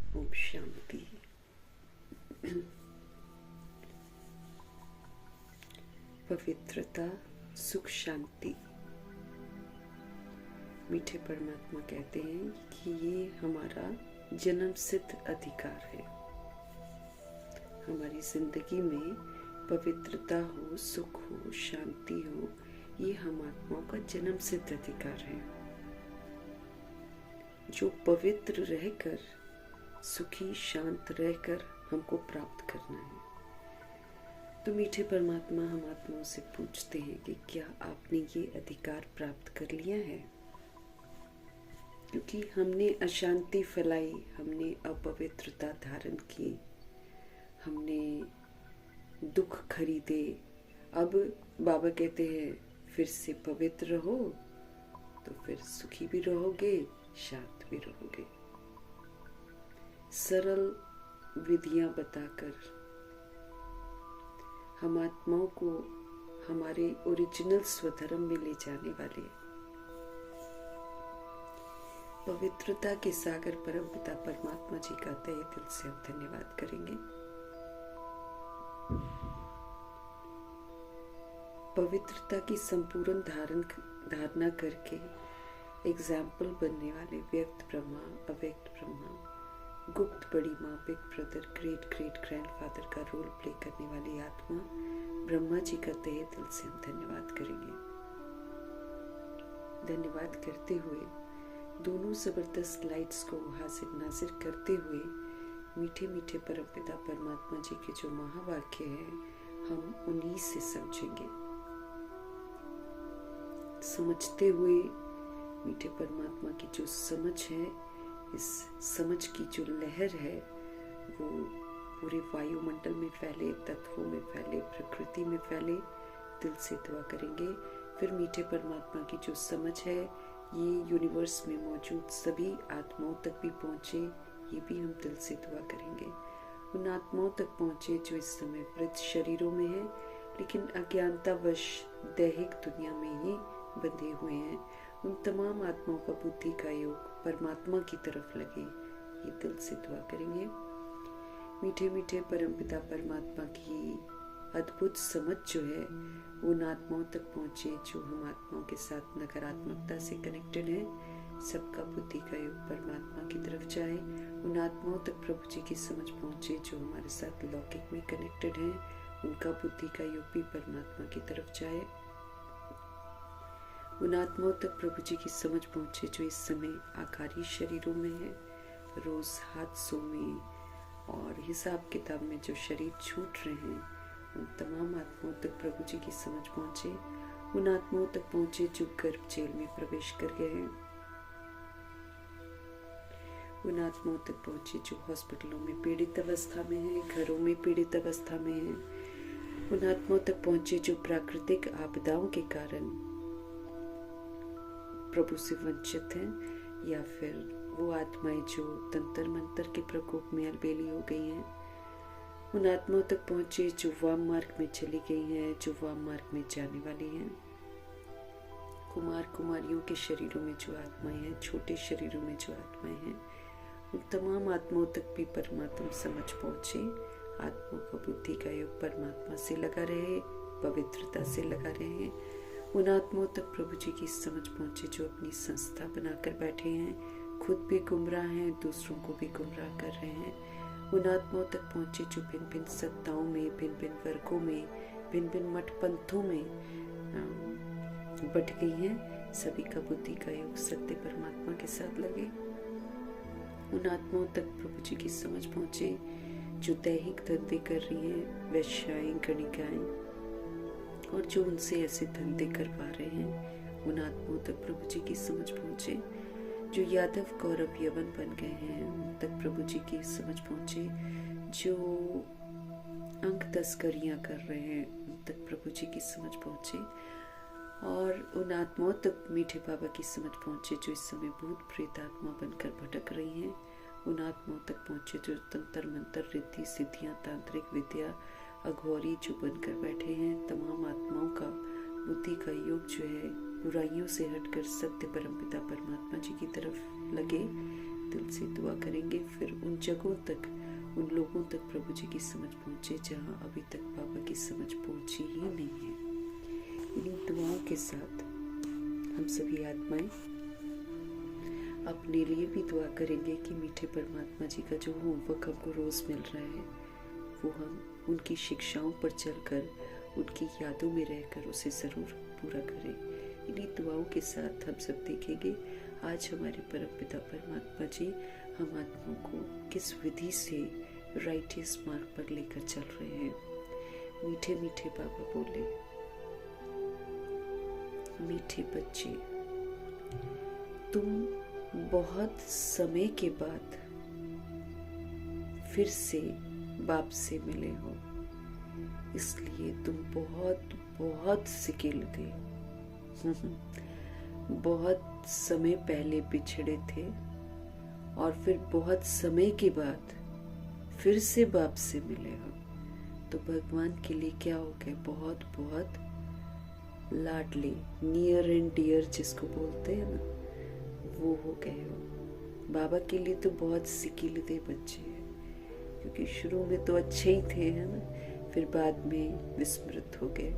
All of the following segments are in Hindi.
ओम शांति। पवित्रता, सुख, शांति। मीठे परमात्मा कहते हैं कि ये हमारा जन्म सिद्ध अधिकार है। हमारी जिंदगी में पवित्रता हो, सुख हो, शांति हो, ये हम आत्माओं का जन्म सिद्ध अधिकार है, जो पवित्र रहकर, सुखी शांत रहकर हमको प्राप्त करना है। तो मीठे परमात्मा हम आत्माओं से पूछते हैं कि क्या आपने ये अधिकार प्राप्त कर लिया है? क्योंकि हमने अशांति फैलाई, हमने अपवित्रता धारण की, हमने दुख खरीदे। अब बाबा कहते हैं फिर से पवित्र रहो, तो फिर सुखी भी रहोगे, शांत भी रहोगे। सरल विधियां बताकर हम आत्माओं को हमारे ओरिजिनल स्वधर्म में ले जाने वाले पवित्रता के सागर परमपिता परमात्मा जी का तहे दिल से हम धन्यवाद करेंगे। पवित्रता की संपूर्ण धारणा करके एग्जाम्पल बनने वाले व्यक्त ब्रह्मा, अव्यक्त ब्रह्मा, गुप्त बड़ी माँ, big brother, great great grandfather का रोल प्ले करने वाली आत्मा ब्रह्मा जी का तहे दिल से हम धन्यवाद करेंगे। धन्यवाद करते हुए दोनों जबरदस्त लाइट्स को हाजिर नाजिर करते हुए मीठे मीठे परमपिता परमात्मा जी के जो महावाक्य है हम उन्हीं से समझेंगे। समझते हुए मीठे परमात्मा की जो समझ है, इस समझ की जो लहर है वो पूरे वायुमंडल में फैले, तत्वों में फैले, प्रकृति में फैले। दिल से दुआ करेंगे। फिर मीठे परमात्मा की जो समझ है ये यूनिवर्स में मौजूद सभी आत्माओं तक भी पहुँचे, ये भी हम दिल से दुआ करेंगे। उन आत्माओं तक पहुँचे जो इस समय वृद्ध शरीरों में है, लेकिन अज्ञानतावश दैहिक दुनिया में ही बंधे हुए हैं। उन तमाम आत्माओं का बुद्धि का योग परमात्मा की तरफ लगे, ये दिल से दुआ करेंगे। मीठे मीठे परमपिता परमात्मा की अद्भुत समझ जो है उन आत्माओं तक पहुँचे जो हम आत्माओं के साथ नकारात्मकता से कनेक्टेड है। सबका बुद्धि का योग परमात्मा की तरफ जाए। उन आत्माओं तक प्रभु जी की समझ पहुँचे जो हमारे साथ लौकिक में कनेक्टेड है, उनका बुद्धि का योग भी परमात्मा की तरफ जाए। उन आत्माओं तक प्रभु जी की समझ पहुँचे जो इस समय आकारी शरीरों में है, रोज हादसों में और हिसाब किताब में जो शरीर छूट रहे हैं, उन तमाम आत्माओं तक प्रभु जी की समझ पहुँचे। उन आत्माओं तक पहुँचे जो गर्भ जेल में प्रवेश कर गए हैं, उन आत्माओं तक पहुँचे जो हॉस्पिटलों में पीड़ित अवस्था में है, घरों में पीड़ित अवस्था में है। उन आत्माओं तक पहुँचे जो प्राकृतिक आपदाओं के कारण प्रभु से वंचित हैं, या फिर वो आत्माएं जो तंत्र मंत्र के प्रकोप में अलबेली हो गई हैं। उन आत्माओं तक पहुँचे जो वाम मार्ग में चली गई हैं, जो वाम मार्ग में जाने वाली हैं। कुमार कुमारियों के शरीरों में जो आत्माएं हैं, छोटे शरीरों में जो आत्माएं हैं, उन तमाम आत्माओं तक भी परमात्मा समझ पहुँचे। आत्माओं का बुद्धि का योग परमात्मा से लगा रहे, पवित्रता से लगा रहे। उन आत्माओं तक प्रभु जी की समझ पहुँचे जो अपनी संस्था बनाकर बैठे हैं, खुद भी गुमराह हैं, दूसरों को भी गुमराह कर रहे हैं। उन आत्माओं तक पहुँचे जो भिन्न भिन्न सत्ताओं में, भिन्न भिन्न वर्गों में, भिन्न भिन्न मठ पंथों में बट गई हैं। सभी का बुद्धि का योग सत्य परमात्मा के साथ लगे। उन आत्माओं तक प्रभु जी की समझ पहुँचे जो दैहिक धंधे कर रही हैं, वैश्याएं, गणिकाएं, और जो उनसे ऐसे धंधे करवा रहे हैं। उन आत्माओं तक प्रभु जी की समझ पहुँचे जो यादव कौरव यवन बन गए हैं, उन तक प्रभु जी की समझ पहुँचे। जो अंक तस्करियाँ कर रहे हैं, उन तक प्रभु जी की समझ पहुँचे। और उन आत्माओं तक मीठे बाबा की समझ पहुँचे जो इस समय भूत प्रेत आत्मा बनकर भटक रही हैं। उन आत्माओं तक पहुँचे जो तंत्र मंत्र, रिद्धि सिद्धियाँ, तांत्रिक विद्या, अघोरी जो बनकर बैठे हैं। तमाम आत्माओं का बुद्धि का योग जो है बुराइयों से हटकर सत्य परमपिता परमात्मा जी की तरफ लगे। दिल से दुआ करेंगे। फिर उन जगहों तक, उन लोगों तक प्रभु जी की समझ पहुंचे जहां अभी तक बाबा की समझ पहुंची ही नहीं है। इन्हीं दुआओं के साथ हम सभी आत्माएं अपने लिए भी दुआ करेंगे कि मीठे परमात्मा जी का जो होमवर्क हमको रोज मिल रहा है वो हम उनकी शिक्षाओं पर चलकर, उनकी यादों में रहकर उसे जरूर पूरा करें। इन्हीं दुआओं के साथ हम सब देखेंगे आज हमारे परमपिता परमात्मा जी हम आत्माओं को किस विधि से राइटियस मार्ग पर लेकर चल रहे हैं। मीठे मीठे बाबा बोले, मीठे बच्चे, तुम बहुत समय के बाद फिर से बाप से मिले हो, इसलिए तुम बहुत बहुत सिकिल थे। बहुत समय पहले बिछड़े थे और फिर बहुत समय के बाद फिर से बाप से मिले हो, तो भगवान के लिए क्या हो गए? बहुत बहुत लाडले, नियर एंड डियर जिसको बोलते हैं ना, वो हो गए हो। बाबा के लिए तो बहुत सिकिलदे बच्चे हैं, क्योंकि शुरू में तो अच्छे ही थे, है ना, फिर बाद में विस्मृत हो गए।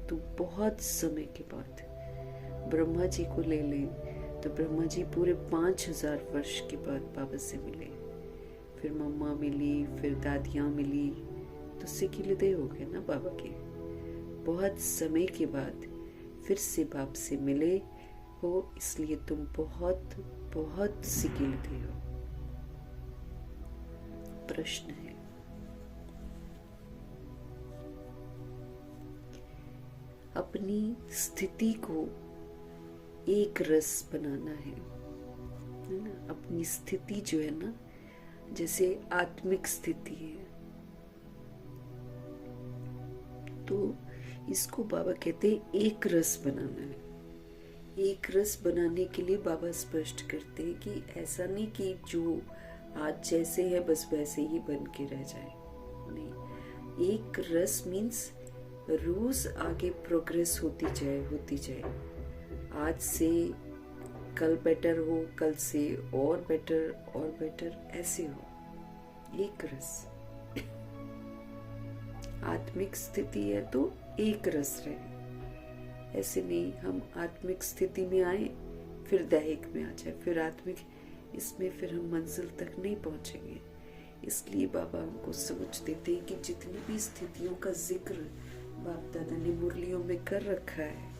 तो बहुत समय के बाद ब्रह्मा जी को ले लें तो ब्रह्मा जी पूरे 5000 वर्ष के बाद बाबा से मिले। फिर मम्मा मिली, फिर दादियाँ मिली, तो सिकिलदे हो गए ना बाबा के। बहुत समय के बाद फिर से बाप से मिले हो, इसलिए तुम बहुत बहुत सिकिलदे हो। प्रश्न है, अपनी स्थिति को एक रस बनाना है ना। अपनी स्थिति जो है ना, जैसे आत्मिक स्थिति है, तो इसको बाबा कहते हैं एक रस बनाना है। एक रस बनाने के लिए बाबा स्पष्ट करते हैं कि ऐसा नहीं कि जो आज जैसे है बस वैसे ही बन के रह जाए, नहीं। एक रस मीन्स रोज आगे प्रोग्रेस होती जाए। आज से कल बेटर हो, कल से और बेटर ऐसे हो। एक रस आत्मिक स्थिति है तो एक रस रहे। ऐसे नहीं हम आत्मिक स्थिति में आए फिर दैहिक में आ जाए, फिर आत्मिक, इसमें फिर हम मंजिल तक नहीं पहुंचेंगे। इसलिए बाबा हमको समझ देते हैं कि जितनी भी स्थितियों का जिक्र बाप दादा ने मुरलियों में कर रखा है,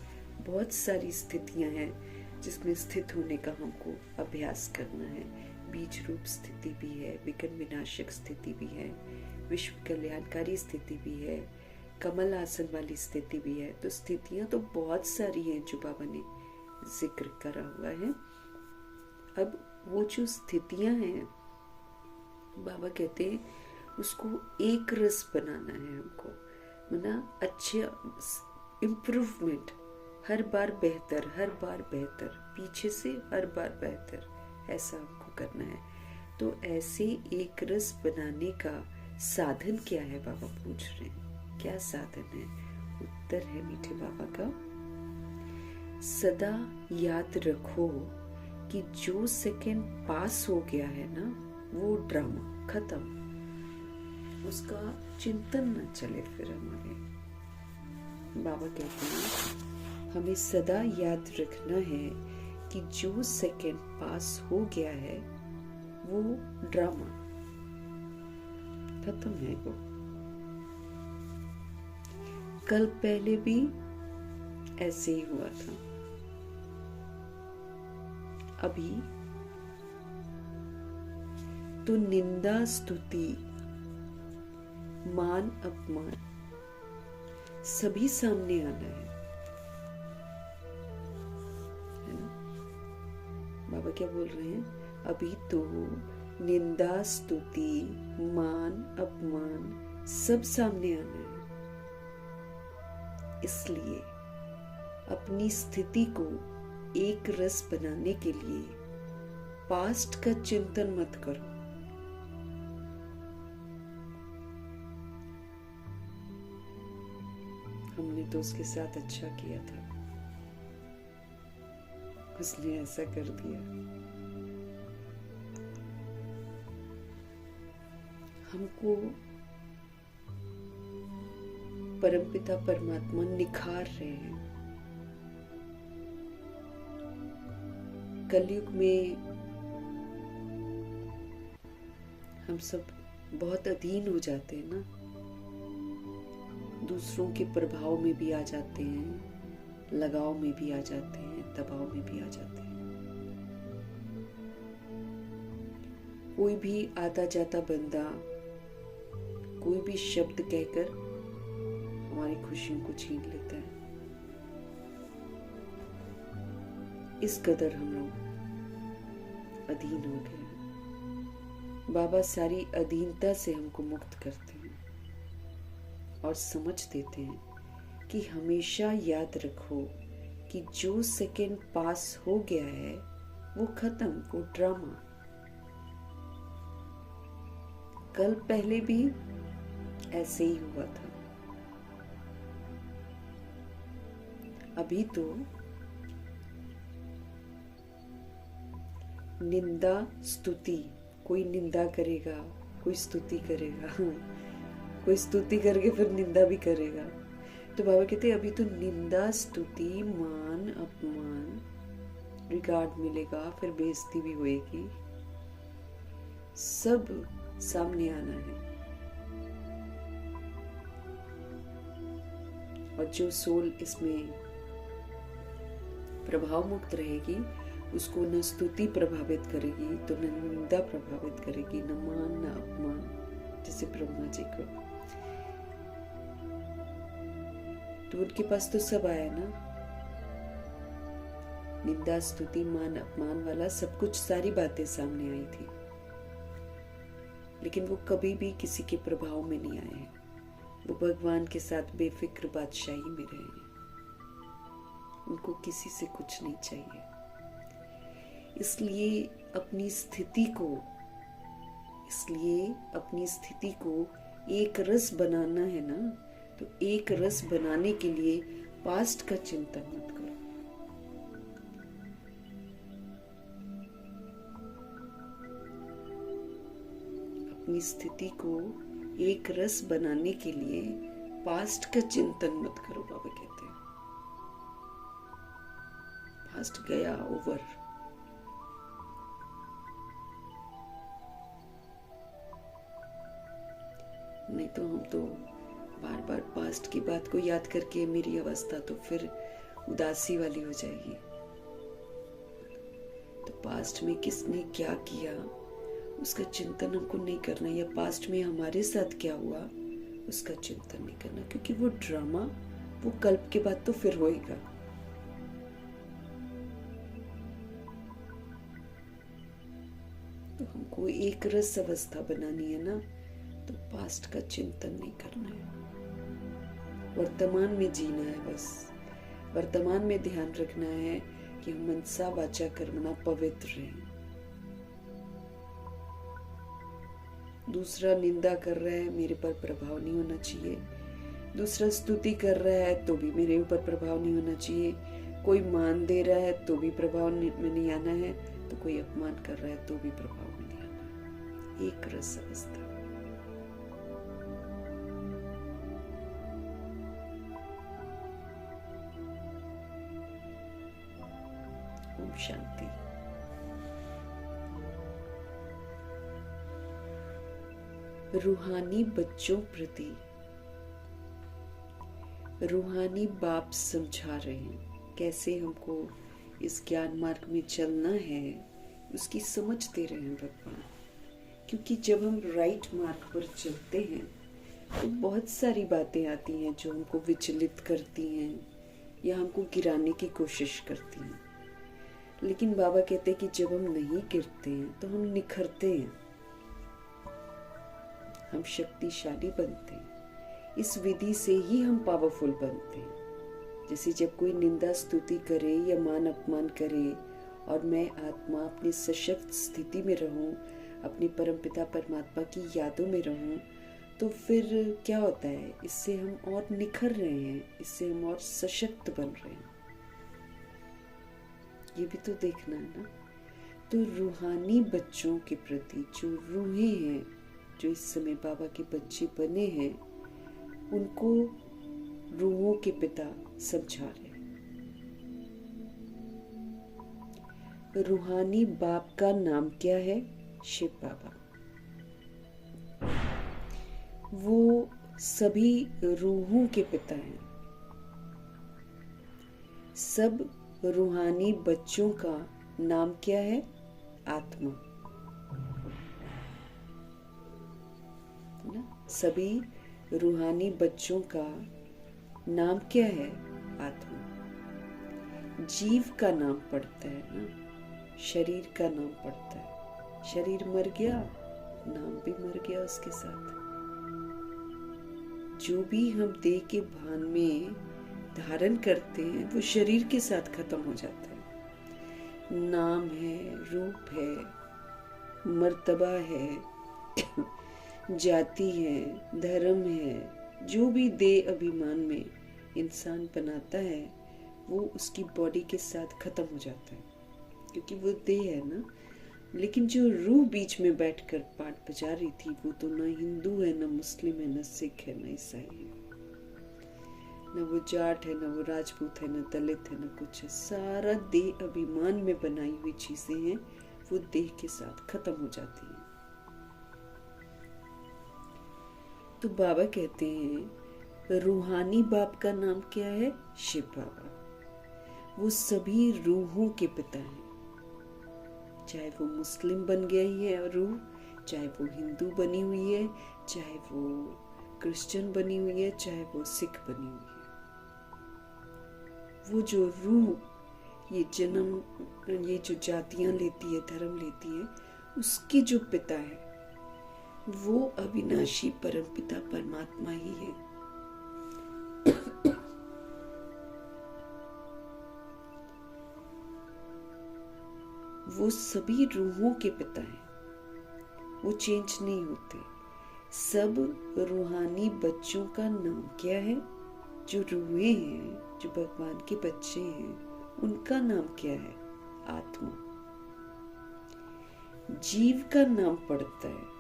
बहुत सारी स्थितियां हैं जिसमें स्थित होने का हमको अभ्यास करना है। बीज रूप स्थिति भी है, विघ्न विनाशक स्थिति भी है, विश्व कल्याणकारी स्थिति भी है, कमल आसन वाली स्थिति भी है। तो स्थितियां तो बहुत सारी हैं जो बाबा ने जिक्र करा हुआ है। अब वो जो स्थितियां हैं, बाबा कहते हैं उसको एक रस बनाना है हमको, ना अच्छे इम्प्रूवमेंट, हर बार बेहतर, पीछे से हर बार बेहतर, ऐसा हमको करना है। तो ऐसे एक रस बनाने का साधन क्या है, बाबा पूछ रहे हैं, क्या साधन है? उत्तर है मीठे बाबा का, सदा याद रखो कि जो सेकंड पास हो गया है ना, वो ड्रामा खत्म, उसका चिंतन न चले। फिर हमारे बाबा कहते हैं हमें सदा याद रखना है कि जो सेकंड पास हो गया है वो ड्रामा खत्म है। वो कल पहले भी ऐसे ही हुआ था, अभी तो निंदा स्तुति मान अपमान सभी सामने आना है ना। बाबा क्या बोल रहे हैं? अभी तो निंदा स्तुति मान अपमान सब सामने आना है। इसलिए अपनी स्थिति को एक रस बनाने के लिए पास्ट का चिंतन मत करो। हमने तो उसके साथ अच्छा किया था, उसने ऐसा कर दिया। हमको परमपिता परमात्मा निखार रहे हैं। कलयुग में हम सब बहुत अधीन हो जाते हैं ना, दूसरों के प्रभाव में भी आ जाते हैं, लगाव में भी आ जाते हैं, दबाव में भी आ जाते हैं। कोई भी आता जाता बंदा कोई भी शब्द कहकर हमारी खुशियों को छीन लेता है। इस कदर हम लोग अधीन हो गए हैं। बाबा सारी अधीनता से हमको मुक्त करते हैं और समझ देते हैं कि हमेशा याद रखो कि जो सेकंड पास हो गया है वो खत्म, वो ड्रामा। कल पहले भी ऐसे ही हुआ था। अभी तो निंदा स्तुति, कोई निंदा करेगा, कोई स्तुति करेगा, कोई स्तुति करके फिर निंदा भी करेगा। तो बाबा कहते हैं अभी तो निंदा स्तुति मान अपमान रिगार्ड मिलेगा, फिर बेइज्जती भी होएगी, सब सामने आना है। और जो सोल इसमें प्रभाव मुक्त रहेगी उसको न स्तुति प्रभावित करेगी, तो न निंदा प्रभावित करेगी, न मान न अपमान, जैसे ब्रह्मा जी को। तो उनके पास तो सब आया ना, निंदा स्तुति मान अपमान वाला सब कुछ, सारी बातें सामने आई थी, लेकिन वो कभी भी किसी के प्रभाव में नहीं आए हैं। वो भगवान के साथ बेफिक्र बादशाही में रहे हैं। उनको किसी से कुछ नहीं चाहिए। इसलिए अपनी स्थिति को एक रस बनाना है ना, तो एक रस बनाने के लिए पास्ट का चिंतन मत करो। अपनी स्थिति को एक रस बनाने के लिए पास्ट का चिंतन मत करो। बाबा कहते हैं पास्ट गया, ओवर। नहीं तो हम तो बार बार पास्ट की बात को याद करके मेरी अवस्था तो फिर उदासी वाली हो जाएगी। तो पास्ट में किसने क्या किया उसका चिंतन हमको नहीं करना, या पास्ट में हमारे साथ क्या हुआ उसका चिंतन नहीं करना, क्योंकि वो ड्रामा वो कल्प के बाद तो फिर होएगा। तो हमको एक रस अवस्था बनानी है ना, तो पास्ट का चिंतन नहीं करना है, वर्तमान में जीना है। बस वर्तमान में ध्यान रखना है कि हम मनसा वाचा कर्मणा पवित्र रहें। दूसरा निंदा कर रहा है, मेरे पर प्रभाव नहीं होना चाहिए। दूसरा स्तुति कर रहा है तो भी मेरे ऊपर प्रभाव नहीं होना चाहिए। कोई मान दे रहा है तो भी प्रभाव में नहीं आना है, तो कोई अपमान कर रहा है तो भी प्रभाव में नहीं आना है। एक रस अवस्था। ओम शांति। रूहानी बच्चों प्रति रूहानी बाप समझा रहे हैं कैसे हमको इस ज्ञान मार्ग में चलना है, उसकी समझ दे रहे हैं भगवान। क्योंकि जब हम राइट मार्ग पर चलते हैं तो बहुत सारी बातें आती हैं जो हमको विचलित करती हैं या हमको गिराने की कोशिश करती हैं। लेकिन बाबा कहते हैं कि जब हम नहीं गिरते हैं तो हम निखरते हैं, हम शक्तिशाली बनते हैं। इस विधि से ही हम पावरफुल बनते हैं। जैसे जब कोई निंदा स्तुति करे या मान अपमान करे और मैं आत्मा अपनी सशक्त स्थिति में रहूं, अपने परमपिता परमात्मा की यादों में रहूं, तो फिर क्या होता है, इससे हम और निखर रहे हैं, इससे हम और सशक्त बन रहे हैं। ये भी तो देखना है ना। तो रूहानी बच्चों के प्रति जो रूहें हैं, जो इस समय बाबा के बच्चे बने हैं उनको रूहों के पिता समझा रहे हैं। रूहानी बाप का नाम क्या है? शिव बाबा। वो सभी रूहों के पिता हैं। सब रूहानी बच्चों का नाम क्या है? आत्मा। ना? सभी रूहानी बच्चों का नाम क्या है? आत्मा। जीव का नाम पड़ता है ना, शरीर का नाम पड़ता है। शरीर मर गया, नाम भी मर गया उसके साथ। जो भी हम देह के भान में धारण करते हैं वो शरीर के साथ खत्म हो जाता है। नाम है, रूप है, मर्तबा है, जाति है, धर्म है, जो भी देह अभिमान में इंसान बनाता है वो उसकी बॉडी के साथ खत्म हो जाता है, क्योंकि वो देह है ना। लेकिन जो रूह बीच में बैठकर पाठ बजा रही थी वो तो ना हिंदू है, ना मुस्लिम है, ना सिख है, ना ईसाई है, ना वो जाट है, ना वो राजपूत है, ना दलित है, ना कुछ है। सारा देह अभिमान में बनाई हुई चीजें हैं, वो देह के साथ खत्म हो जाती हैं। तो बाबा कहते हैं रूहानी बाप का नाम क्या है? शिव बाबा। वो सभी रूहों के पिता हैं। चाहे वो मुस्लिम बन गई है रूह, चाहे वो हिंदू बनी हुई है, चाहे वो क्रिश्चियन बनी हुई है, चाहे वो सिख बनी हुई है। वो जो रूह ये जन्म, ये जो जातियां लेती है, धर्म लेती है, उसके जो पिता है वो अविनाशी परमपिता परमात्मा ही है। वो सभी रूहों के पिता हैं, वो चेंज नहीं होते। सब रूहानी बच्चों का नाम क्या है? जो रूहें हैं, जो भगवान के बच्चे हैं, उनका नाम क्या है? आत्मा। जीव का नाम पड़ता है।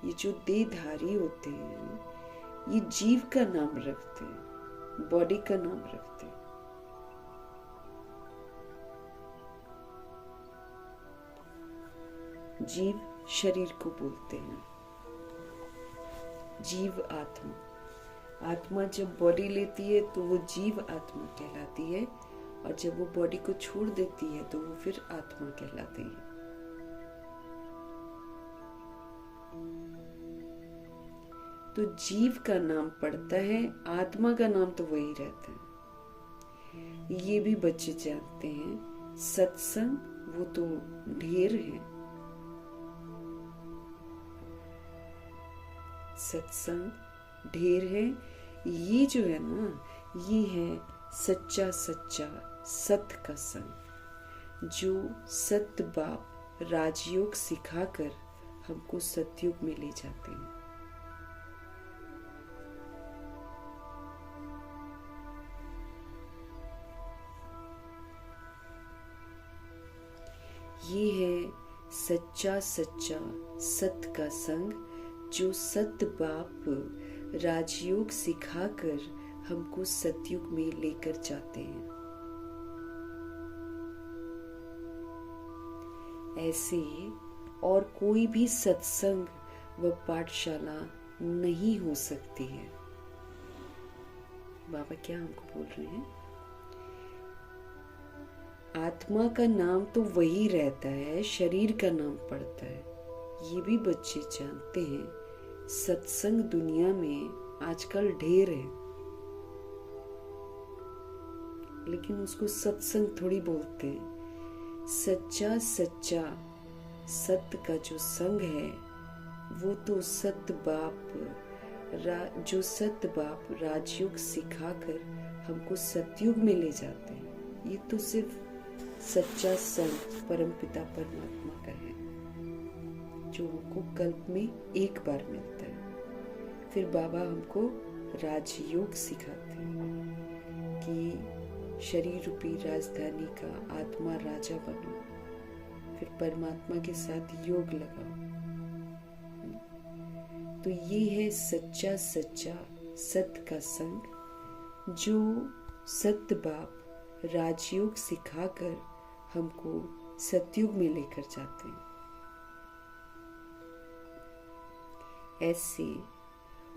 ये जो देहधारी होते हैं ये जीव का नाम रखते हैं, बॉडी का नाम रखते हैं। जीव शरीर को बोलते हैं, जीव आत्मा। आत्मा जब बॉडी लेती है तो वो जीव आत्मा कहलाती है, और जब वो बॉडी को छोड़ देती है तो वो फिर आत्मा कहलाती है। तो जीव का नाम पड़ता है, आत्मा का नाम तो वही रहता है। ये भी बच्चे जानते हैं। सत्संग वो तो ढेर है, सत्संग ढेर है। ये जो है ना, ये है सच्चा सच्चा सत्य का संग, जो सत्य बाप राजयोग सिखाकर हमको सतयुग में ले जाते हैं। ये है सच्चा सच्चा सत्य का संग, जो सत्य बाप राजयोग सिखाकर हमको सतयुग में लेकर जाते हैं। ऐसे और कोई भी सत्संग व पाठशाला नहीं हो सकती है। बाबा क्या हमको बोल रहे हैं? आत्मा का नाम तो वही रहता है, शरीर का नाम पड़ता है। ये भी बच्चे जानते हैं। सत्संग दुनिया में आजकल ढेर है, लेकिन उसको सत्संग थोड़ी बोलते हैं। सच्चा सच्चा सत्य का जो संग है वो तो सत्य बाप जो सत्य बाप राजयोग सिखाकर हमको सतयुग में ले जाते हैं। ये तो सिर्फ सच्चा संग परमपिता परमात्मा का है, जो हमको कल्प में एक बार मिलता है। फिर बाबा हमको राजयोग सिखाते हैं कि शरीर रूपी राजधानी का आत्मा राजा बनो, फिर परमात्मा के साथ योग लगाओ। तो ये है सच्चा सच्चा सत्य का संग, जो सत्य बाप राजयोग सिखाकर हमको सतयुग में लेकर जाते हैं। ऐसे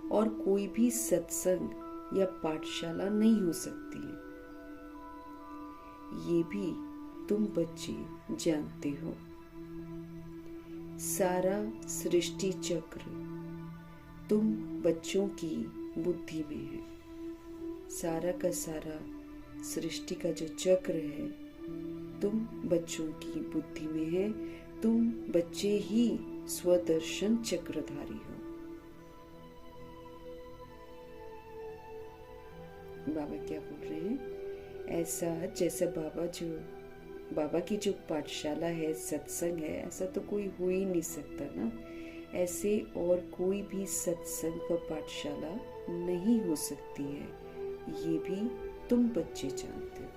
और कोई भी सत्संग या पाठशाला नहीं हो सकती है। ये भी तुम बच्चे जानते हो। सारा सृष्टि चक्र तुम बच्चों की बुद्धि में है। सारा का सारा सृष्टि का जो चक्र है तुम बच्चों की बुद्धि में है। तुम बच्चे ही स्वदर्शन चक्रधारी हो। बाबा क्या बोल रहे हैं? ऐसा जैसा बाबा की जो पाठशाला है, सत्संग है, ऐसा तो कोई हो ही नहीं सकता ना। ऐसे और कोई भी सत्संग व पाठशाला नहीं हो सकती है। ये भी तुम बच्चे जानते हो।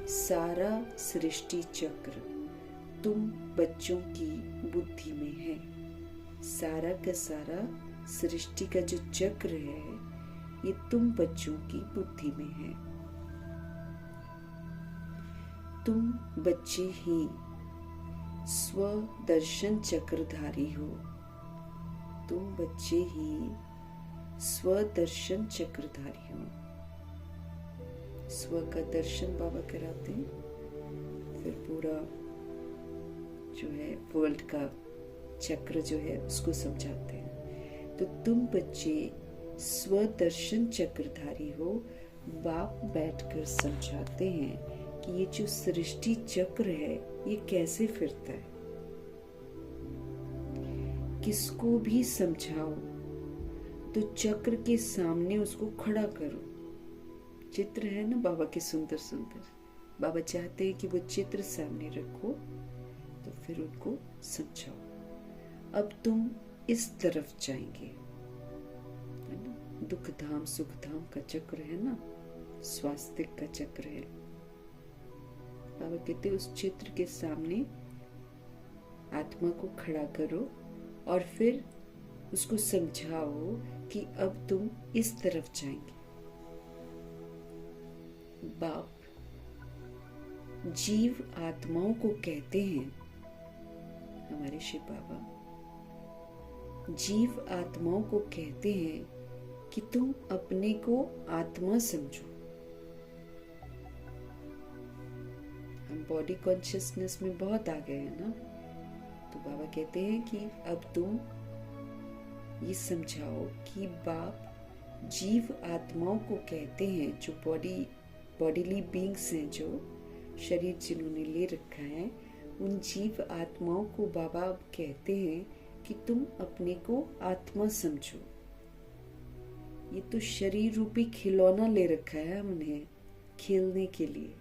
सारा सृष्टि चक्र तुम बच्चों की बुद्धि में है। सारा का सारा सृष्टि का जो चक्र है ये तुम बच्चों की बुद्धि में है। तुम बच्चे ही स्वदर्शन चक्रधारी हो। तुम बच्चे ही स्वदर्शन चक्रधारी हो। स्व का दर्शन बाबा कराते हैं, फिर पूरा जो है वर्ल्ड का चक्र जो है उसको समझाते हैं। तो तुम बच्चे स्वदर्शन चक्रधारी हो। बाप बैठकर समझाते हैं कि ये जो सृष्टि चक्र है ये कैसे फिरता है। किसको भी समझाओ तो चक्र के सामने उसको खड़ा करो। चित्र है ना बाबा के सुंदर सुंदर, बाबा चाहते हैं कि वो चित्र सामने रखो तो फिर उनको समझाओ। अब तुम इस तरफ जाएंगे, है ना? दुख धाम सुख धाम का चक्र है ना, स्वास्तिक का चक्र है। बाबा कहते हैं उस चित्र के सामने आत्मा को खड़ा करो और फिर उसको समझाओ कि अब तुम इस तरफ जाएंगे। बाप जीव आत्माओं को कहते हैं, हमारे शिव बाबा जीव आत्माओं को कहते हैं कि तुम अपने को आत्मा समझो। हम बॉडी कॉन्शियसनेस में बहुत आ गए हैं ना, तो बाबा कहते हैं कि अब तुम ये समझाओ कि बाप जीव आत्माओं को कहते हैं, जो बॉडीली बीइंग्स हैं, जो शरीर जिन्होंने ले रखा है, उन जीव आत्माओं को बाबा अब कहते हैं कि तुम अपने को आत्मा समझो। ये तो शरीर रूपी खिलौना ले रखा है हमने खेलने के लिए,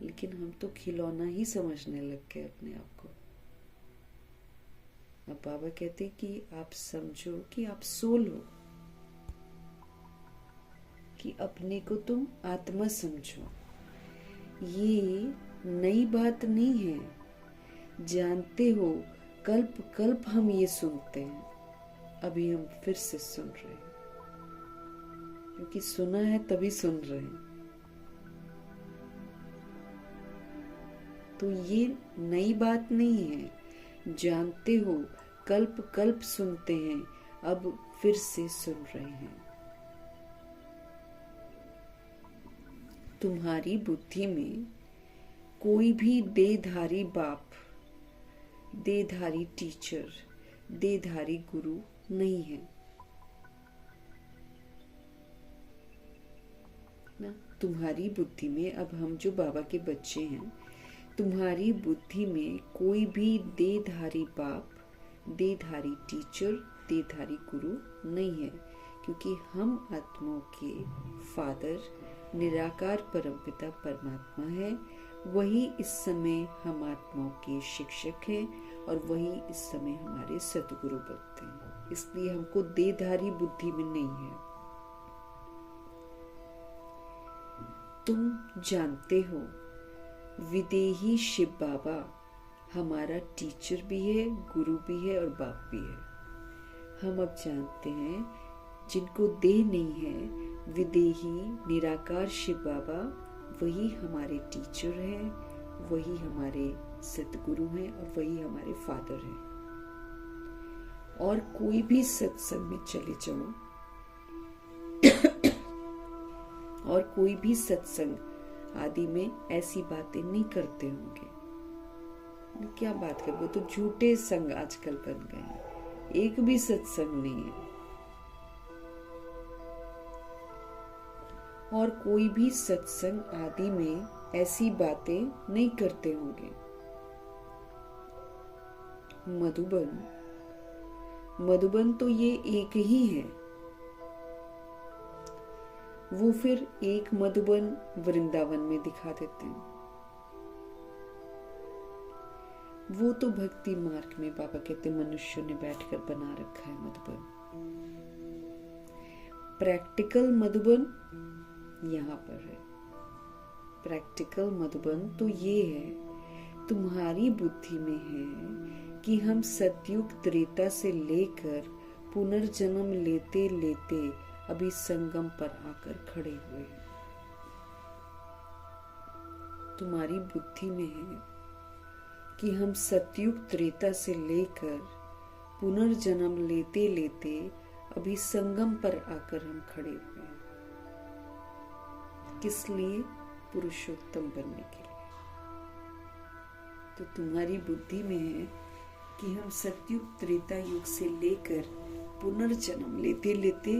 लेकिन हम तो खिलौना ही समझने लग गए अपने आप को। अब बाबा कहते हैं कि आप समझो कि आप सोल हो, कि अपने को तुम आत्मा समझो। ये नई बात नहीं है, जानते हो कल्प कल्प हम ये सुनते हैं, अभी हम फिर से सुन रहे हैं, क्योंकि सुना है तभी सुन रहे हैं। तो ये नई बात नहीं है, जानते हो कल्प कल्प सुनते हैं, अब फिर से सुन रहे हैं। तुम्हारी बुद्धि में कोई भी देहधारी बाप, देहधारी टीचर, देहधारी गुरु नहीं है ना। तुम्हारी बुद्धि में, अब हम जो बाबा के बच्चे हैं, तुम्हारी बुद्धि में कोई भी देहधारी बाप, देहधारी टीचर, देहधारी गुरु नहीं है, क्योंकि हम आत्माओं के फादर निराकार परमपिता परमात्मा है। वही इस समय हम आत्माओं के शिक्षक हैं और वही इस समय हमारे सतगुरु बनते हैं। इसलिए हमको देहधारी बुद्धि में नहीं है। तुम जानते हो विदेही शिव बाबा हमारा टीचर भी है, गुरु भी है और बाप भी है। हम अब जानते हैं जिनको देह नहीं है, विदेही निराकार शिव बाबा वही हमारे टीचर हैं, वही हमारे सतगुरु हैं और वही हमारे फादर हैं। और कोई भी सत्संग में चले जाओ और कोई भी सत्संग आदि में ऐसी बातें नहीं करते होंगे। क्या बात है, वो तो झूठे संग आजकल बन गए हैं, एक भी सत्संग नहीं है। और कोई भी सत्संग आदि में ऐसी बातें नहीं करते होंगे। मधुबन तो ये एक ही है। वो फिर एक मधुबन वृंदावन में दिखा देते हैं। वो तो भक्ति मार्ग में बाबा कहते मनुष्यों ने बैठकर बना रखा है मधुबन। प्रैक्टिकल मधुबन यहाँ पर है। प्रैक्टिकल मधुबन तो ये है, तुम्हारी बुद्धि में है कि हम सतयुग त्रेता से लेकर पुनर्जन्म लेते लेते अभी संगम पर आकर खड़े हुए हैं। तुम्हारी बुद्धि में है कि हम सतयुग त्रेता से लेकर पुनर्जन्म लेते लेते अभी संगम पर आकर हम खड़े हुए हैं। किस लिए? पुरुषोत्तम बनने के लिए। तो तुम्हारी बुद्धि में है कि हम सतयुग त्रेता युग से लेकर पुनर्जन्म लेते लेते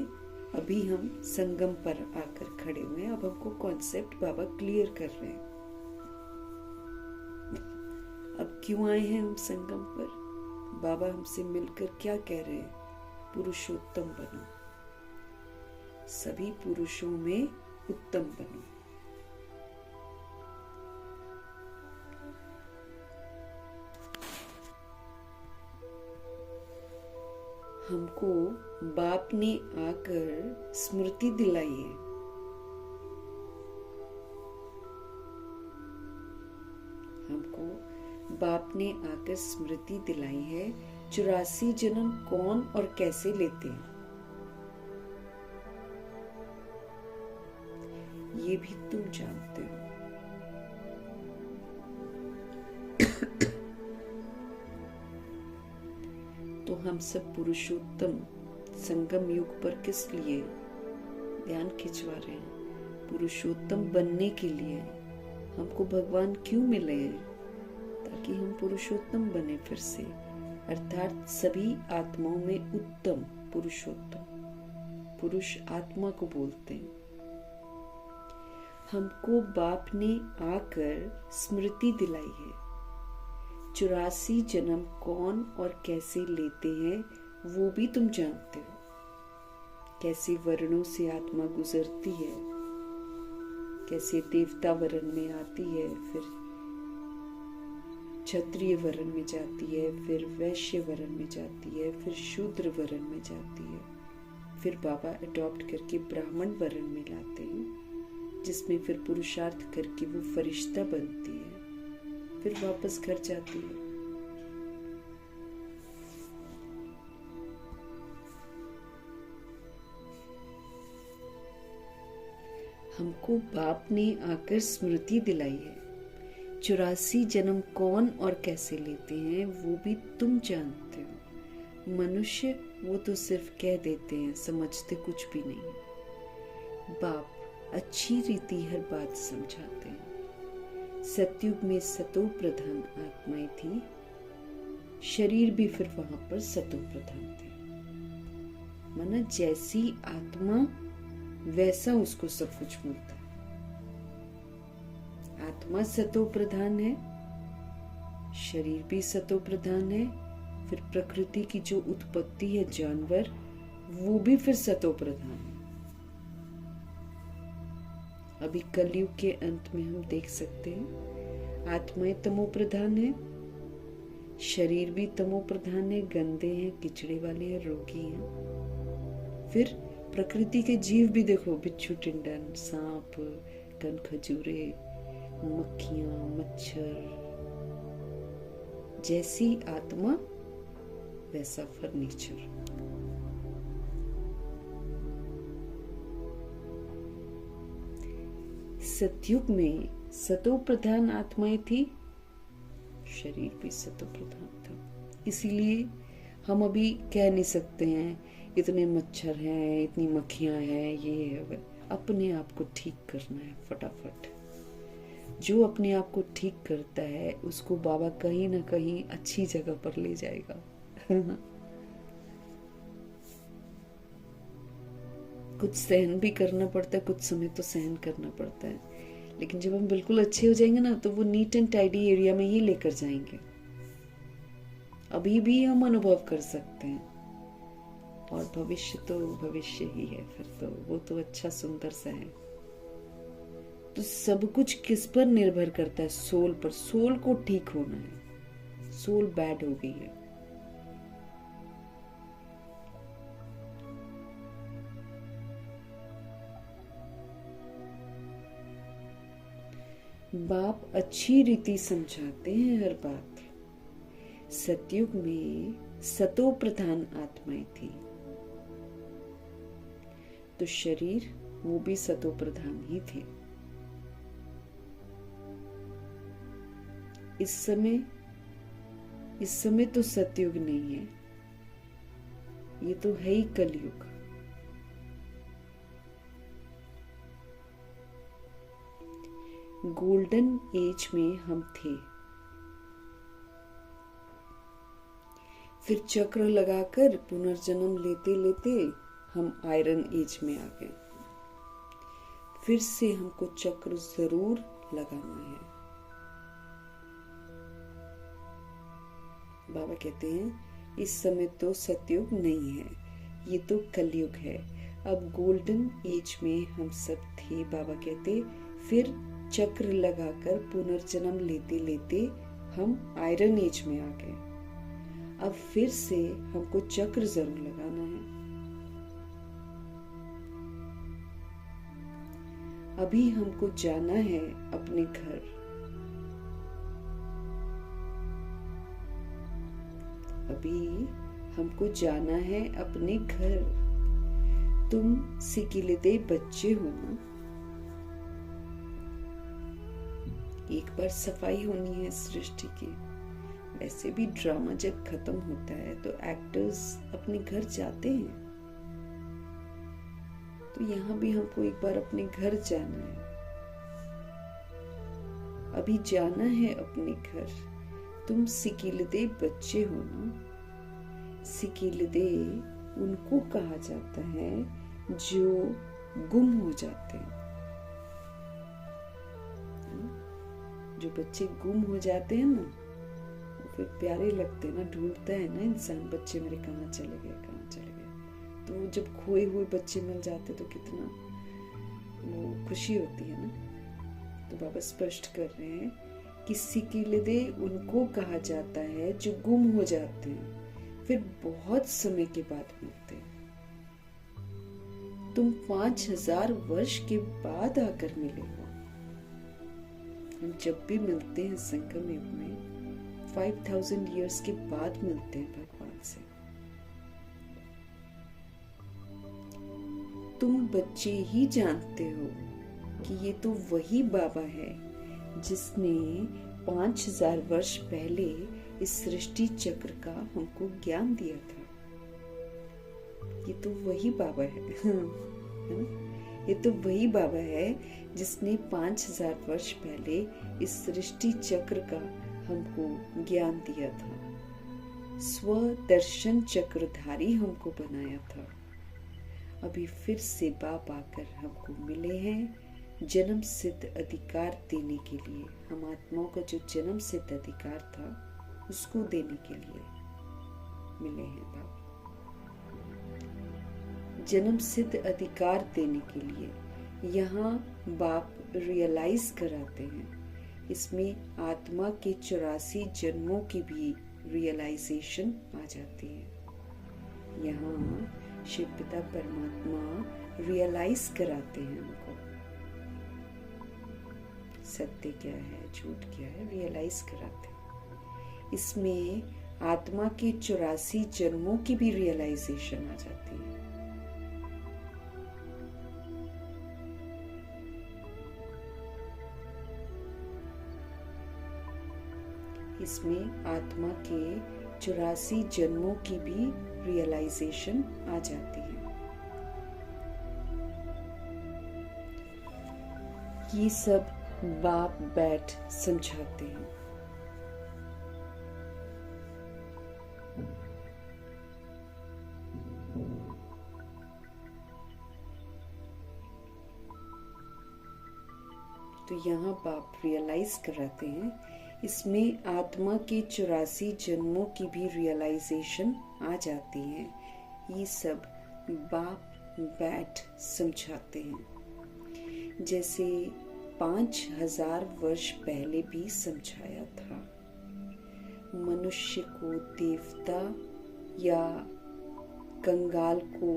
अभी हम संगम पर आकर खड़े हुए हैं। अब हमको कॉन्सेप्ट बाबा क्लियर कर रहे हैं। अब क्यों आए हैं हम संगम पर? बाबा हमसे मिलकर क्या कह रहे हैं? पुरुषोत्तम बनो, सभी पुरुषों में उत्तम बनो। हमको बाप ने आकर स्मृति दिलाई है। हमको बाप ने आकर स्मृति दिलाई है 84 जन्म कौन और कैसे लेते हैं, ये भी तुम जानते हो। तो हम सब पुरुषोत्तम संगम युग पर किस लिए ध्यान खिंचवा रहे हैं? पुरुषोत्तम बनने के लिए। हमको भगवान क्यों मिले हैं? ताकि हम पुरुषोत्तम बने फिर से, अर्थात सभी आत्माओं में उत्तम पुरुषोत्तम। पुरुष आत्मा को बोलते हैं। हमको बाप ने आकर स्मृति दिलाई है 84 जन्म कौन और कैसे लेते हैं, वो भी तुम जानते हो। कैसे वर्णों से आत्मा गुजरती है, कैसे देवता वर्ण में आती है, फिर क्षत्रिय वर्ण में जाती है, फिर वैश्य वर्ण में जाती है, फिर शूद्र वर्ण में जाती है, फिर बाबा अडॉप्ट करके ब्राह्मण वर्ण में लाते हैं, जिसमें फिर पुरुषार्थ करके वो फरिश्ता बनती है, फिर वापस घर जाती है। हमको बाप ने आकर स्मृति दिलाई है 84 जन्म कौन और कैसे लेते हैं, वो भी तुम जानते हो। मनुष्य वो तो सिर्फ कह देते हैं, समझते कुछ भी नहीं। बाप अच्छी रीति हर बात समझाते हैं। सतयुग में सतो प्रधान आत्माएं थी, शरीर भी फिर वहां पर सतो प्रधान थे। माना जैसी आत्मा वैसा उसको सब कुछ मिलता है। आत्मा सतो प्रधान है, शरीर भी सतो प्रधान है, फिर प्रकृति की जो उत्पत्ति है जानवर, वो भी फिर सतो प्रधान है। अभी कलयुग के अंत में हम देख सकते हैं आत्माएं तमो प्रधान है, शरीर भी तमो प्रधान है, गंदे हैं, किचड़े वाले हैं, रोगी हैं। फिर प्रकृति के जीव भी देखो, बिच्छू, टिंडन, सांप, कन खजूरे, मक्खियां, मच्छर, जैसी आत्मा वैसा फर्नीचर। सतयुग में सतो प्रधान आत्माएं थी, शरीर भी सतो प्रधान था। इसीलिए हम अभी कह नहीं सकते हैं इतने मच्छर हैं, इतनी मक्खियां हैं, ये है। अपने आप को ठीक करना है फटाफट। जो अपने आप को ठीक करता है उसको बाबा कहीं ना कहीं अच्छी जगह पर ले जाएगा। कुछ सहन भी करना पड़ता है, कुछ समय तो सहन करना पड़ता है, लेकिन जब हम बिल्कुल अच्छे हो जाएंगे ना तो वो नीट एंड टाइडी एरिया में ही लेकर जाएंगे। अभी भी हम अनुभव कर सकते हैं, और भविष्य तो भविष्य ही है। फिर तो वो तो अच्छा सुंदर सा है। तो सब कुछ किस पर निर्भर करता है? सोल पर। सोल को ठीक होना है। सोल बैड हो गई है। बाप अच्छी रीति समझाते हैं हर बात। सतयुग में सतो प्रधान आत्माएं थी, तो शरीर वो भी सतो प्रधान ही थे। इस समय तो सतयुग नहीं है, ये तो है ही कलयुग। गोल्डन एज में हम थे, फिर चक्र लगाकर पुनर्जन्म लेते लेते हम आयरन एज में आ गए। फिर से हमको चक्र जरूर लगाना है। बाबा कहते हैं इस समय तो सतयुग नहीं है, ये तो कलयुग है। अब गोल्डन एज में हम सब थे। बाबा कहते फिर चक्र लगाकर पुनर्जन्म लेते लेते हम आयरन एज में आ गए। अब फिर से हमको चक्र जरूर लगाना है। अभी हमको जाना है अपने घर। अभी हमको जाना है अपने घर। तुम सिकिलिदे बच्चे हो ना। एक बार सफाई होनी है सृष्टि की। वैसे भी ड्रामा जब खत्म होता है तो एक्टर्स अपने घर जाते हैं, तो यहाँ भी हमको एक बार अपने घर जाना है। अभी जाना है अपने घर। तुम सिकिलिदे बच्चे हो ना। सिकिलिदे उनको कहा जाता है जो गुम हो जाते हैं। जो बच्चे गुम हो जाते हैं ना, वो फिर प्यारे लगते हैं ना, ढूंढता है ना इंसान, बच्चे मेरे कहाँ चले गए, कहाँ चले गए। तो जब खोए हुए बच्चे मिल जाते तो कितना वो खुशी होती है ना। तो बाबा स्पष्ट कर रहे हैं कि सिकिलिदे उनको कहा जाता है जो गुम हो जाते हैं, फिर बहुत समय के बाद मिलते हैं। तुम 5000 वर्ष के बाद आकर मिले हो। हम जब भी मिलते हैं संगम युग में 5000 ईयर्स के बाद मिलते हैं भगवान से। तुम बच्चे ही जानते हो कि ये तो वही बाबा है जिसने 5000 वर्ष पहले इस सृष्टि चक्र का हमको ज्ञान दिया था। ये तो वही बाबा है। ये तो वही बाबा है जिसने 5000 वर्ष पहले इस सृष्टि चक्र का हमको ज्ञान दिया था। स्वदर्शन चक्रधारी हमको बनाया था। अभी फिर से बाप आकर हमको मिले हैं जन्म सिद्ध अधिकार देने के लिए। हम आत्माओं का जो जन्म सिद्ध अधिकार था उसको देने के लिए मिले हैं बाप। जन्म सिद्ध अधिकार देने के लिए यहाँ बाप रियलाइज कराते हैं। इसमें आत्मा के 84 जन्मों की भी रियलाइजेशन आ जाती है। यहाँ शिव पिता परमात्मा रियलाइज कराते हैं हमको सत्य क्या है, झूठ क्या है, रियलाइज कराते हैं। इसमें आत्मा के 84 जन्मों की भी रियलाइजेशन आ जाती है। इसमें आत्मा के 84 जन्मों की भी रियलाइजेशन आ जाती है। ये सब बाप बैठ समझाते हैं। तो यहाँ बाप रियलाइज कराते हैं, इसमें आत्मा के 84 जन्मों की भी रियलाइजेशन आ जाती है। ये सब बाप बैठ समझाते हैं, जैसे 5000 वर्ष पहले भी समझाया था। मनुष्य को देवता या कंगाल को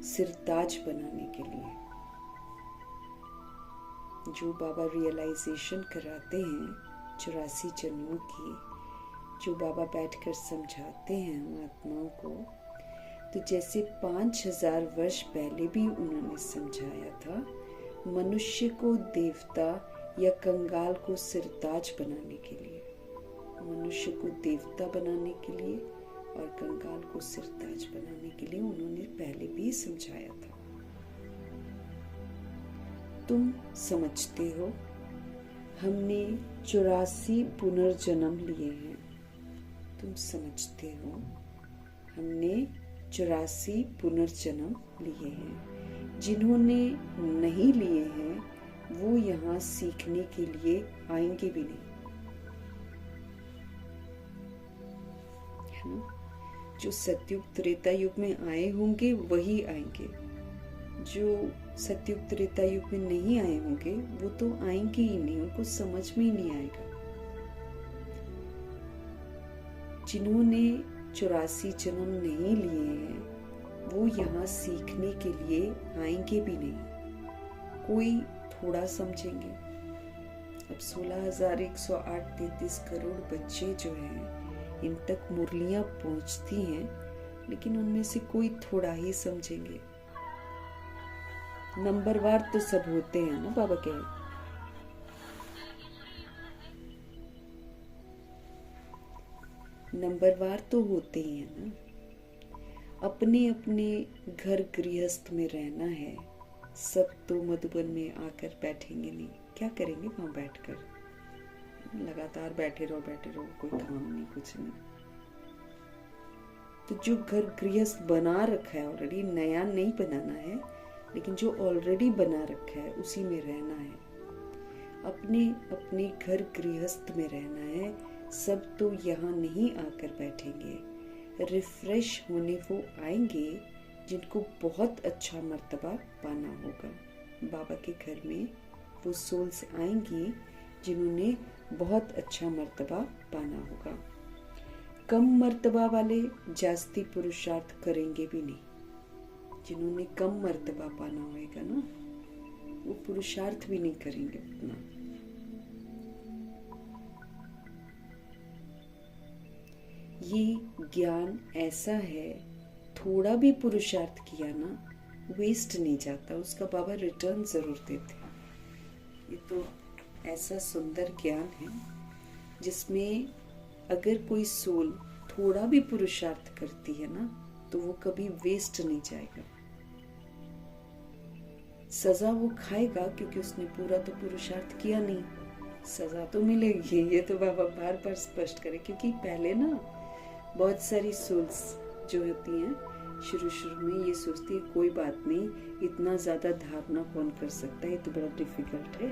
सिरताज बनाने के लिए जो बाबा रियलाइजेशन कराते हैं 84 जन्मों की, जो बाबा बैठकर समझाते हैं हम आत्माओं को, तो जैसे 5000 वर्ष पहले भी उन्होंने समझाया था, मनुष्य को देवता या कंगाल को सिरताज बनाने के लिए, मनुष्य को देवता बनाने के लिए और कंगाल को सिरताज बनाने के लिए उन्होंने पहले भी समझाया था। तुम समझते हो हमने 84 पुनर्जन्म लिए हैं। तुम समझते हो हमने 84 पुनर्जन्म लिए हैं। जिन्होंने नहीं लिए हैं वो यहाँ सीखने के लिए आएंगे भी नहीं, है ना। जो सतयुग त्रेता युग में आए होंगे वही आएंगे, जो सतयुग त्रेता युग में नहीं आए होंगे वो तो आएंगे ही नहीं, उनको समझ में ही नहीं आएगा। जिन्होंने 84 जन्म नहीं लिए हैं वो यहाँ सीखने के लिए आएंगे भी नहीं, कोई थोड़ा समझेंगे। अब 16,108.33 करोड़ बच्चे जो हैं इन तक मुरलियां पहुंचती हैं, लेकिन उनमें से कोई थोड़ा ही समझेंगे। नंबरवार तो सब होते हैं ना, बाबा कह नंबरवार तो होते ही हैं ना। अपने अपने घर गृहस्थ में रहना है, सब तो मधुबन में आकर बैठेंगे नहीं। क्या करेंगे वहां बैठकर? लगातार बैठे रहो, कोई काम नहीं, कुछ नहीं। तो जो घर गृहस्थ बना रखा है ऑलरेडी, नया नहीं बनाना है, लेकिन जो ऑलरेडी बना रखा है उसी में रहना है। अपने अपने घर गृहस्थ में रहना है। सब तो यहाँ नहीं आकर बैठेंगे, रिफ्रेश होने वो आएंगे जिनको बहुत अच्छा मर्तबा पाना होगा। बाबा के घर में वो सोल्स आएंगी जिन्होंने बहुत अच्छा मर्तबा पाना होगा। कम मर्तबा वाले जास्ती पुरुषार्थ करेंगे भी नहीं। जिन्होंने कम मर्तबा पाना होगा ना, वो पुरुषार्थ भी नहीं करेंगे उतना। ये ज्ञान ऐसा है, थोड़ा भी पुरुषार्थ किया ना वेस्ट नहीं जाता, उसका बाबा रिटर्न जरूर देते हैं। ये तो ऐसा सुंदर ज्ञान है जिसमें अगर कोई सोल थोड़ा भी पुरुषार्थ करती है ना तो वो कभी वेस्ट नहीं जाएगा। सजा वो खाएगा क्योंकि उसने पूरा तो पुरुषार्थ किया नहीं, सजा तो मिलेगी। ये तो बाबा बार बार स्पष्ट करे, क्योंकि पहले ना बहुत सारी सोल्स जो होती हैं शुरू में ये सोचती है कोई बात नहीं, इतना ज्यादा धारणा कौन कर सकता है, ये तो बड़ा डिफिकल्ट है,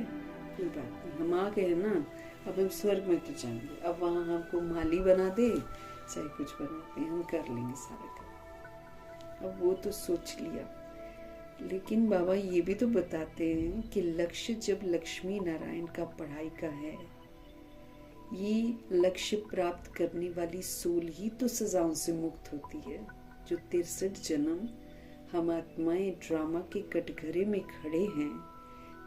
कोई बात नहीं, हम आ गए ना, अब हम स्वर्ग में तो जाएंगे, अब वहां हमको माली बना दे चाहे कुछ बनाते हैं, हम कर लेंगे सारा काम। अब वो तो सोच लिया। लेकिन बाबा ये भी तो बताते हैं कि लक्ष्य जब लक्ष्मी नारायण का पढ़ाई का है, ये लक्ष्य प्राप्त करने वाली सोल ही तो सजाओं से मुक्त होती है। जो 63 जन्म हम आत्माएं ड्रामा के कटघरे में खड़े हैं,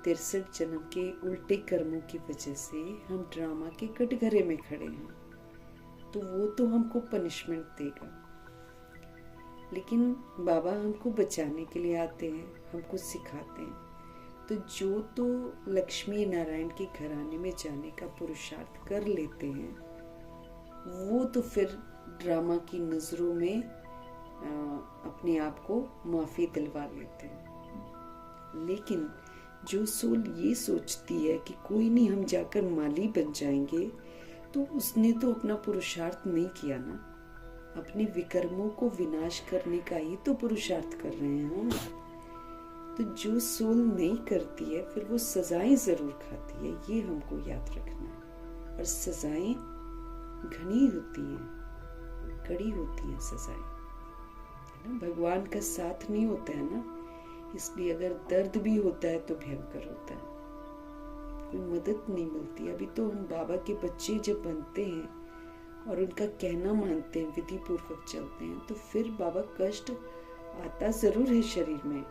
63 जन्म के उल्टे कर्मों की वजह से हम ड्रामा के कटघरे में खड़े हैं। तो वो तो हमको पनिशमेंट देगा, लेकिन बाबा हमको बचाने के लिए आते हैं, हमको सिखाते हैं। तो जो तो लक्ष्मी नारायण के घराने में जाने का पुरुषार्थ कर लेते हैं, वो तो फिर ड्रामा की नज़रों में अपने आप को माफ़ी दिलवा लेते हैं। लेकिन जो सोल ये सोचती है कि कोई नहीं, हम जाकर माली बन जाएंगे, तो उसने तो अपना पुरुषार्थ नहीं किया ना। अपने विकर्मों को विनाश करने का ही तो पुरुषार्थ कर रहे हैं हम। तो जो सोल नहीं करती है, फिर वो सजाएं जरूर खाती है, ये हमको याद रखना है। और सजाएं घनी होती हैं, कड़ी होती हैं सजाएं, है ना। भगवान का साथ नहीं होता है ना, इसलिए अगर दर्द भी होता है तो भयंकर होता है, कोई मदद नहीं मिलती। अभी तो हम बाबा के बच्चे जब बनते हैं और उनका कहना मानते हैं, विधि पूर्वक चलते हैं, तो फिर बाबा कष्ट आता जरूर है शरीर में,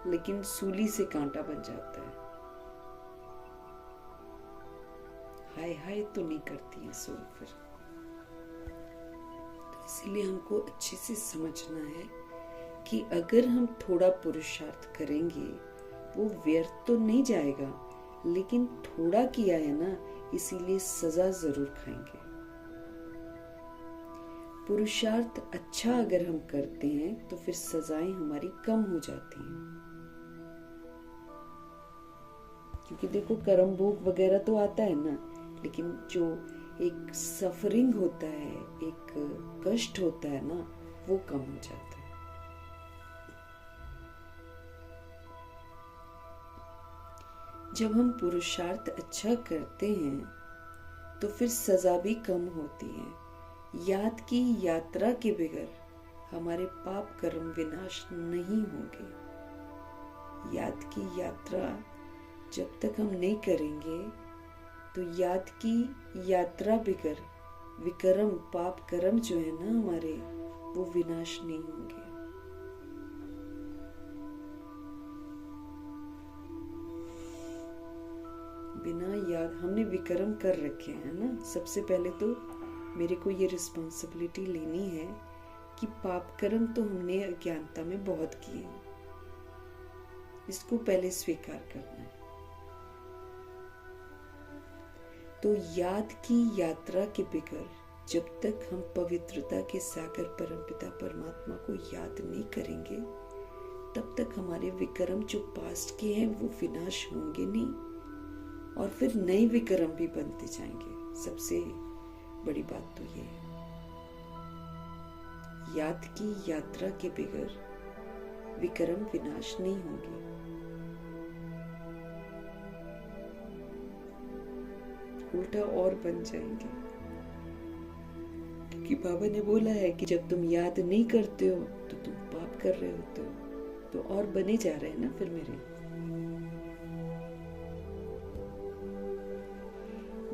लेकिन सूली से कांटा बन जाता है। हाय हाय तो नहीं करती है सोल फिर। तो इसीलिए हमको अच्छे से समझना है कि अगर हम थोड़ा पुरुषार्थ करेंगे, वो व्यर्थ तो नहीं जाएगा, लेकिन थोड़ा किया है ना, इसीलिए सजा जरूर खाएंगे। पुरुषार्थ अच्छा अगर हम करते हैं तो फिर सजाएं हमारी कम हो जाती हैं। क्योंकि देखो कर्म भोग वगैरह तो आता है ना, लेकिन जो एक सफरिंग होता है, एक कष्ट होता है ना, वो कम हो जाता है। जब हम पुरुषार्थ अच्छा करते हैं तो फिर सजा भी कम होती है। याद की यात्रा के बगैर हमारे पाप कर्म विनाश नहीं होंगे। याद की यात्रा जब तक हम नहीं करेंगे, तो याद की यात्रा बगैर विकर्म पाप कर्म जो है ना हमारे, वो विनाश नहीं होंगे। बिना याद हमने विकर्म कर रखे हैं ना। सबसे पहले तो मेरे को ये रिस्पॉन्सिबिलिटी लेनी है कि पाप कर्म तो हमने अज्ञानता में बहुत किए हैं, इसको पहले स्वीकार करना है। तो याद की यात्रा के बगैर जब तक हम पवित्रता के सागर परमपिता परमात्मा को याद नहीं करेंगे, तब तक हमारे विकर्म जो पास्ट के हैं वो विनाश होंगे नहीं, और फिर नए विकर्म भी बनते जाएंगे। सबसे बड़ी बात तो ये है, याद की यात्रा के बगैर विकर्म विनाश नहीं होंगे। उल्टा और बन जाएंगे, क्योंकि बाबा ने बोला है कि जब तुम याद नहीं करते हो तो तुम पाप कर रहे होते हो, तो और बने जा रहे हैं ना फिर मेरे।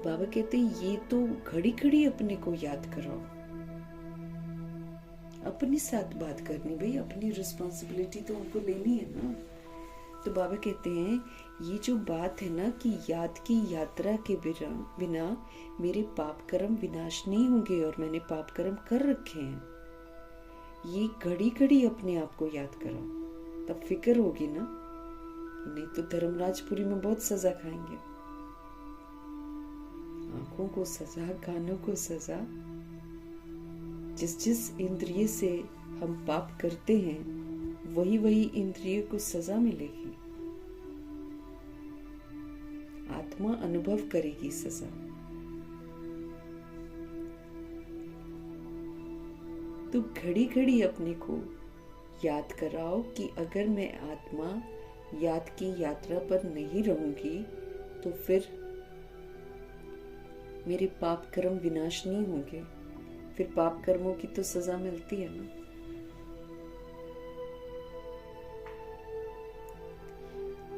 बाबा कहते ये तो घड़ी घड़ी अपने को याद कराओ, अपने साथ बात करनी, भाई अपनी रिस्पॉन्सिबिलिटी तो हमको लेनी है ना। तो बाबा कहते हैं ये जो बात है ना कि याद की यात्रा के बिना मेरे पाप कर्म विनाश नहीं होंगे, और मैंने पाप कर्म कर रखे हैं, ये घड़ी घड़ी अपने आप को याद कराओ, तब फिक्र होगी ना। नहीं तो धर्मराजपुरी में बहुत सजा खाएंगे, आंखों को सजा, कानों को सजा। जिस जिस इंद्रिय से हम पाप करते हैं, वही वही इंद्रिय को सजा मिलेगी। आत्मा अनुभव करेगी सजा। तो घड़ी घड़ी अपने को याद कराओ कि अगर मैं आत्मा याद की यात्रा पर नहीं रहूंगी, तो फिर मेरे पाप कर्म विनाश नहीं होंगे। फिर पाप कर्मों की तो सजा मिलती है ना।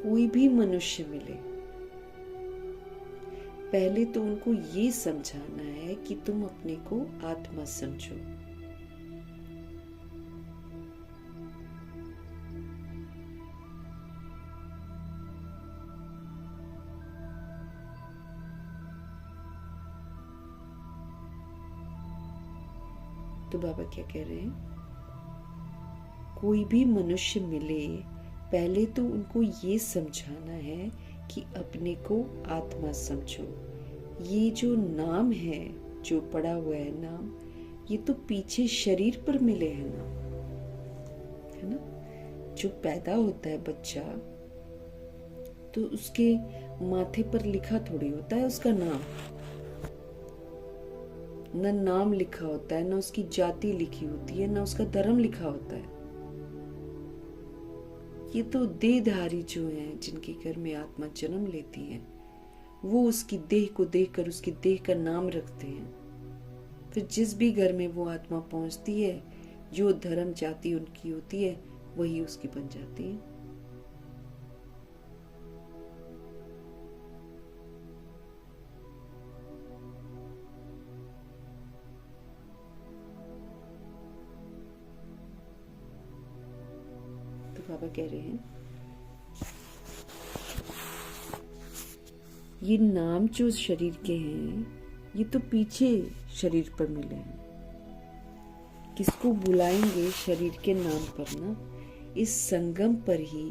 कोई भी मनुष्य मिले, पहले तो उनको ये समझाना है कि तुम अपने को आत्मा समझो। बाबा क्या कह रहे हैं, कोई भी मनुष्य मिले पहले तो उनको ये समझाना है कि अपने को आत्मा समझो। ये जो नाम है, जो पड़ा हुआ है नाम, ये तो पीछे शरीर पर मिले हैं ना, है ना। जो पैदा होता है बच्चा, तो उसके माथे पर लिखा थोड़ी होता है उसका नाम, न नाम लिखा होता है, न उसकी जाति लिखी होती है, न उसका धर्म लिखा होता है। ये तो देहधारी जो हैं, जिनके घर में आत्मा जन्म लेती है, वो उसकी देह को देखकर उसकी देह का नाम रखते हैं। फिर जिस भी घर में वो आत्मा पहुंचती है, जो धर्म जाति उनकी होती है, वही उसकी बन जाती है। तो बाबा कह रहे हैं, ये नाम जो शरीर के हैं, ये तो पीछे शरीर पर मिले हैं। किसको बुलाएंगे शरीर के नाम पर ना, इस संगम पर ही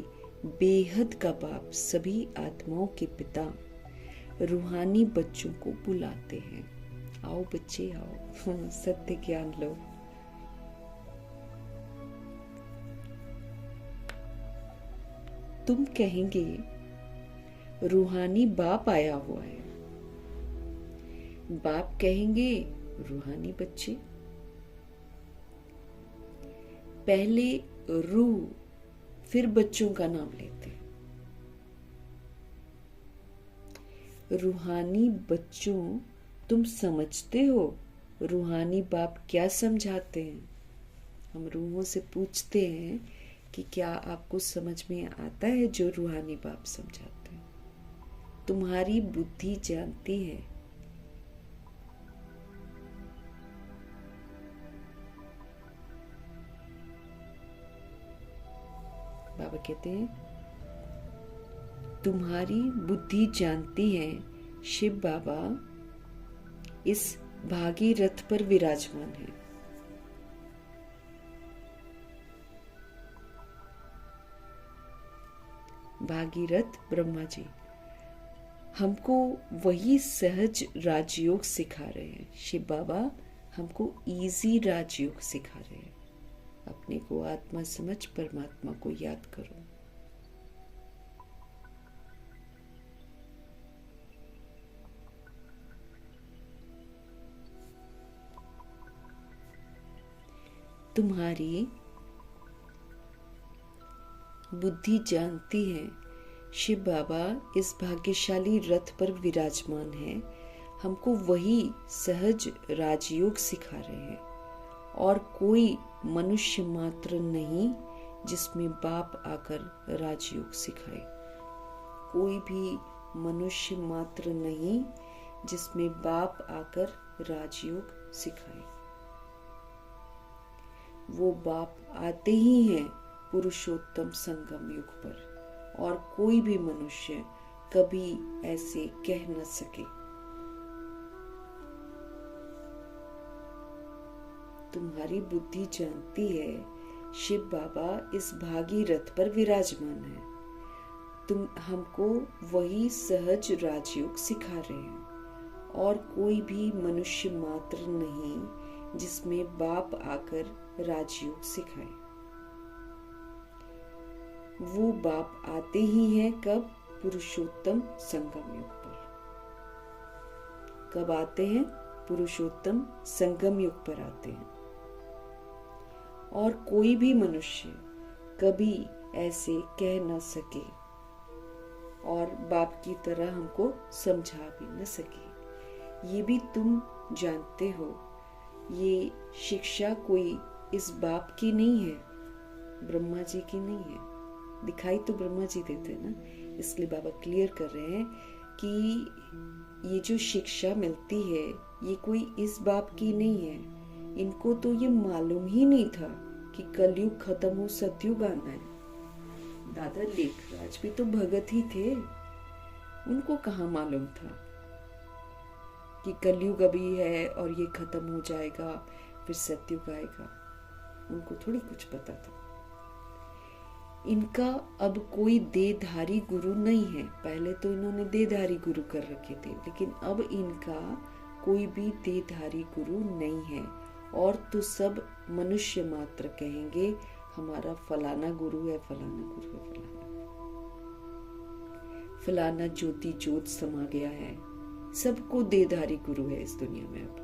बेहद का बाप सभी आत्माओं के पिता रूहानी बच्चों को बुलाते हैं। आओ बच्चे आओ, सत्य ज्ञान लो। तुम कहेंगे रूहानी बाप आया हुआ है, बाप कहेंगे रूहानी बच्चे। पहले रूह फिर बच्चों का नाम लेते हैं। रूहानी बच्चों, तुम समझते हो रूहानी बाप क्या समझाते हैं? हम रूहों से पूछते हैं कि क्या आपको समझ में आता है जो रूहानी बाप समझाते हैं? तुम्हारी बुद्धि जानती है। बाबा कहते हैं, तुम्हारी बुद्धि जानती है शिव बाबा इस भागीरथ पर विराजमान है। भागीरथ ब्रह्मा जी हमको वही सहज राजयोग सिखा रहे हैं। शिव बाबा हमको इजी राजयोग सिखा रहे हैं। अपने को आत्मा समझ परमात्मा को याद करो। तुम्हारी बुद्धि जानती है शिव बाबा इस भाग्यशाली रथ पर विराजमान है, हमको वही सहज राजयोग सिखा रहे हैं। और कोई मनुष्य मात्र नहीं जिसमें बाप आकर राजयोग सिखाए। कोई भी मनुष्य मात्र नहीं जिसमें बाप आकर राजयोग सिखाए। वो बाप आते ही हैं पुरुषोत्तम संगम युग पर, और कोई भी मनुष्य कभी ऐसे कह न सके। तुम्हारी बुद्धि जानती है शिव बाबा इस भागीरथ पर विराजमान है। तुम हमको वही सहज राजयोग सिखा रहे हैं, और कोई भी मनुष्य मात्र नहीं जिसमें बाप आकर राजयोग सिखाए। वो बाप आते ही हैं कब? पुरुषोत्तम संगम युग पर। कब आते हैं? पुरुषोत्तम संगम युग पर आते हैं। और कोई भी मनुष्य कभी ऐसे कह न सके और बाप की तरह हमको समझा भी न सके। ये भी तुम जानते हो, ये शिक्षा कोई इस बाप की नहीं है, ब्रह्मा जी की नहीं है। दिखाई तो ब्रह्मा जी देते हैं ना, इसलिए बाबा क्लियर कर रहे हैं कि ये जो शिक्षा मिलती है ये कोई इस बाप की नहीं है। इनको तो ये मालूम ही नहीं था कि कलयुग खत्म हो सतयुग आना है। दादा लेखराज भी तो भगत ही थे, उनको कहाँ मालूम था कि कलयुग अभी है और ये खत्म हो जाएगा, फिर सतयुग आएगा, उनको थोड़ी कुछ पता था। इनका अब कोई देहधारी गुरु नहीं है। पहले तो इन्होंने देहधारी गुरु कर रखे थे, लेकिन अब इनका कोई भी देहधारी गुरु नहीं है। और तो सब मनुष्य मात्र कहेंगे हमारा फलाना गुरु है, फलाना गुरु है, फलाना ज्योति ज्योत समा गया है। सबको देहधारी गुरु है इस दुनिया में अब।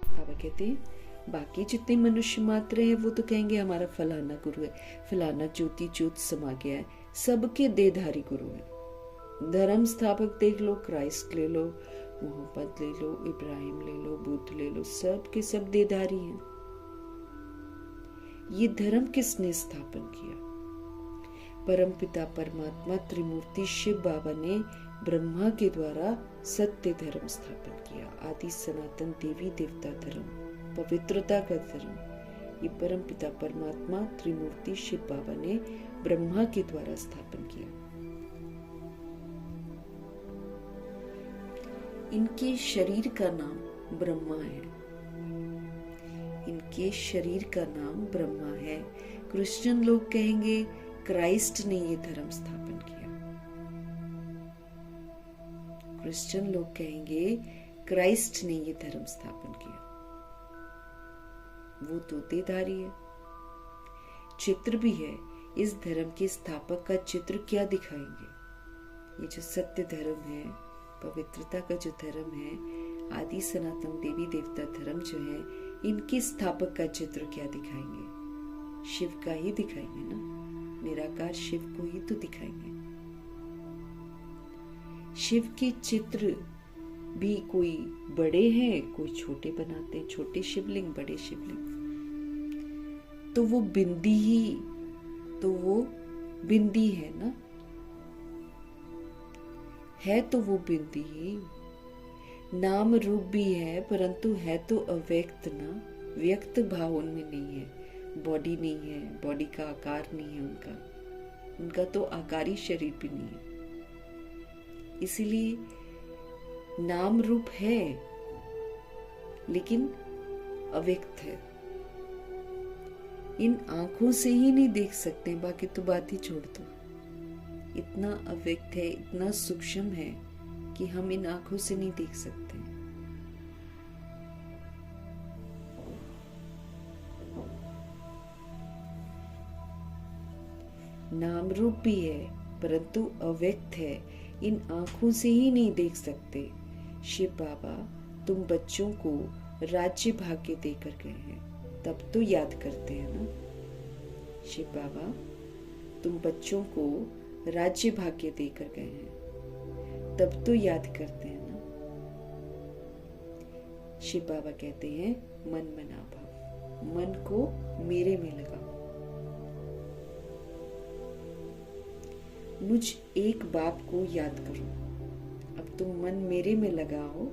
बाबा कहते हैं बाकी जितने मनुष्य मात्र हैं वो तो कहेंगे हमारा फलाना गुरु है, फलाना ज्योति ज्योत समा गया है। सबके देहधारी गुरु है। धर्म स्थापक देख लो, क्राइस्ट ले लो, मोहम्मद ले लो, इब्राहिम ले लो, बुद्ध ले लो, सब के सब देहधारी हैं। ये धर्म किसने स्थापन किया? परम पिता परमात्मा त्रिमूर्ति शिव बाबा ने ब्रह्मा के द्वारा सत्य धर्म स्थापन किया। आदि सनातन देवी देवता धर्म, पवित्रता का धर्म, ये परम पिता परमात्मा त्रिमूर्ति शिव बाबा ने ब्रह्मा के द्वारा स्थापन किया। इनके शरीर का नाम ब्रह्मा है। इनके शरीर का नाम ब्रह्मा है। क्रिश्चियन लोग कहेंगे क्राइस्ट ने ये धर्म स्थापन किया। क्रिश्चियन लोग कहेंगे क्राइस्ट ने ये धर्म स्थापन किया। वो तो देहधारी है। चित्र भी है। इस धर्म के स्थापक का चित्र क्या दिखाएंगे? ये जो सत्य धर्म है, पवित्रता का जो धर्म है, आदि सनातन देवी देवता धर्म जो है, इनके स्थापक का चित्र क्या दिखाएंगे? शिव का ही दिखाएंगे ना। निराकार शिव को ही तो दिखाएंगे। शिव के चित्र भी कोई बड़े हैं, कोई छोटे बनाते हैं। छोटे शिवलिंग, बड़े शिवलिंग। तो वो बिंदी ही, तो वो बिंदी है ना, है तो वो बिंदी ही। नाम रूप भी है, परंतु है तो अव्यक्त ना। व्यक्त भाव उनमें नहीं है। बॉडी नहीं है, बॉडी का आकार नहीं है उनका। उनका तो आकारी शरीर भी नहीं है। इसीलिए नाम रूप है, लेकिन अव्यक्त है। इन आंखों से ही नहीं देख सकते, बाकी तो बात ही छोड़ दो। इतना अव्यक्त है, इतना सूक्ष्म है कि हम इन आंखों से नहीं देख सकते। नाम रूप भी है, परंतु अव्यक्त है। इन आंखों से ही नहीं देख सकते। शिव बाबा तुम बच्चों को राज्य भाग्य देकर गए हैं, तब तो याद करते हैं ना। शिव बाबा तुम बच्चों को राज्य भाग्य देकर गए हैं, तब तो याद करते हैं ना। शिव बाबा कहते हैं मन मना भाव, मन को मेरे में लगाओ। मुझ एक बाप को याद करो। अब तुम मन मेरे में लगाओ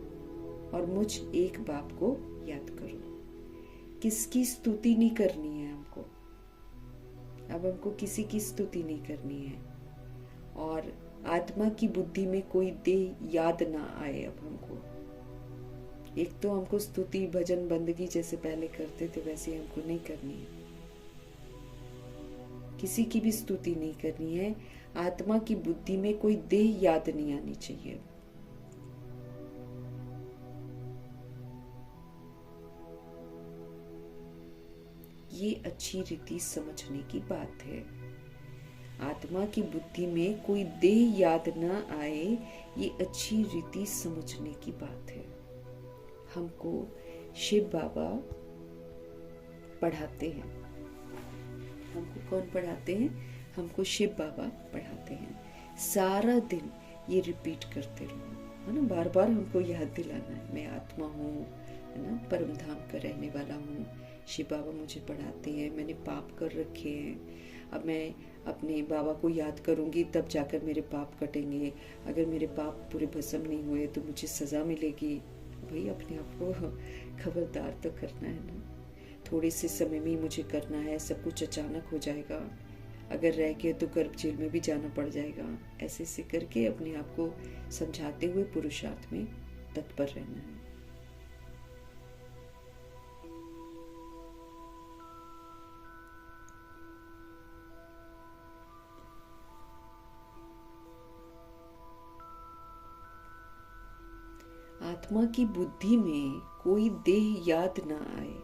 और मुझ एक बाप को याद करो। किसकी स्तुति नहीं करनी है हमको। अब हमको किसी की स्तुति नहीं करनी है। और आत्मा की बुद्धि में कोई देह याद ना आए अब हमको। एक तो हमको स्तुति भजन बंदगी जैसे पहले करते थे, वैसे हमको नहीं करनी है। किसी की भी स्तुति नहीं करनी है। आत्मा की बुद्धि में कोई देह याद नहीं आनी चाहिए। ये अच्छी रीति समझने की बात है। आत्मा की बुद्धि में कोई देह याद ना आए, ये अच्छी रीति समझने की बात है। हमको शिव बाबा पढ़ाते हैं। हमको कौन पढ़ाते हैं? हमको शिव बाबा पढ़ाते हैं। सारा दिन ये रिपीट करते रहो, है ना। बार बार हमको याद दिलाना है, मैं आत्मा हूँ, है ना, परम धाम का रहने वाला हूँ। शिव बाबा मुझे पढ़ाते हैं, मैंने पाप कर रखे हैं। अब मैं अपने बाबा को याद करूँगी तब जाकर मेरे पाप कटेंगे। अगर मेरे पाप पूरे भस्म नहीं हुए तो मुझे सज़ा मिलेगी। भाई अपने आप को खबरदार तो करना है ना। थोड़े से समय में ही मुझे करना है, सब कुछ अचानक हो जाएगा, अगर रह गए तो गर्भ जेल में भी जाना पड़ जाएगा, ऐसे ऐसे करके अपने आप को समझाते हुए पुरुषार्थ में तत्पर रहना है। आत्मा की बुद्धि में कोई देह याद ना आए,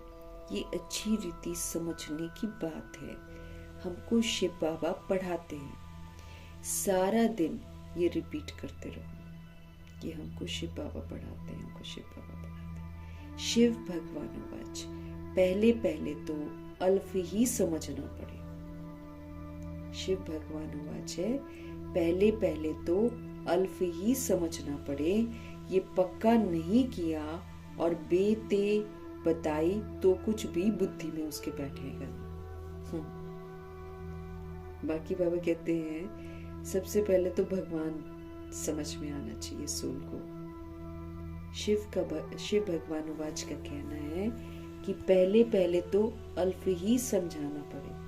ये अच्छी रीति समझने की बात है। हमको शिव बाबा पढ़ाते हैं, सारा दिन ये रिपीट करते रहो कि हमको शिव बाबा पढ़ाते हैं, हमको शिव बाबा पढ़ाते हैं। शिव भगवान वाच, पहले पहले तो अल्फ ही समझना पड़े। शिव भगवान वाच है, पहले पहले तो अल्फ ही समझना पड़े। ये पक्का नहीं किया और बेते बताई तो कुछ भी बुद्धि में उसके बैठेगा। बाकी बाबा कहते हैं सबसे पहले तो भगवान समझ में आना चाहिए सोल को। शिव भगवान वाच का कहना है कि पहले पहले तो अल्फ ही समझाना पड़े।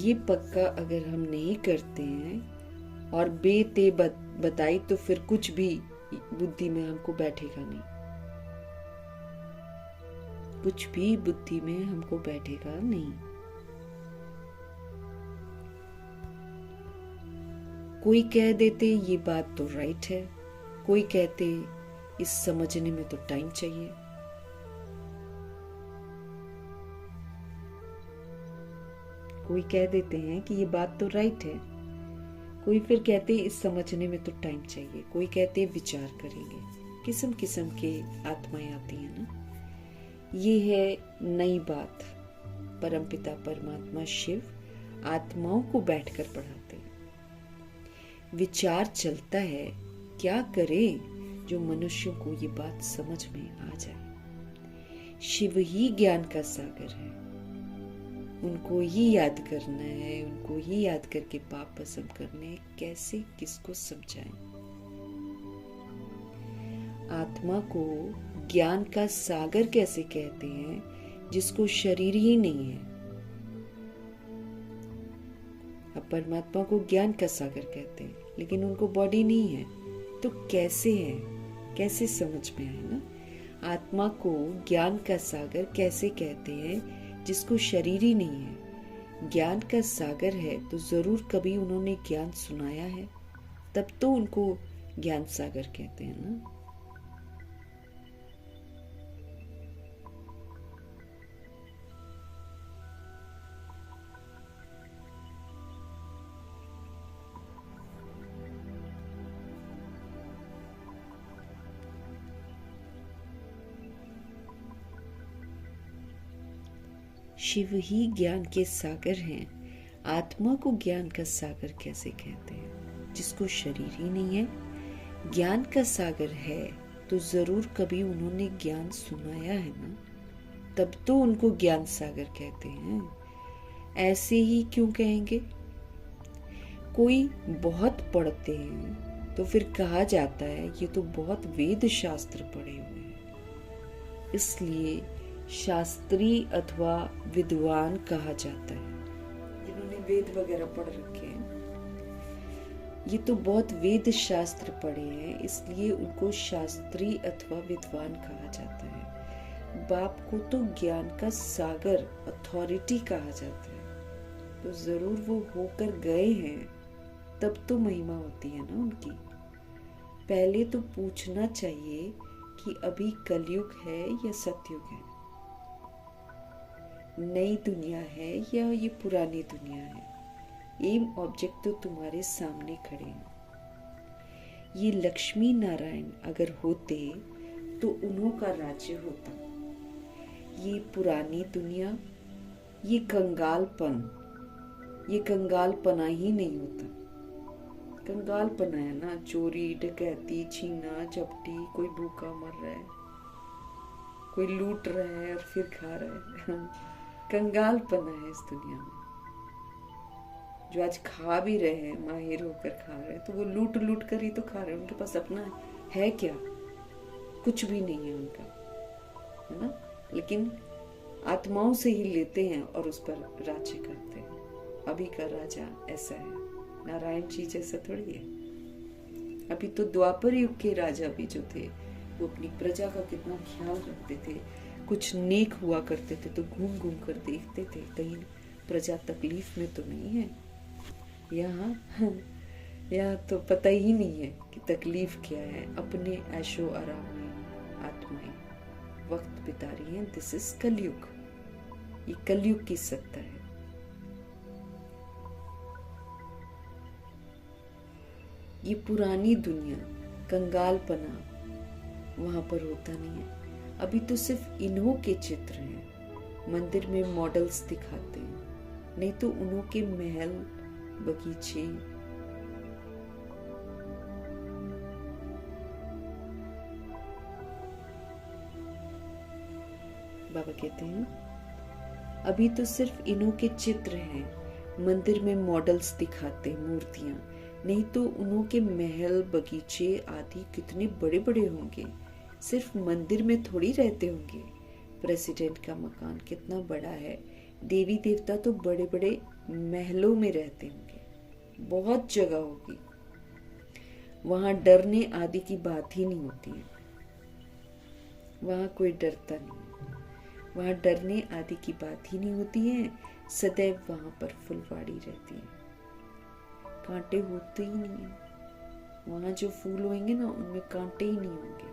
ये पक्का अगर हम नहीं करते हैं और बेते बताई तो फिर कुछ भी बुद्धि में हमको बैठेगा नहीं, कुछ भी बुद्धि में हमको बैठेगा नहीं। कोई कह देते ये बात तो राइट है, कोई कहते इस समझने में तो टाइम चाहिए। कोई कह देते हैं कि ये बात तो राइट है, कोई फिर कहते इस समझने में तो टाइम चाहिए, कोई कहते विचार करेंगे। किस्म किस्म के आत्माएं आती हैं ना। ये है नई बात। परमपिता परमात्मा शिव आत्माओं को बैठकर पढ़ाते हैं। विचार चलता है क्या करें जो मनुष्यों को ये बात समझ में आ जाए। शिव ही ज्ञान का सागर है, उनको ही याद करना है, उनको ही याद करके पाप भस्म करने हैं। कैसे किसको समझाएं। आत्मा को ज्ञान का सागर कैसे कहते हैं जिसको शरीर ही नहीं है। अब परमात्मा को ज्ञान का सागर कहते हैं लेकिन उनको बॉडी नहीं है, तो कैसे है, कैसे समझ में आए ना। आत्मा को ज्ञान का सागर कैसे कहते हैं जिसको शरीर ही नहीं है। ज्ञान का सागर है तो जरूर कभी उन्होंने ज्ञान सुनाया है, तब तो उनको ज्ञान सागर कहते हैं ना। शिव ही ज्ञान के सागर हैं। आत्मा को ज्ञान का सागर कैसे कहते हैं जिसको शरीर ही नहीं है। ज्ञान का सागर है तो जरूर कभी उन्होंने ज्ञान सुनाया है ना, तब तो उनको ज्ञान सागर कहते हैं। ऐसे ही क्यों कहेंगे। कोई बहुत पढ़ते हैं तो फिर कहा जाता है ये तो बहुत वेद शास्त्र पढ़े हुए हैं, इसलिए शास्त्री अथवा विद्वान कहा जाता है। जिन्होंने वेद वगैरह पढ़ रखे हैं, ये तो बहुत वेद शास्त्र पढ़े हैं, इसलिए उनको शास्त्री अथवा विद्वान कहा जाता है। बाप को तो ज्ञान का सागर अथॉरिटी कहा जाता है, तो जरूर वो होकर गए हैं, तब तो महिमा होती है ना उनकी। पहले तो पूछना चाहिए कि अभी कलयुग है या सतयुग है, नई दुनिया है या ये पुरानी दुनिया है। एम ऑब्जेक्ट तो तुम्हारे सामने खड़े हैं। ये लक्ष्मी नारायण अगर होते तो उन्हों का राज्य होता। ये पुरानी दुनिया, ये कंगालपना ही नहीं होता। कंगालपना है ना, चोरी डकैती छीना झपटी, कोई भूखा मर रहा है, कोई लूट रहा है और फिर खा रहा है। कंगालपना है इस दुनिया में। जो आज खा भी रहे हैं, माहिर होकर खा रहे हैं, तो वो लूट लूट कर ही तो खा रहे हैं। उनके पास अपना है क्या, कुछ भी नहीं है उनका, है ना। लेकिन आत्माओं से ही लेते हैं और उस पर राज्य करते हैं। अभी का राजा ऐसा है, नारायण जी जैसा थोड़ी है। अभी तो द्वापर युग के राजा भी जो थे वो अपनी प्रजा का कितना ख्याल रखते थे। कुछ नेक हुआ करते थे तो घूम घूम कर देखते थे कहीं प्रजा तकलीफ में तो नहीं है। यहाँ तो पता ही नहीं है कि तकलीफ क्या है। अपने ऐशो आराम में आत्माएं वक्त बिता रही हैं। दिस इज कलयुग, ये कलयुग की सत्ता है। ये पुरानी दुनिया, कंगालपना वहां पर होता नहीं है। अभी तो सिर्फ इन्हों के चित्र हैं, मंदिर में मॉडल्स दिखाते हैं, नहीं तो उन्हों के महल, बगीचे, बाबा कहते हैं अभी तो सिर्फ इन्हों के चित्र हैं, मंदिर में मॉडल्स दिखाते, मूर्तियां, नहीं तो उन्हों के महल, बगीचे आदि कितने बड़े बड़े होंगे। सिर्फ मंदिर में थोड़ी रहते होंगे। प्रेसिडेंट का मकान कितना बड़ा है। देवी देवता तो बड़े बड़े महलों में रहते होंगे, बहुत जगह होगी। वहां डरने आदि की बात ही नहीं होती है। वहां कोई डरता नहीं है, वहां डरने आदि की बात ही नहीं होती है। सदैव वहां पर फुलवाड़ी रहती है, कांटे होते ही नहीं है। वहां जो फूल होंगे ना उनमें कांटे ही नहीं होंगे।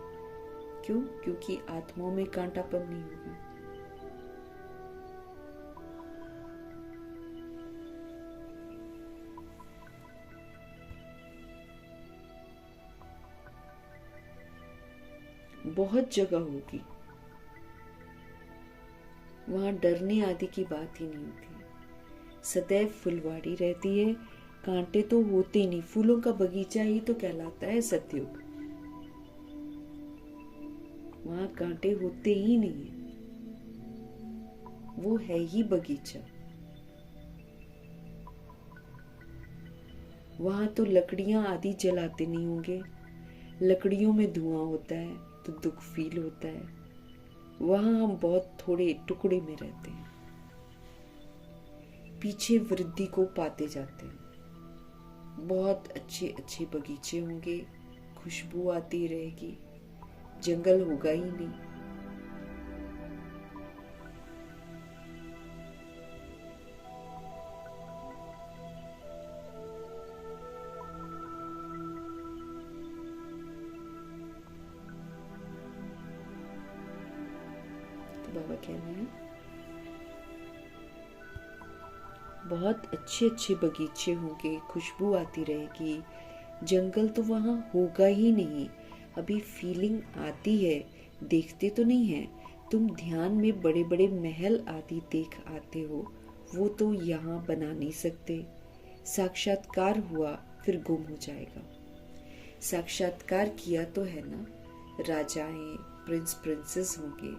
क्यों? क्योंकि आत्माओं में कांटापन नहीं होगा। बहुत जगह होगी, वहां डरने आदि की बात ही नहीं होती। सदैव फुलवाड़ी रहती है, कांटे तो होते ही नहीं। फूलों का बगीचा ही तो कहलाता है सतयुग। वहां कांटे होते ही नहीं है, वो है ही बगीचा। वहां तो लकड़ियां आदि जलाते नहीं होंगे। लकड़ियों में धुआं होता है तो दुख फील होता है। वहां हम बहुत थोड़े टुकड़े में रहते हैं, पीछे वृद्धि को पाते जाते हैं। बहुत अच्छे अच्छे बगीचे होंगे, खुशबू आती रहेगी, जंगल होगा ही नहीं। तो बाबा कह रहे हैं बहुत अच्छे अच्छे बगीचे होंगे, खुशबू आती रहेगी, जंगल तो वहां होगा ही नहीं। अभी फीलिंग आती है, देखते तो नहीं है। तुम ध्यान में बड़े बड़े महल आदि देख आते हो, वो तो यहाँ बना नहीं सकते। साक्षात्कार हुआ फिर गुम हो जाएगा। साक्षात्कार किया तो है ना, राजाएं, प्रिंस प्रिंसेस होंगे,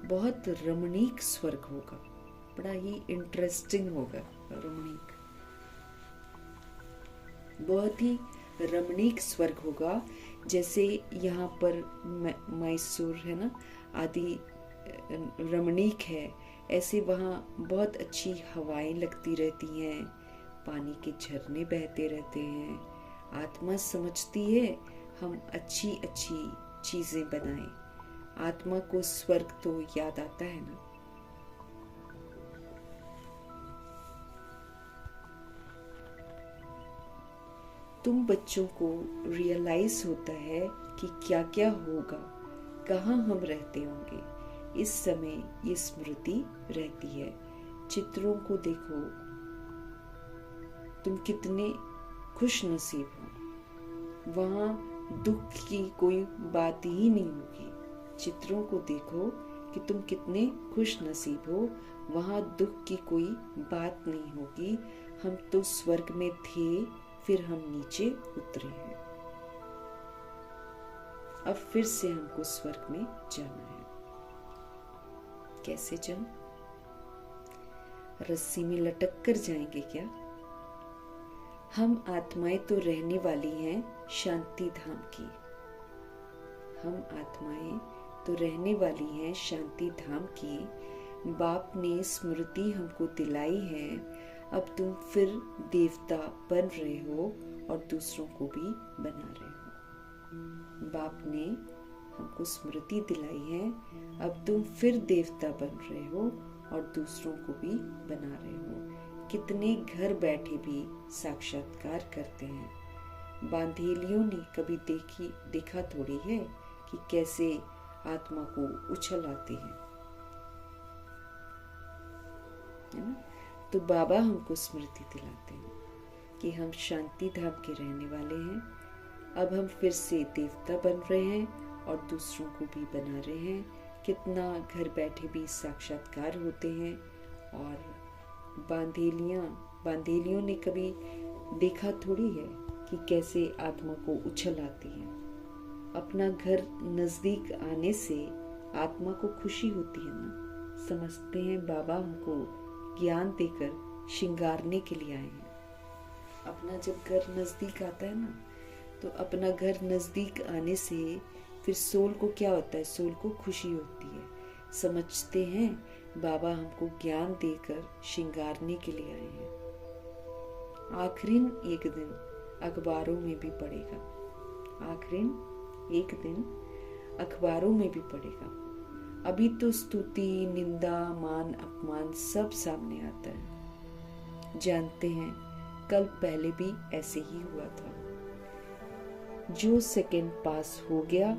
बहुत रमणीक स्वर्ग होगा, बड़ा ही इंटरेस्टिंग होगा। रमणीक, बहुत ही रमणीक स्वर्ग होगा। जैसे यहाँ पर मैसूर है ना आदि रमणीक है, ऐसे वहाँ बहुत अच्छी हवाएं लगती रहती हैं, पानी के झरने बहते रहते हैं। आत्मा समझती है हम अच्छी अच्छी चीजें बनाएं। आत्मा को स्वर्ग तो याद आता है ना। तुम बच्चों को रियलाइज होता है कि क्या क्या होगा, कहाँ हम रहते होंगे। इस समय ये स्मृति रहती है। चित्रों को देखो, तुम कितने खुश नसीब हो, वहाँ दुख की कोई बात ही नहीं होगी। चित्रों को देखो कि तुम कितने खुश नसीब हो, वहाँ दुख की कोई बात नहीं होगी। हम तो स्वर्ग में थे, फिर हम नीचे उतरे हैं, अब फिर से हमको स्वर्ग में जाना है। कैसे जाऊं? रस्सी में लटक कर जाएंगे क्या? हम आत्माएं तो रहने वाली हैं शांति धाम की। हम आत्माएं तो रहने वाली हैं शांति धाम की। बाप ने स्मृति हमको दिलाई है, अब तुम फिर देवता बन रहे हो और दूसरों को भी बना रहे हो। बाप ने हमको स्मृति दिलाई है, अब तुम फिर देवता बन रहे हो और दूसरों को भी बना रहे हो। कितने घर बैठे भी साक्षात्कार करते हैं। बांधेलियों ने कभी देखा थोड़ी है कि कैसे आत्मा को उछल आती है ना। तो बाबा हमको स्मृति दिलाते हैं कि हम शांति धाम के रहने वाले हैं। अब हम फिर से देवता बन रहे हैं और दूसरों को भी बना रहे हैं। कितना घर बैठे भी साक्षात्कार होते हैं। और बांधेलियों ने कभी देखा थोड़ी है कि कैसे आत्मा को उछल आती है। अपना घर नजदीक आने से आत्मा को खुशी होती है ना। समझते हैं बाबा हमको ज्ञान देकर श्रृंगारने के लिए आए हैं। अपना जब घर नजदीक आता है ना, तो अपना घर नजदीक आने से फिर सोल को क्या होता है, सोल को खुशी होती है। समझते हैं बाबा हमको ज्ञान देकर श्रृंगारने के लिए आए हैं। आखिरीन एक दिन अखबारों में भी पड़ेगा, आखिरीन एक दिन अखबारों में भी पड़ेगा। अभी तो स्तुति, निंदा, मान, अपमान सब सामने आता है। जानते हैं कल पहले भी ऐसे ही हुआ था। जो सेकंड पास हो गया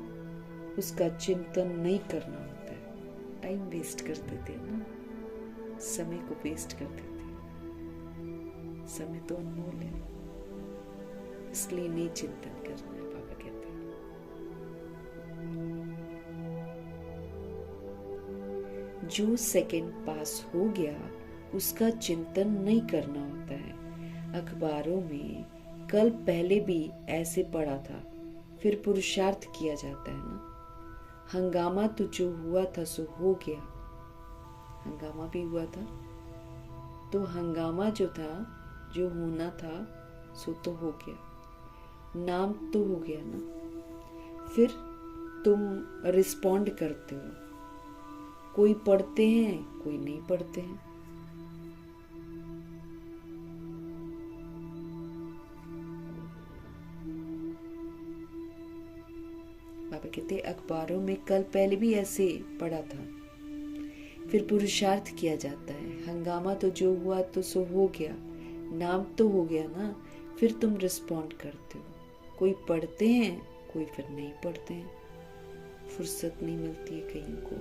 उसका चिंतन नहीं करना होता है। टाइम वेस्ट करते थे ना, समय को वेस्ट करते थे। समय तो अनमोल है, इसलिए नहीं चिंतन करना है, बाबा कहते हैं। जो सेकंड पास हो गया उसका चिंतन नहीं करना होता है। अखबारों में कल पहले भी ऐसे पड़ा था, फिर पुरुषार्थ किया जाता है ना। हंगामा तो जो हुआ था सो हो गया। हंगामा भी हुआ था, तो हंगामा जो था, जो होना था सो तो हो गया। नाम तो हो गया ना। फिर तुम रिस्पॉन्ड करते हो। कोई पढ़ते हैं, कोई नहीं पढ़ते हैं। बाबा कहते अखबारों में कल पहले भी ऐसे पड़ा था, फिर पुरुषार्थ किया जाता है। हंगामा तो जो हुआ तो सो हो गया। नाम तो हो गया ना। फिर तुम रिस्पॉन्ड करते हो। कोई पढ़ते हैं, कोई फिर नहीं पढ़ते हैं। फुर्सत नहीं मिलती है कईयों को।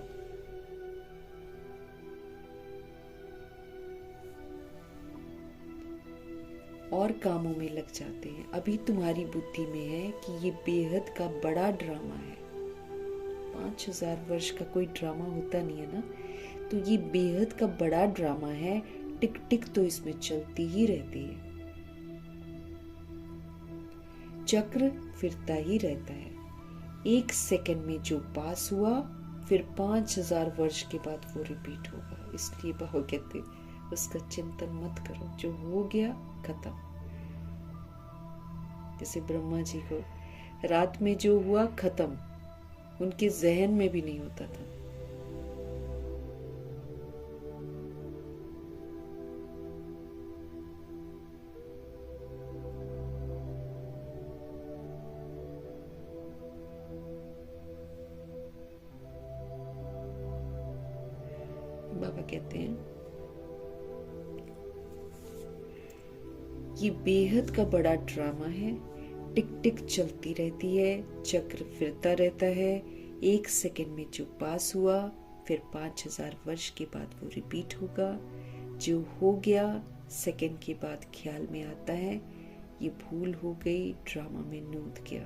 और कामों में लग जाते हैं। अभी तुम्हारी बुद्धि में है कि ये बेहद का बड़ा ड्रामा है। 5000 वर्ष का कोई ड्रामा होता नहीं है ना, तो ये बेहद का बड़ा ड्रामा है। टिक टिक तो इसमें चलती ही रहती है। चक्र फिरता ही रहता है। एक सेकंड में जो पास हुआ फिर 5000 वर्ष के बाद वो रिपीट होगा। इसलिए बाबा कहते उसका चिंतन मत करो। जो हो गया खत्म। जैसे ब्रह्मा जी को रात में जो हुआ खत्म, उनके जहन में भी नहीं होता था। बाबा कहते हैं ये बेहद का बड़ा ड्रामा है। टिक टिक चलती रहती है, चक्र फिरता रहता है। एक सेकंड में जो पास हुआ फिर 5000 वर्ष के बाद वो रिपीट होगा। जो हो गया सेकंड के बाद ख्याल में आता है ये भूल हो गई, ड्रामा में नूत गया,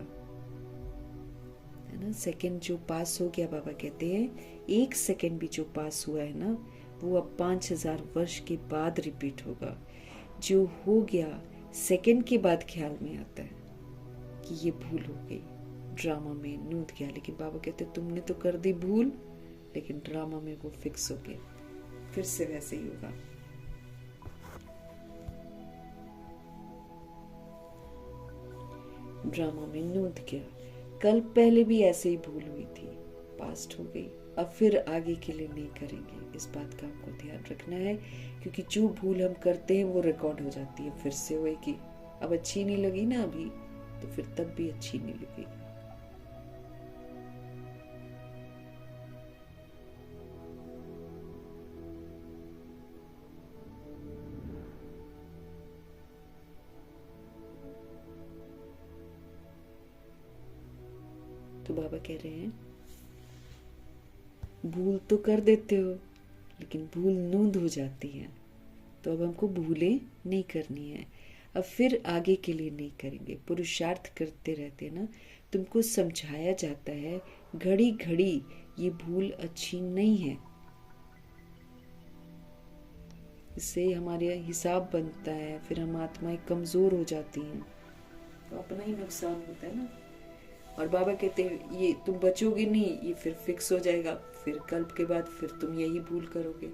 है ना। सेकंड जो पास हो गया, बाबा कहते हैं एक सेकंड भी जो पास हुआ है ना, वो अब 5000 वर्ष के बाद रिपीट होगा। जो हो गया सेकंड के बाद ख्याल में आता है कि ये भूल हो गई, ड्रामा में नूत गया। लेकिन बाबा कहते तुमने तो कर दी भूल, लेकिन ड्रामा में वो फिक्स हो गया, फिर से वैसे ही होगा। ड्रामा में नूत गया। कल पहले भी ऐसे ही भूल हुई थी, पास्ट हो गई, अब फिर आगे के लिए नहीं करेंगे। इस बात का हमको ध्यान रखना है, क्योंकि जो भूल हम करते हैं वो रिकॉर्ड हो जाती है, फिर से होएगी। अब अच्छी नहीं लगी ना अभी, तो फिर तब भी अच्छी नहीं लगेगी। तो बाबा कह रहे हैं, भूल तो कर देते हो, लेकिन भूल नोंद हो जाती है। तो अब हमको भूलें नहीं करनी है, अब फिर आगे के लिए नहीं करेंगे। पुरुषार्थ करते रहते ना, तुमको समझाया जाता है घड़ी घड़ी ये भूल अच्छी नहीं है, इससे हमारे हिसाब बनता है, फिर हम आत्माएं कमजोर हो जाती हैं, तो अपना ही नुकसान होता है ना। और बाबा कहते हैं ये तुम बचोगे नहीं, ये फिर फिक्स हो जाएगा, फिर कल्प के बाद फिर तुम यही भूल करोगे,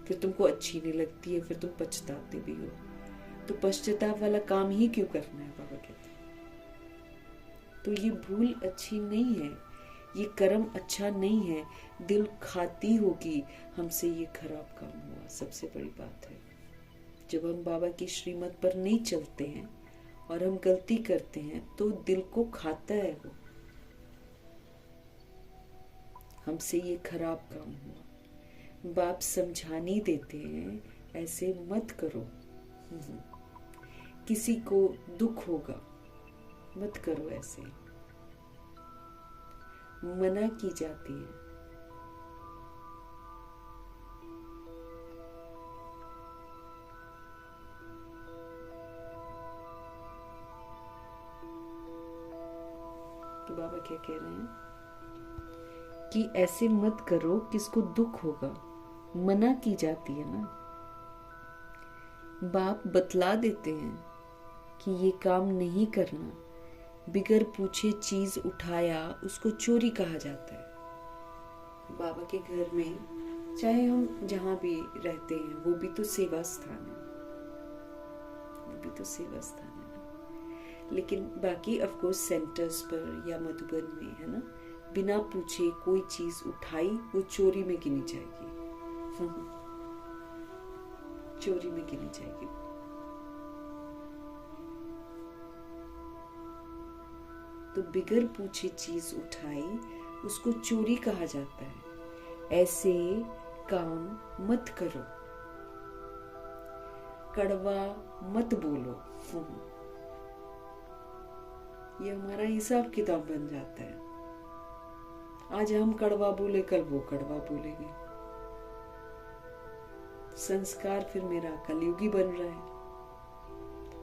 फिर तुमको अच्छी नहीं लगती है, फिर तुम पछताते भी हो। तो पश्चाताप वाला काम ही क्यों करना है, बाबा कहते हैं। तो ये भूल अच्छी नहीं है, ये कर्म अच्छा नहीं है, दिल खाती होगी हमसे ये खराब काम हुआ। सबसे बड़ी बात है, जब हम बाबा की श्रीमत पर नहीं चलते हैं और हम गलती करते हैं तो दिल को खाता है वो, हमसे ये खराब काम हुआ। बाप समझा नहीं देते हैं, ऐसे मत करो, किसी को दुख होगा, मत करो ऐसे, मना की जाती है। तो बाबा क्या कह रहे हैं कि ऐसे मत करो, किसको दुख होगा, मना की जाती है ना। बाप बतला देते हैं कि ये काम नहीं करना, बिगर पूछे चीज उठाया उसको चोरी कहा जाता है। बाबा के घर में चाहे हम जहां भी रहते हैं, वो भी तो सेवा स्थान है, वो भी तो सेवा स्थान है ना। लेकिन बाकी ऑफकोर्स सेंटर्स पर या मधुबन में है ना, बिना पूछे कोई चीज उठाई वो चोरी में गिनी जाएगी, चोरी में गिनी जाएगी। तो बिगर पूछे चीज उठाई उसको चोरी कहा जाता है। ऐसे काम मत करो, कड़वा मत बोलो। ये हमारा हिसाब किताब बन जाता है, आज हम कड़वा बोले कल वो कड़वा बोलेंगे। संस्कार फिर मेरा कलयुगी बन रहा है,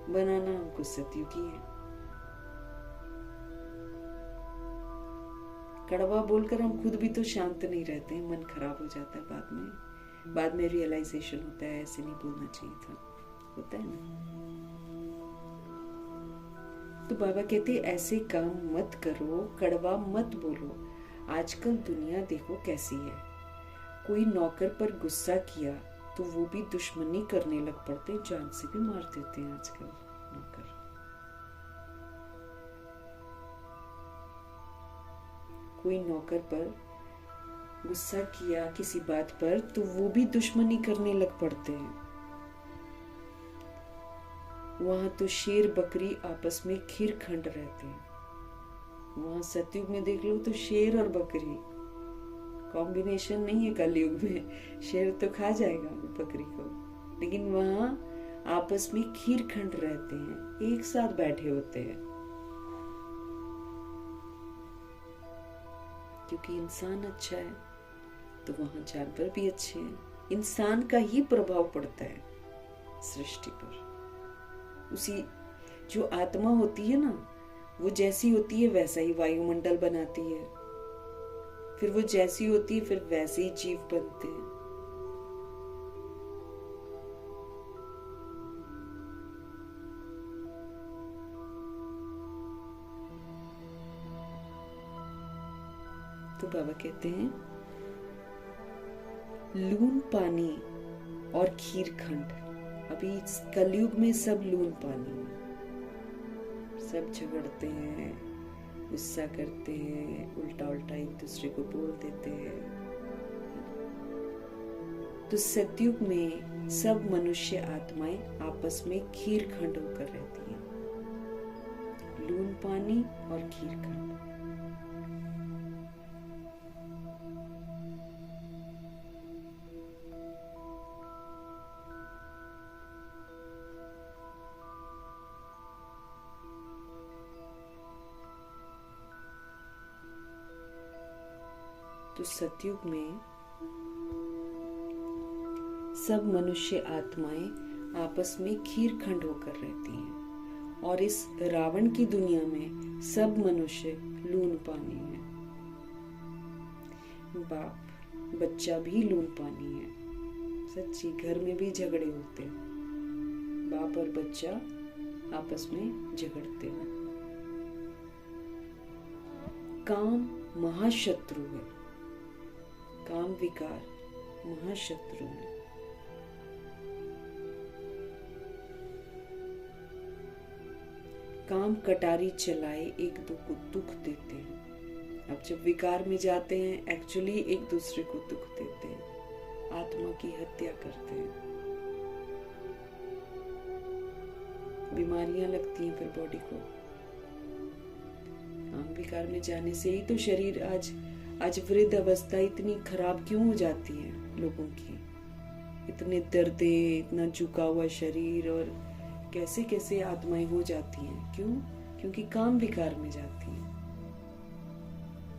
बनाना हमको सतयुगी है। कड़वा बोलकर हम खुद भी तो शांत नहीं रहते हैं, मन खराब हो जाता है। बाद में रियलाइजेशन होता है ऐसे नहीं बोलना चाहिए था, होता है ना। तो बाबा कहते हैं ऐसे काम मत करो, कड़वा मत बोलो। आजकल दुनिया देखो कैसी है, कोई नौकर पर गुस्सा किया तो वो भी दुश्मनी करने लग पड़ते, जान से भी मार देते हैं आजकल नौकर। कोई नौकर पर गुस्सा किया किसी बात पर तो वो भी दुश्मनी करने लग पड़ते हैं। वहां तो शेर बकरी आपस में खीरखंड रहते हैं, वहां सतयुग में देख लो तो शेर और बकरी कॉम्बिनेशन नहीं है। कलयुग में शेर तो खा जाएगा बकरी को, लेकिन वहां आपस में खीरखंड रहते हैं, एक साथ बैठे होते हैं, क्योंकि इंसान अच्छा है तो वहां जानवर भी अच्छे हैं। इंसान का ही प्रभाव पड़ता है सृष्टि पर। उसी जो आत्मा होती है ना, वो जैसी होती है वैसा ही वायुमंडल बनाती है, फिर वो जैसी होती है फिर वैसे ही जीव बनते हैं। तो बाबा कहते हैं लून पानी और खीरखंड। अभी कलयुग में सब लून पानी, सब झगड़ते हैं, गुस्सा करते हैं, उल्टा उल्टा एक दूसरे को बोल देते हैं। तो सतयुग में सब मनुष्य आत्माएं आपस में खीर खंड होकर रहती हैं, लून पानी और खीर खंड। तो सतयुग में सब मनुष्य आत्माएं आपस में खीर खंड होकर रहती हैं, और इस रावण की दुनिया में सब मनुष्य लून पानी है। बाप बच्चा भी लून पानी है। सच्ची, घर में भी झगड़े होते हैं, बाप और बच्चा आपस में झगड़ते हैं। काम महाशत्रु है, काम विकार महाशत्रु है। काम कटारी चलाए एक दो को दुख देते हैं। अब जब विकार में जाते हैं, एक्चुअली एक दूसरे को दुख देते हैं, आत्मा की हत्या करते हैं। बीमारियां लगती हैं फिर बॉडी को। काम विकार में जाने से ही तो शरीर आज वृद्ध अवस्था इतनी खराब क्यों हो जाती है लोगों की। इतने दर्दे, इतना झुका हुआ शरीर, और कैसे कैसे आत्माएं हो जाती हैं। क्यों? क्योंकि काम विकार में जाती हैं।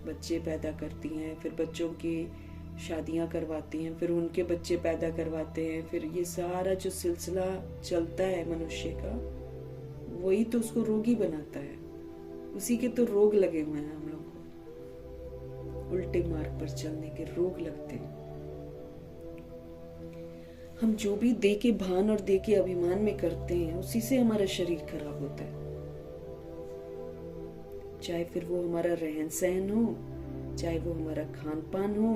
बच्चे पैदा करती हैं, फिर बच्चों की शादियां करवाती हैं, फिर उनके बच्चे पैदा करवाते हैं, फिर ये सारा जो सिलसिला चलता है मनुष्य का, वही तो उसको रोगी बनाता है। उसी के तो रोग लगे हुए हैं हम लोग को, उल्टे मार्ग पर चलने के रोग लगते हैं। हम जो भी दे के भान और दे के अभिमान में करते हैं, उसी से हमारा शरीर खराब होता है। चाहे फिर वो हमारा रहन सहन हो, चाहे वो हमारा खान पान हो,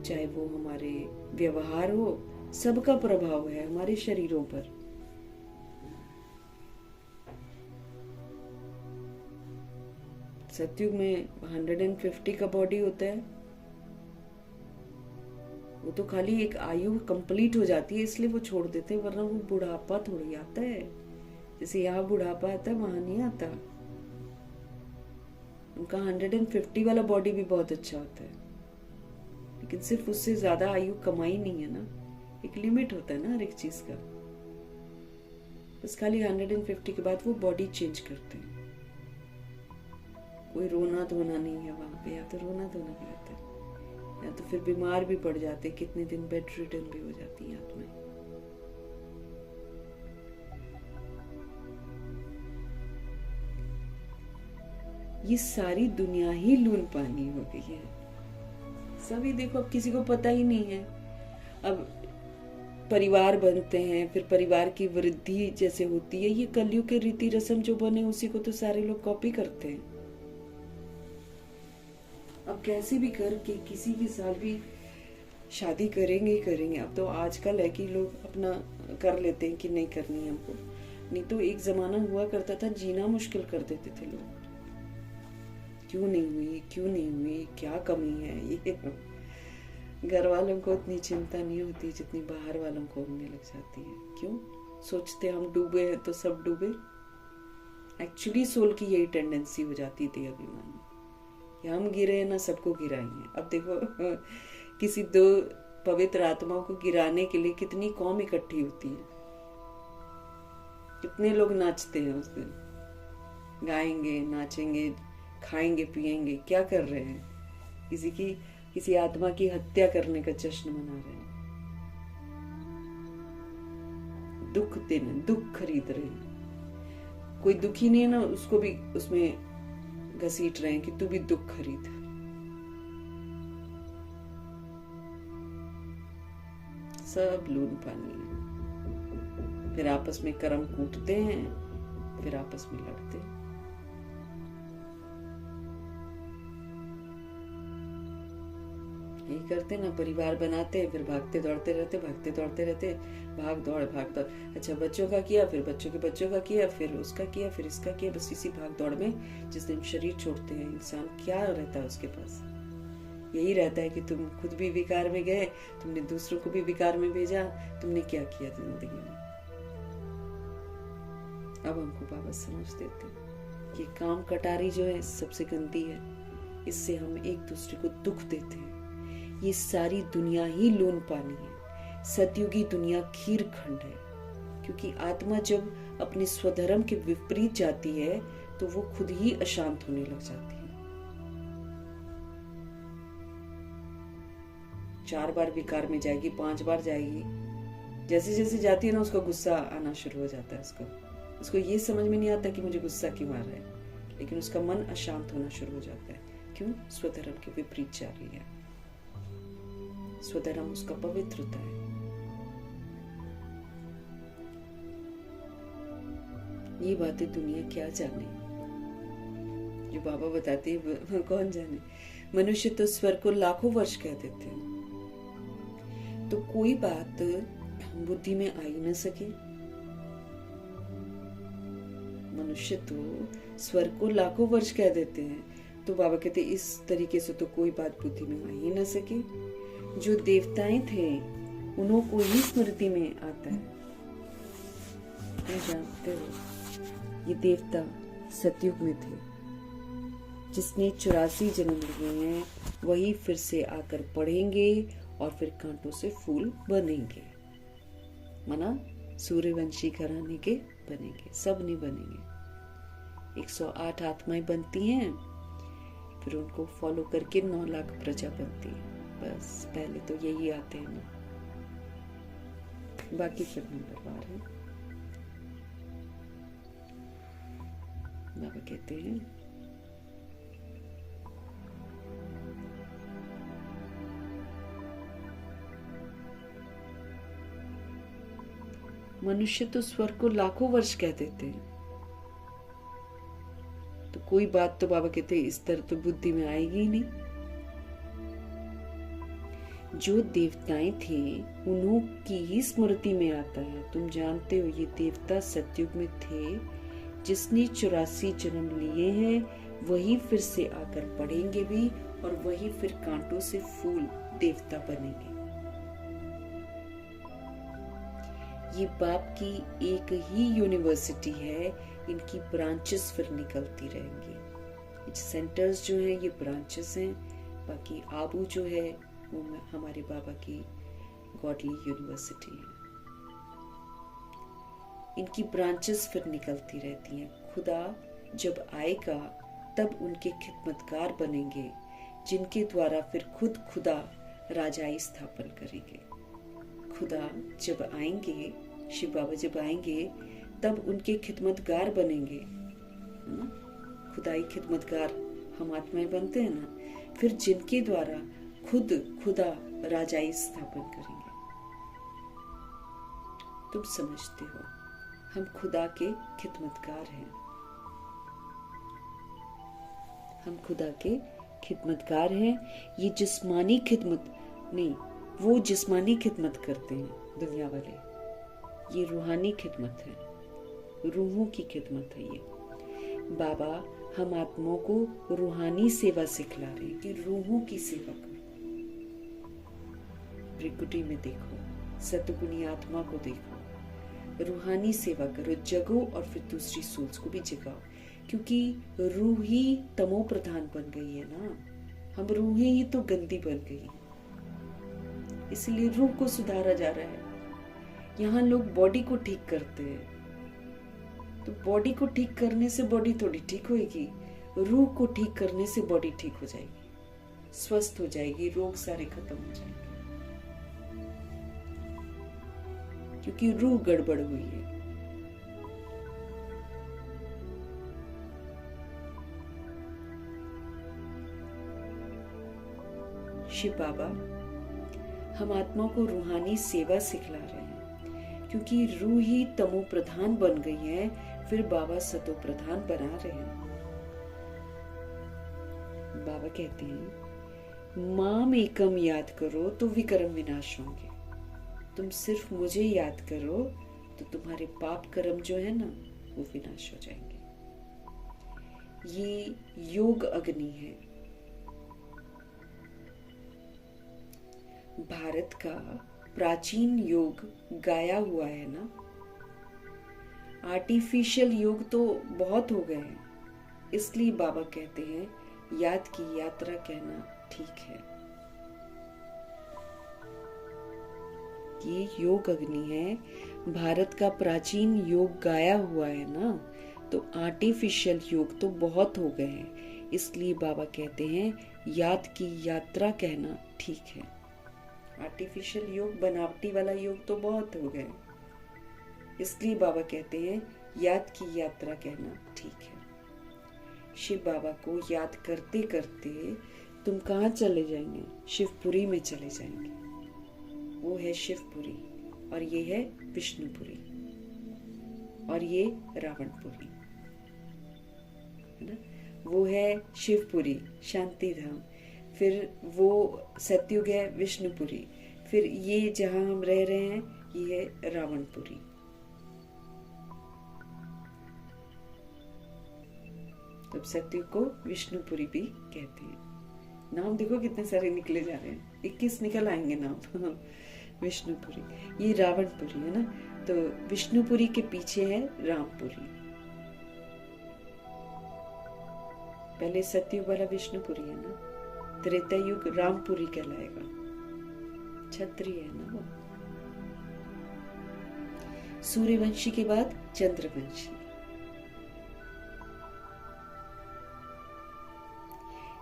चाहे वो हमारे व्यवहार हो, सबका प्रभाव है हमारे शरीरों पर। सतयुग में 150 का बॉडी होता है। वो तो खाली एक आयु कंप्लीट हो जाती है इसलिए वो छोड़ देते हैं, वरना वो बुढ़ापा थोड़ी आता है। जैसे यहाँ बुढ़ापा आता है, वहां नहीं आता। उनका 150 वाला बॉडी भी बहुत अच्छा होता है, लेकिन सिर्फ उससे ज्यादा आयु कमाई नहीं है ना। एक लिमिट होता है ना हर एक चीज का। बस खाली 150 के बाद वो बॉडी चेंज करते हैं। कोई रोना धोना नहीं है वहां पे, या तो रोना धोना भी आता है, या तो फिर बीमार भी पड़ जाते, कितने दिन बेड रिटर्न भी हो जाती है आत्माएं। ये सारी दुनिया ही लून पानी हो गई है। सभी देखो, अब किसी को पता ही नहीं है। अब परिवार बनते हैं, फिर परिवार की वृद्धि जैसे होती है, ये कलयुग के रीति रस्म जो बने उसी को तो सारे लोग कॉपी करते हैं। अब कैसे भी करके किसी के साथ भी शादी करेंगे ही करेंगे। अब तो आजकल है कि लोग अपना कर लेते हैं कि नहीं करनी हमको, नहीं तो एक जमाना हुआ करता था जीना मुश्किल कर देते थे लोग। क्यों नहीं हुई, क्यों नहीं हुई, क्या कमी है। ये घर वालों को उतनी चिंता नहीं होती जितनी बाहर वालों को होने लग जाती है। क्यों? सोचते हम डूबे हैं तो सब डूबे। एक्चुअली सोल की यही टेंडेंसी हो जाती थी अभिमान में, हम गिरे हैं ना सबको गिराएंगे। अब देखो किसी दो पवित्र आत्माओं को गिराने के लिए कितनी कौम इकट्ठी होती है, कितने लोग नाचते हैं उस दिन, गाएंगे, नाचेंगे, खाएंगे, पिएंगे। क्या कर रहे हैं? किसी आत्मा की हत्या करने का जश्न मना रहे हैं, दुख देने, दुख खरीद रहे हैं। कोई दुखी नहीं है ना, उसको भी उसमें घसीट रहे हैं कि तू भी दुख खरीद। सब लून पानी है। फिर आपस में कर्म कूटते हैं, फिर आपस में लड़ते हैं। यही करते ना, परिवार बनाते हैं, फिर भागते दौड़ते रहते, भाग दौड़। अच्छा, बच्चों का किया, फिर बच्चों के बच्चों का किया, फिर उसका किया, फिर इसका किया। बस इसी भाग दौड़ में जिस दिन शरीर छोड़ते हैं इंसान, क्या रहता है उसके पास? यही रहता है कि तुम खुद भी विकार में गए, तुमने दूसरों को भी विकार में भेजा, तुमने क्या किया जिंदगी में। अब हमको बाबा समझ देते हैं कि काम कटारी जो है सबसे गंदी है, इससे हम एक दूसरे को दुख देते हैं। ये सारी दुनिया ही लून पानी है, सतयुगी दुनिया खीर खंड है। क्योंकि आत्मा जब अपने स्वधर्म के विपरीत जाती है तो वो खुद ही अशांत होने लग जाती है। 4 बार विकार में जाएगी, 5 बार जाएगी, जैसे जैसे जाती है ना उसका गुस्सा आना शुरू हो जाता है। उसको ये समझ में नहीं आता कि मुझे गुस्सा क्यों आ रहा है, लेकिन उसका मन अशांत होना शुरू हो जाता है। क्यों? स्वधर्म के विपरीत जा रही है। स्वधर्म उसका पवित्रता है। ये बातें दुनिया क्या जाने, जो बाबा बताते हैं कौन जाने। मनुष्य तो स्वर्ग को लाखों वर्ष कह देते हैं, तो कोई बात बुद्धि में आ ही न सके। मनुष्य तो स्वर्ग को लाखों वर्ष कह देते हैं, तो बाबा कहते इस तरीके से तो कोई बात बुद्धि में आ ही न सके। जो देवताएं थे उन्हों को ही स्मृति में आता है। तुम जानते हो ये देवता सतयुग में थे, जिसने 84 जन्म लिए हैं वही फिर से आकर पढ़ेंगे और फिर कांटों से फूल बनेंगे। मना सूर्यवंशी घराने के बनेंगे, सब नहीं बनेंगे। 108 आत्माएं बनती हैं, फिर उनको फॉलो करके 9 लाख प्रजा बनती है। बस पहले तो यही आते हैं ना, बाकी फिर नंबरवार है। बाबा कहते हैं मनुष्य तो स्वर्ग को लाखों वर्ष कह देते हैं, तो कोई बात तो बाबा कहते हैं इस तरह तो बुद्धि में आएगी ही नहीं। जो देवताएं थे उन्हों की ही स्मृति में आता है। तुम जानते हो ये देवता सतयुग में थे, जिसने 84 जन्म लिए हैं वही फिर से आकर पढ़ेंगे भी, और वही फिर कांटों से फूल देवता बनेंगे। ये बाप की एक ही यूनिवर्सिटी है, इनकी ब्रांचेस फिर निकलती रहेंगी। सेंटर्स जो हैं ये ब्रांचेस हैं, बाकी आबू जो है वो हमारे बाबा की गॉडली यूनिवर्सिटी है। इनकी ब्रांचेस फिर निकलती रहती हैं। खुदा जब आएगा तब उनके खिदमतगार बनेंगे, जिनके द्वारा फिर खुद खुदा राजाई स्थापन करेंगे। खुदा जब आएंगे, शिव बाबा जब आएंगे तब उनके खिदमतगार बनेंगे, है ना। खुदाई खिदमतगार हम आत्माएं बनते हैं ना, फिर जिनके द्वारा खुद खुदा राजाई स्थापन करेंगे। तुम समझते हो हम खुदा के खिदमतगार हैं, हम खुदा के खिदमतगार हैं। ये जिस्मानी खिदमत नहीं, वो जिस्मानी खिदमत करते हैं दुनिया वाले, ये रूहानी खिदमत है, रूहों की खिदमत है। ये बाबा हम आत्माओं को रूहानी सेवा सिखला रहे हैं कि रूहों की सेवा करो। त्रिकुटी में देखो, सतगुणी आत्मा को देखो, रूहानी सेवा करो, जगो और फिर दूसरी सोल्स को भी जगाओ। क्योंकि रूह ही तमो प्रधान बन गई है ना, हम रूहें ही तो गंदी बन गई हैं, इसलिए रूह को सुधारा जा रहा है। यहाँ लोग बॉडी को ठीक करते हैं, तो बॉडी को ठीक करने से बॉडी थोड़ी ठीक होगी, रूह को ठीक करने से बॉडी ठीक हो जाएगी, स्वस्थ हो जाएगी, रोग सारे खत्म हो जाएंगे, क्योंकि रूह गड़बड़ हुई है। शिव बाबा हम आत्मा को रूहानी सेवा सिखला रहे हैं, क्योंकि रूह ही तमो प्रधान बन गई है, फिर बाबा सतो प्रधान बना रहे हैं। बाबा कहते हैं माम एकम याद करो तो विकर्म विनाश होंगे। तुम सिर्फ मुझे याद करो तो तुम्हारे पाप कर्म जो है ना वो विनाश हो जाएंगे। ये योग अग्नि है। भारत का प्राचीन योग गाया हुआ है ना। आर्टिफिशियल योग तो बहुत हो गए हैं, इसलिए बाबा कहते हैं याद की यात्रा कहना ठीक है। ये योग अग्नि है। भारत का प्राचीन योग गाया हुआ है ना, तो आर्टिफिशियल योग तो बहुत हो गए हैं, इसलिए बाबा कहते हैं याद की यात्रा कहना ठीक है। आर्टिफिशियल योग, बनावटी वाला योग तो बहुत हो गए, इसलिए बाबा कहते हैं याद की यात्रा कहना ठीक है। शिव बाबा को याद करते करते तुम कहाँ चले जाएंगे? शिवपुरी में चले जाएंगे। वो है शिवपुरी और ये है विष्णुपुरी और ये रावणपुरी है ना। वो है शिवपुरी शांति धाम, फिर वो सतयुग है विष्णुपुरी, फिर ये जहां हम रह रहे हैं ये है रावणपुरी। तब सतयुग को विष्णुपुरी भी कहते हैं। नाम देखो कितने सारे निकले जा रहे हैं, 21 निकल आएंगे नाम। विष्णुपुरी, ये रावणपुरी है ना। तो विष्णुपुरी के पीछे है रामपुरी। पहले सतयुग वाला विष्णुपुरी है ना, त्रेता युग रामपुरी कहलाएगा। क्षत्रिय है ना वो। सूर्यवंशी के बाद चंद्रवंशी।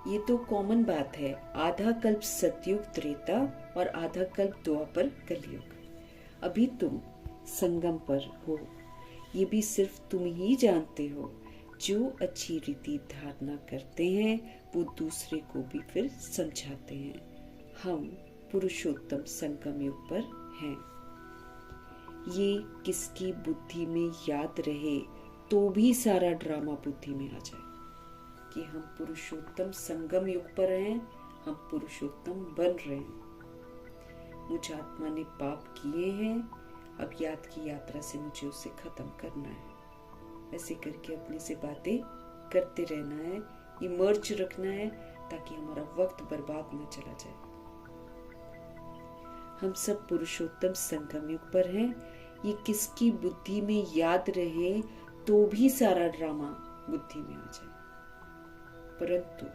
ये तो कॉमन बात है, आधा कल्प सतयुग त्रेता और आधा कल्प द्वापर कलयुग। अभी तुम संगम पर हो, ये भी सिर्फ तुम ही जानते हो। जो अच्छी रीति धारणा करते हैं वो दूसरे को भी फिर समझाते हैं। हम पुरुषोत्तम संगम युग पर हैं। ये किसकी बुद्धि में याद रहे तो भी सारा ड्रामा बुद्धि में आ जाए कि हम पुरुषोत्तम संगम युग पर हैं, हम पुरुषोत्तम बन रहे हैं। मुझ आत्मा ने पाप किए हैं, अब याद की यात्रा से मुझे उसे खत्म करना है। ऐसे करके अपने से बातें करते रहना है, इमर्ज रखना है, ताकि हमारा वक्त बर्बाद न चला जाए। हम सब पुरुषोत्तम संगम युग पर हैं। ये किसकी बुद्धि में याद रहे तो भी सारा ड्रामा बुद्धि में आ जाए। परंतु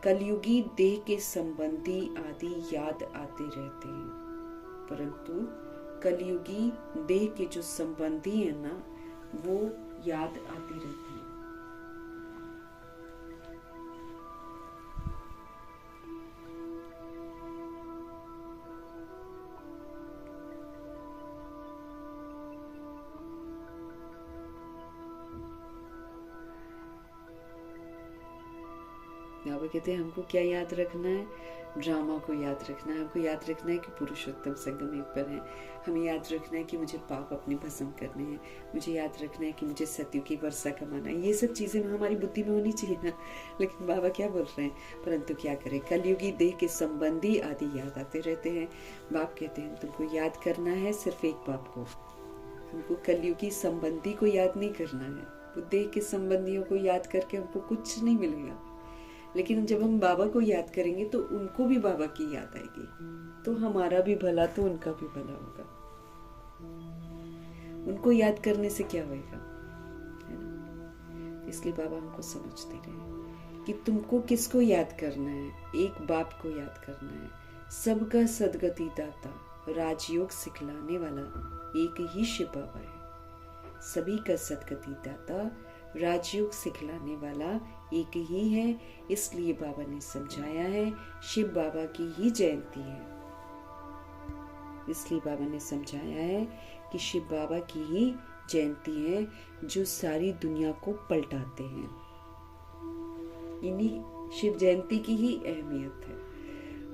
कलयुगी देह के संबंधी आदि याद आते रहते हैं। परंतु कलयुगी देह के जो संबंधी है ना, वो याद आते रहते हैं। बाबा कहते हैं हमको क्या याद रखना है? ड्रामा को याद रखना है। हमको याद रखना है कि पुरुषोत्तम संगम युग पर है। हमें याद रखना है कि मुझे पाप अपने भस्म करने हैं। मुझे याद रखना है कि मुझे सतयुग की वर्षा कमाना है। ये सब चीजें हमारी बुद्धि में होनी चाहिए ना। लेकिन बाबा क्या बोल रहे हैं? परंतु क्या करें, कलयुगी देह के संबंधी आदि याद आते रहते हैं। बाप कहते हैं तुमको याद करना है सिर्फ एक बाप को। हमको कलयुगी संबंधी को याद नहीं करना है। वो देह के संबंधियों को याद करके हमको कुछ नहीं मिलेगा। लेकिन जब हम बाबा को याद करेंगे तो उनको भी बाबा की याद आएगी, तो हमारा भी भला तो उनका भी भला होगा। उनको याद करने से क्या होएगा, है ना? इसलिए बाबा हमको समझते रहे कि तुमको किसको याद करना है। एक बाप को याद करना है। सबका सदगति दाता, राजयोग सिखलाने वाला एक ही शिव बाबा है। सभी का सदगति दाता, राजयोग सिखलाने वाला एक ही है। इसलिए बाबा ने समझाया है शिव बाबा की ही जयंती है। इसलिए बाबा ने समझाया है कि शिव बाबा की ही जयंती है, जो सारी दुनिया को पलटाते हैं। इन्हीं शिव जयंती की ही अहमियत है।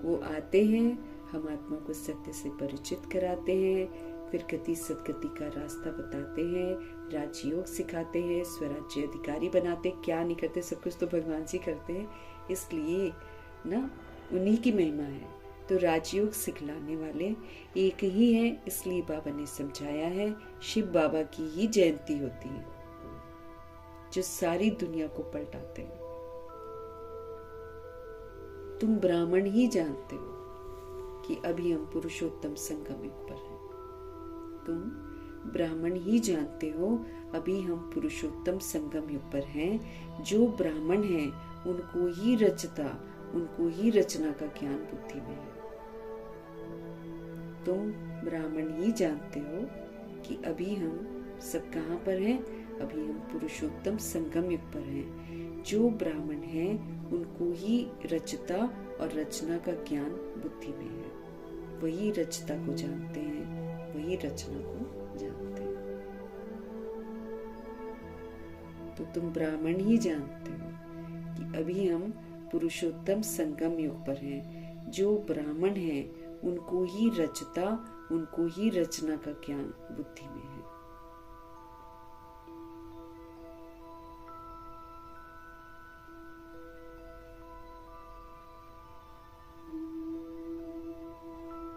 वो आते हैं, हम आत्मा को सत्य से परिचित कराते हैं, फिर गति सदगति का रास्ता बताते हैं, राजयोग सिखाते हैं, स्वराज्य अधिकारी बनाते। क्या नहीं करते, सब कुछ तो भगवान जी करते हैं। इसलिए ना उन्हीं की महिमा है। तो राजयोग सिखलाने वाले एक ही हैं, इसलिए बाबा ने समझाया है शिव बाबा की ही जयंती होती है जो सारी दुनिया को पलटाते हैं। तुम ब्राह्मण ही जानते हो कि अभी हम पुरुषोत्तम संगम युग पर हैं। तुम ब्राह्मण ही जानते हो अभी हम पुरुषोत्तम संगम युग पर हैं। जो ब्राह्मण हैं उनको ही रचता, उनको ही रचना का ज्ञान बुद्धि में है। तुम ब्राह्मण ही जानते हो कि अभी हम सब कहाँ पर हैं? अभी हम पुरुषोत्तम संगम युग पर हैं। जो ब्राह्मण हैं उनको ही रचता और रचना का ज्ञान बुद्धि में है। वही रचता को जानते हैं, वही रचना को जानते हैं। तो तुम ब्राह्मण ही जानते हो कि अभी हम पुरुषोत्तम संगम युग पर हैं। जो ब्राह्मण हैं उनको ही रचता, उनको ही रचना का ज्ञान बुद्धि में है।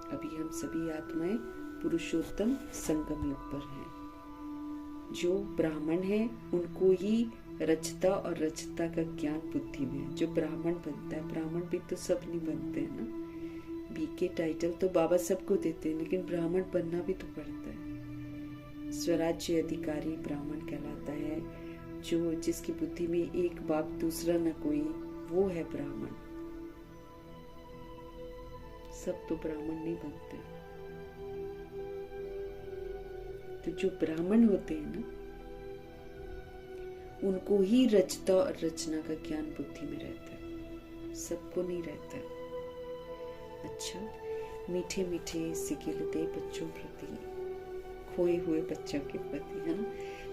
अभी हम सभी आत्माएं पुरुषोत्तम संगम युग पर हैं। जो ब्राह्मण है उनको ही रचता और रचता का ज्ञान बुद्धि में है। जो ब्राह्मण बनता है, ब्राह्मण भी तो सब नहीं बनते हैं ना। बीके टाइटल तो बाबा सबको देते हैं, लेकिन ब्राह्मण बनना भी तो पड़ता है। स्वराज्य अधिकारी ब्राह्मण कहलाता है। जो जिसकी बुद्धि में एक बाप दूसरा न कोई, वो है ब्राह्मण। सब तो ब्राह्मण नहीं बनते। तो जो ब्राह्मण होते हैं ना, उनको ही रचता और रचना का ज्ञान बुद्धि में रहता है, सबको नहीं रहता है। अच्छा, मीठे मीठे सिकिलते बच्चों प्रति, खोए हुए बच्चों के प्रति, है ना,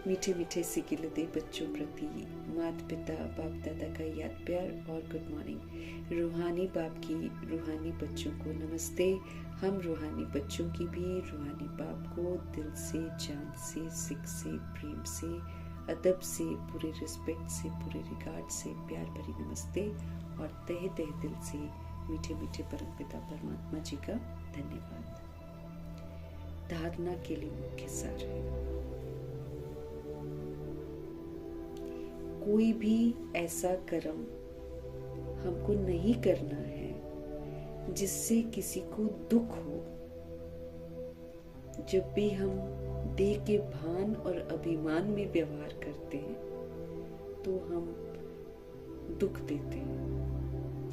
मीठे मीठे सिकिलते बच्चों प्रति माता पिता बाप दादा का याद प्यार और गुड मॉर्निंग। रूहानी बाप की रूहानी बच्चों को नमस्ते। हम रूहानी बच्चों की भी रूहानी बाप को दिल से, जान से, सिख से, प्रेम से, अदब से, पूरे रिस्पेक्ट से, पूरे रिगार्ड से प्यार भरी नमस्ते और तहे तहे दिल से मीठे मीठे परमपिता परमात्मा जी का धन्यवाद। धारणा के लिए मुख्य सार है, कोई भी ऐसा कर्म हमको नहीं करना है जिससे किसी को दुख हो। जब भी हम देह के भान और अभिमान में व्यवहार करते हैं तो हम दुख देते हैं।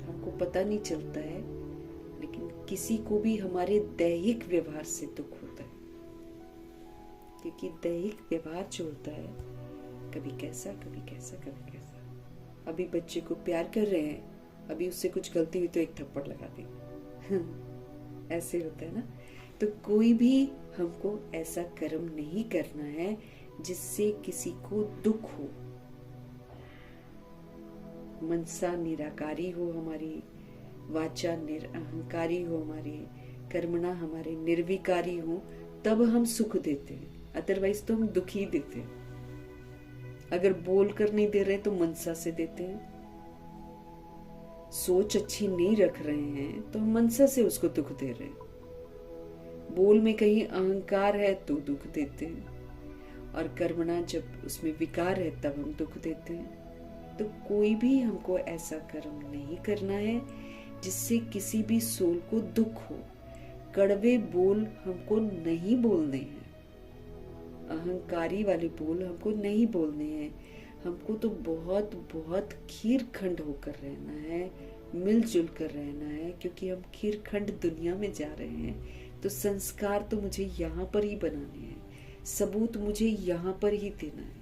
हमको पता नहीं चलता है, लेकिन किसी को भी हमारे दैहिक व्यवहार से दुख होता है। क्योंकि दैहिक व्यवहार जो होता है, कभी कैसा कभी कैसा कभी कैसा। अभी बच्चे को प्यार कर रहे हैं, अभी उससे कुछ गलती हुई तो एक थप्पड़ लगा देंगे। ऐसे होता है ना। तो कोई भी हमको ऐसा कर्म नहीं करना है जिससे किसी को दुख हो। मनसा निराकारी हो हमारी, वाचा निरअहंकारी हो हमारी, कर्मणा हमारे निर्विकारी हो, तब हम सुख देते हैं। अदरवाइज तो हम दुख ही देते हैं। अगर बोल कर नहीं दे रहे तो मनसा से देते हैं। सोच अच्छी नहीं रख रहे हैं तो हम मनसा से उसको दुख दे रहे हैं। बोल में कहीं अहंकार है तो दुख देते हैं, और कर्मणा जब उसमें विकार है तब हम दुख देते हैं। तो कोई भी हमको ऐसा कर्म नहीं करना है जिससे किसी भी सोल को दुख हो। कड़वे बोल हमको नहीं बोलने हैं, अहंकारी वाले बोल हमको नहीं बोलने हैं। हमको तो बहुत बहुत खीर खंड होकर रहना है, मिलजुल कर रहना है, क्योंकि हम खीर खंड दुनिया में जा रहे हैं। तो संस्कार तो मुझे यहाँ पर ही बनाने हैं, सबूत मुझे यहाँ पर ही देना है,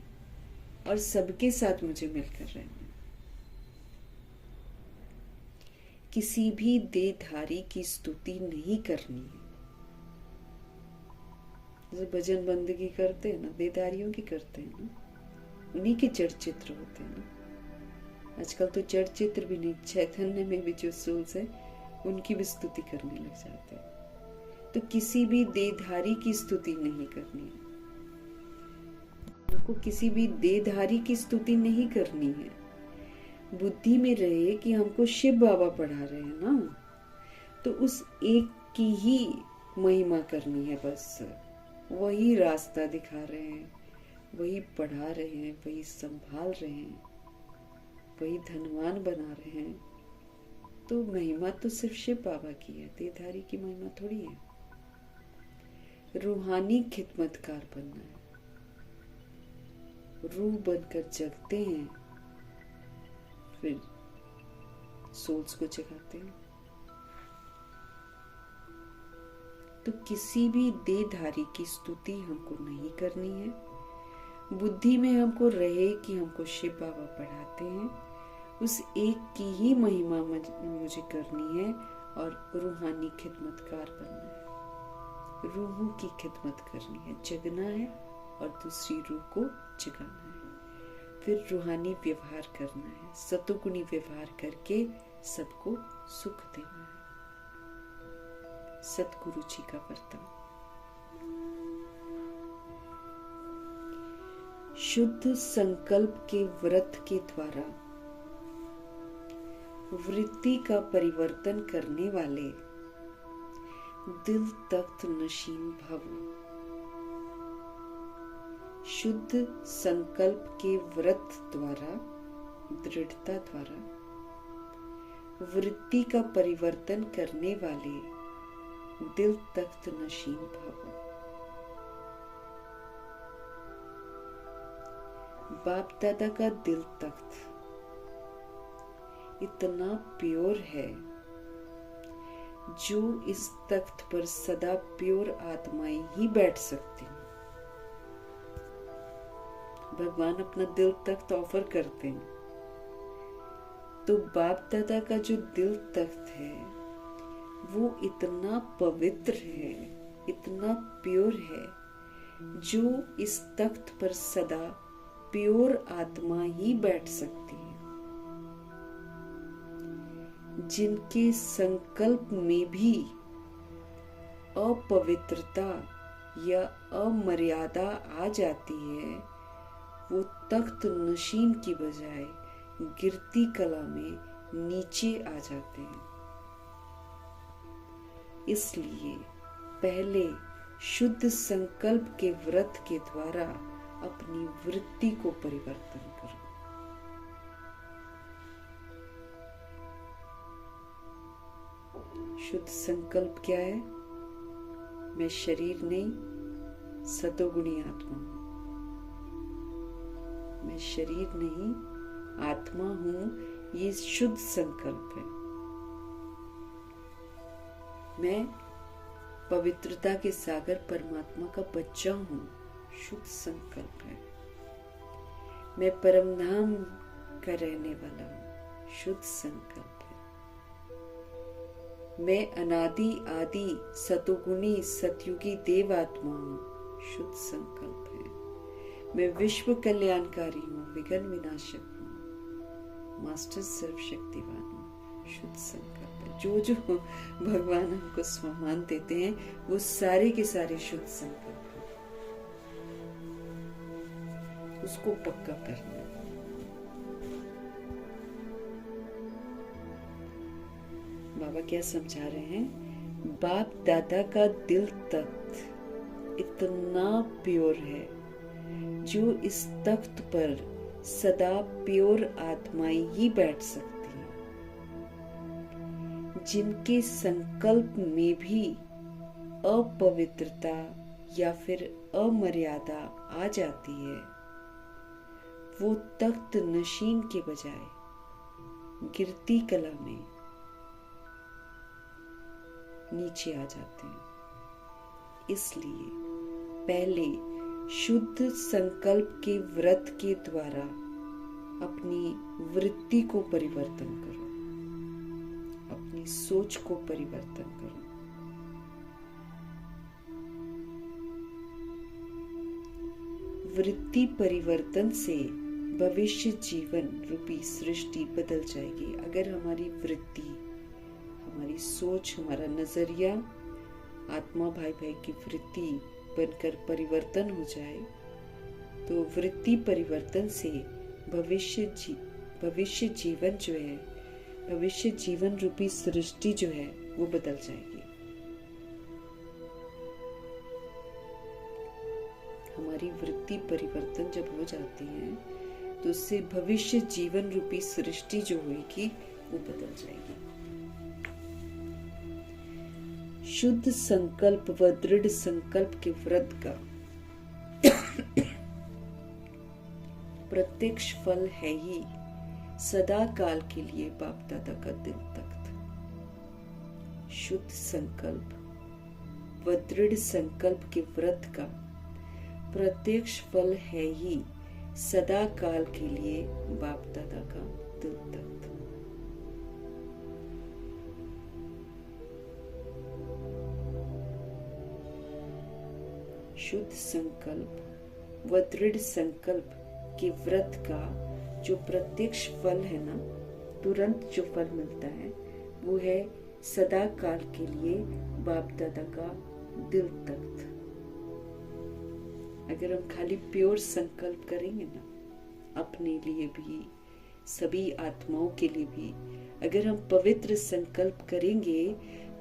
और सबके साथ मुझे मिलकर रहना है। किसी भी देहधारी की स्तुति नहीं करनी है। जैसे भजन बंदगी करते हैं ना, देहधारियों की करते हैं ना, उन्हीं के जड़ चित्र होते हैं ना। आजकल तो जड़ चित्र भी नहीं, चैतन्य में भी जो सोल्स है उनकी भी स्तुति करने लग जाते हैं। तो किसी भी देहधारी की स्तुति नहीं करनी है। हमको किसी भी देहधारी की स्तुति नहीं करनी है। बुद्धि में रहे कि हमको शिव बाबा पढ़ा रहे हैं ना, तो उस एक की ही महिमा करनी है बस। वही रास्ता दिखा रहे हैं, वही पढ़ा रहे हैं, वही संभाल रहे हैं, वही धनवान बना रहे हैं। तो महिमा तो सिर्फ शिव बाबा की है, देहधारी की महिमा थोड़ी है। रूहानी खिदमतकार बनना है, रूह बनकर जगते हैं, फिर सोल्स को जगाते हैं। तो किसी भी देहधारी की स्तुति हमको नहीं करनी है। बुद्धि में हमको रहे कि हमको शिव बाबा पढ़ाते हैं, उस एक की ही महिमा मुझे करनी है और रूहानी खिदमतकार बनना है। रूहों की खिदमत करनी है, जगना है और दूसरी रूह को जगाना है। फिर रूहानी व्यवहार करना है, सतोगुणी व्यवहार करके सबको सुख देना है। सतगुरु जी का वरदान। शुद्ध संकल्प के व्रत के द्वारा वृत्ति का परिवर्तन करने वाले दिल तख्त नशीन भव। शुद्ध संकल्प के व्रत द्वारा, दृढ़ता द्वारा वृत्ति का परिवर्तन करने वाले दिल तख्त नशीन भव। बाप दादा का दिल तख्त इतना प्योर है, जो इस तख्त पर सदा प्योर आत्माएं ही बैठ सकती हैं। भगवान अपना दिल तख्त ऑफर करते हैं, तो बाप दादा का जो दिल तख्त है वो इतना पवित्र है, इतना प्योर है, जो इस तख्त पर सदा प्योर आत्मा ही बैठ सकती है। जिनके संकल्प में भी अपवित्रता या अमर्यादा आ जाती है, वो तख्त नशीन की बजाय गिरती कला में नीचे आ जाते हैं। इसलिए पहले शुद्ध संकल्प के व्रत के द्वारा अपनी वृत्ति को परिवर्तन करो। शुद्ध संकल्प क्या है? मैं शरीर नहीं, सतोगुणी आत्मा हूं। मैं शरीर नहीं, आत्मा हूं, ये शुद्ध संकल्प है। मैं पवित्रता के सागर परमात्मा का बच्चा हूं, शुद्ध संकल्प है। मैं परमधाम का रहने वाला हूं, शुद्ध संकल्प है। मैं अनादि आदि सतोगुणी सतयुगी देव आत्मा हूं, शुद्ध संकल्प है। मैं विश्व कल्याणकारी हूं, विघ्न विनाशक हूं, मास्टर सर्वशक्तिवान हूं, शुद्ध संकल्प है। जो जो भगवान हमको सम्मान देते हैं वो सारे के सारे शुद्ध संकल्प है। उसको पक्का करना। बाबा क्या समझा रहे हैं? बाप दादा का दिल तख्त इतना प्योर है, जो इस तख्त पर सदा प्योर आत्माएं ही बैठ सकती हैं। जिनके संकल्प में भी अपवित्रता या फिर अमर्यादा आ जाती है, वो तख्त नशीन के बजाय गिरती कला में नीचे आ जाते हैं। इसलिए पहले शुद्ध संकल्प के व्रत के द्वारा अपनी वृत्ति को परिवर्तन करो, अपनी सोच को परिवर्तन करो। वृत्ति परिवर्तन से भविष्य जीवन रूपी सृष्टि बदल जाएगी। अगर हमारी वृत्ति, हमारी सोच, हमारा नजरिया आत्मा भाई भाई की वृत्ति बनकर परिवर्तन हो जाए, तो वृत्ति परिवर्तन से भविष्य भविष्य जीवन जो है, भविष्य जीवन रूपी सृष्टि जो है वो बदल जाएगी। हमारी वृत्ति परिवर्तन जब हो जाती है तो उससे भविष्य जीवन रूपी सृष्टि जो होगी वो बदल जाएगी। शुद्ध संकल्प व दृढ़ संकल्प के व्रत का प्रत्यक्ष फल है ही सदा काल के लिए बाप दादा का दिल तख्त। शुद्ध संकल्प व दृढ़ संकल्प के व्रत का प्रत्यक्ष फल है ही सदा काल के लिए बाप दादा का दिल तख्त। शुद्ध संकल्प व दृढ़ संकल्प के व्रत का जो प्रत्यक्ष फल है ना, तुरंत जो फल मिलता है वो है सदा काल के लिए बाप दादा का दिल तख्त। अगर हम खाली प्योर संकल्प करेंगे ना, अपने लिए भी सभी आत्माओं के लिए भी अगर हम पवित्र संकल्प करेंगे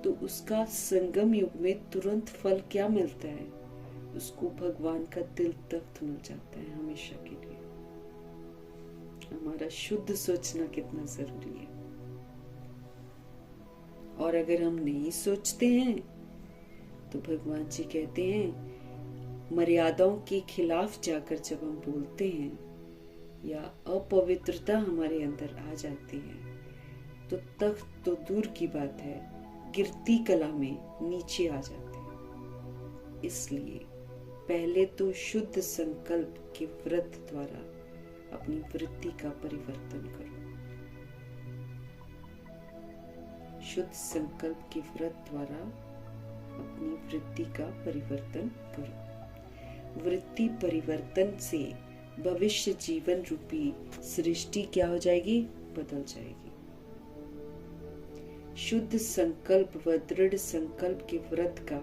तो उसका संगम युग में तुरंत फल क्या मिलता है, उसको भगवान का दिल तख्त मिल जाता है हमेशा के लिए। हमारा शुद्ध सोचना कितना जरूरी है। और अगर हम नहीं सोचते हैं तो भगवान जी कहते हैं मर्यादाओं के खिलाफ जाकर जब हम बोलते हैं या अपवित्रता हमारे अंदर आ जाती है तो तख्त तो दूर की बात है, गिरती कला में नीचे आ जाते हैं। इसलिए पहले तो शुद्ध संकल्प के व्रत द्वारा अपनी वृत्ति का परिवर्तन करो। शुद्ध संकल्प के व्रत द्वारा अपनी वृत्ति का परिवर्तन करो। वृत्ति परिवर्तन से भविष्य जीवन रूपी सृष्टि क्या हो जाएगी, बदल जाएगी। शुद्ध संकल्प व दृढ़ संकल्प के व्रत का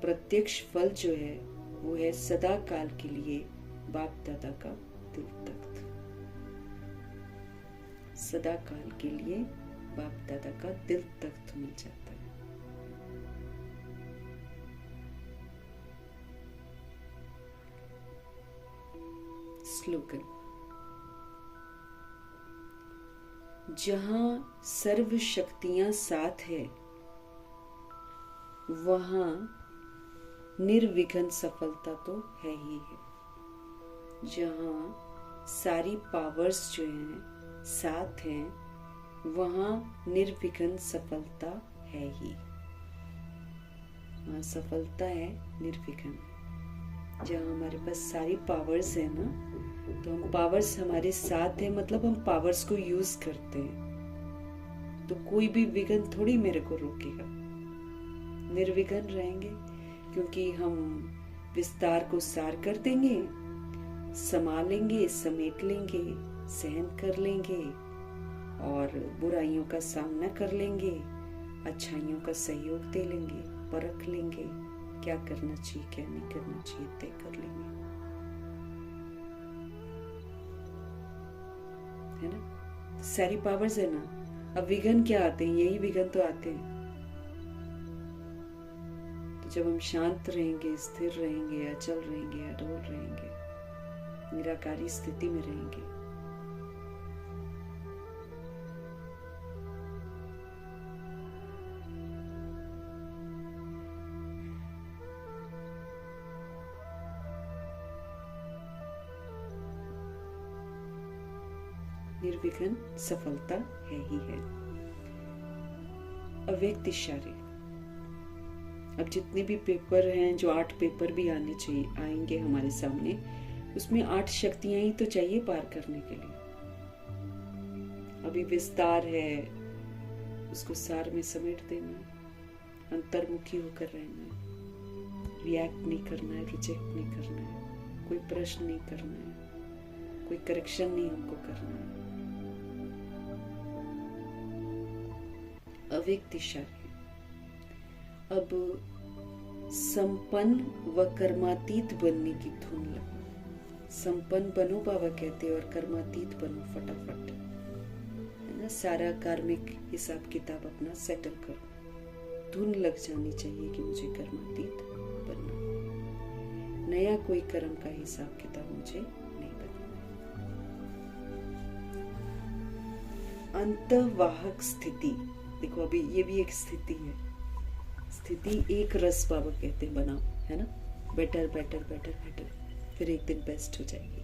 प्रत्यक्ष फल जो है वो है सदा काल के लिए बाप दादा का दिल तख्त। सदा काल के लिए बाप दादा का दिल तख्त मिल जाता है। स्लोगन: जहां सर्व शक्तियां साथ है वहां निर्विघ्न सफलता तो है ही है। जहां सारी पावर्स जो हैं साथ हैं वहां निर्विघ्न सफलता है ही। वहां सफलता है निर्विघ्न। जहां हमारे पास सारी पावर्स है ना, तो हम पावर्स हमारे साथ है मतलब हम पावर्स को यूज करते हैं, तो कोई भी विघ्न थोड़ी मेरे को रोकेगा। निर्विघ्न रहेंगे क्योंकि हम विस्तार को सार कर देंगे, संभालेंगे, समेट लेंगे, सहन कर लेंगे और बुराइयों का सामना कर लेंगे, अच्छाइयों का सहयोग दे लेंगे, परख लेंगे, क्या करना चाहिए क्या नहीं करना चाहिए तय कर लेंगे, है ना। सारी पावर्स है ना। अब विघ्न क्या आते हैं, यही विघ्न तो आते हैं। तो जब हम शांत रहेंगे, स्थिर रहेंगे, अचल रहेंगे, अडोल रहेंगे, निराकारी स्थिति में रहेंगे, निर्विघ्न सफलता है ही है। अव्यक्त इशारे। अब जितने भी पेपर हैं, जो 8 पेपर भी आने चाहिए, आएंगे हमारे सामने, उसमें 8 शक्तियां ही तो चाहिए पार करने के लिए। अभी विस्तार है, उसको सार में समेट देना, अंतर्मुखी होकर रहना है, रिएक्ट नहीं करना है, रिजेक्ट नहीं करना है, कोई प्रश्न नहीं करना है, कोई करेक्शन नहीं हमको करना है। अव्यक्त इशारे। अब संपन्न व कर्मातीत बनने की धुन लगो। संपन्न बनो बाबा कहते, और कर्मातीत बनो फटाफट, है ना। सारा कार्मिक हिसाब किताब अपना सेटल करो। धुन लग जानी चाहिए कि मुझे कर्मातीत बनना, नया कोई कर्म का हिसाब किताब मुझे नहीं बनना। अंतर्वाहक स्थिति, देखो अभी ये भी एक स्थिति है। स्थिति एक रस बाबा कहते हैं बनाओ, है ना। बेटर बेटर बेटर बेटर, फिर एक दिन बेस्ट हो जाएगी।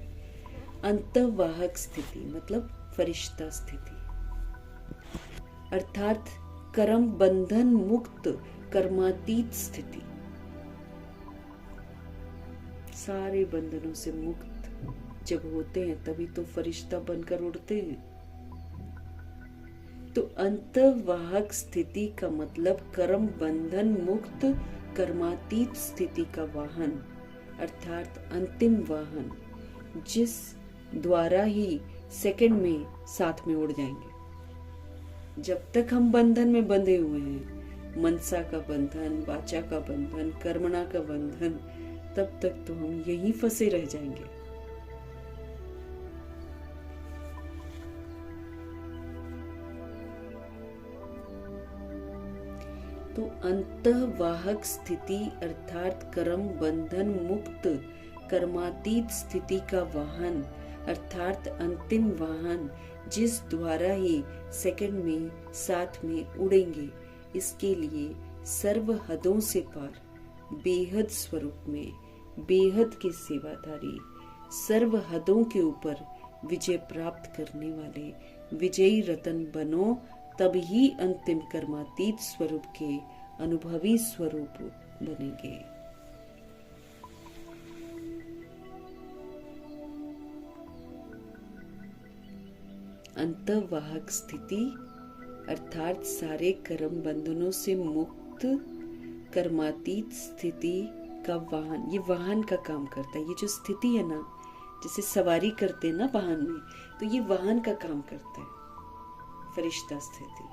अंतर्वाहक स्थिति मतलब फरिश्ता स्थिति, अर्थात कर्म बंधन मुक्त कर्मातीत स्थिति। सारे बंधनों से मुक्त जब होते हैं तभी तो फरिश्ता बनकर उड़ते हैं। तो अंतर्वाहक स्थिति का मतलब कर्म बंधन मुक्त कर्मातीत स्थिति का वाहन, अर्थात अंतिम वाहन, जिस द्वारा ही सेकंड में साथ में उड़ जाएंगे। जब तक हम बंधन में बंधे हुए हैं, मनसा का बंधन, वाचा का बंधन, कर्मणा का बंधन, तब तक तो हम यहीं फंसे रह जाएंगे। तो अंतर्वाहक स्थिति अर्थात कर्म बंधन मुक्त कर्मातीत स्थिति का वाहन, अर्थात अंतिम वाहन, जिस द्वारा ही सेकंड में साथ में उड़ेंगे, इसके लिए सर्व हदों से पार बेहद स्वरूप में बेहद के सेवाधारी, सर्व हदों के ऊपर विजय प्राप्त करने वाले विजयी रतन बनो, तब ही अंतिम कर्मातीत स्वरूप के अनुभवी स्वरूप बनेंगे। अंतर्वाहक स्थिति अर्थात सारे कर्म बंधनों से मुक्त कर्मातीत स्थिति का वाहन, ये वाहन का काम करता है। ये जो स्थिति है ना, जैसे सवारी करते हैं ना वाहन में, तो ये वाहन का काम करता है, फरिश्ता स्थिति।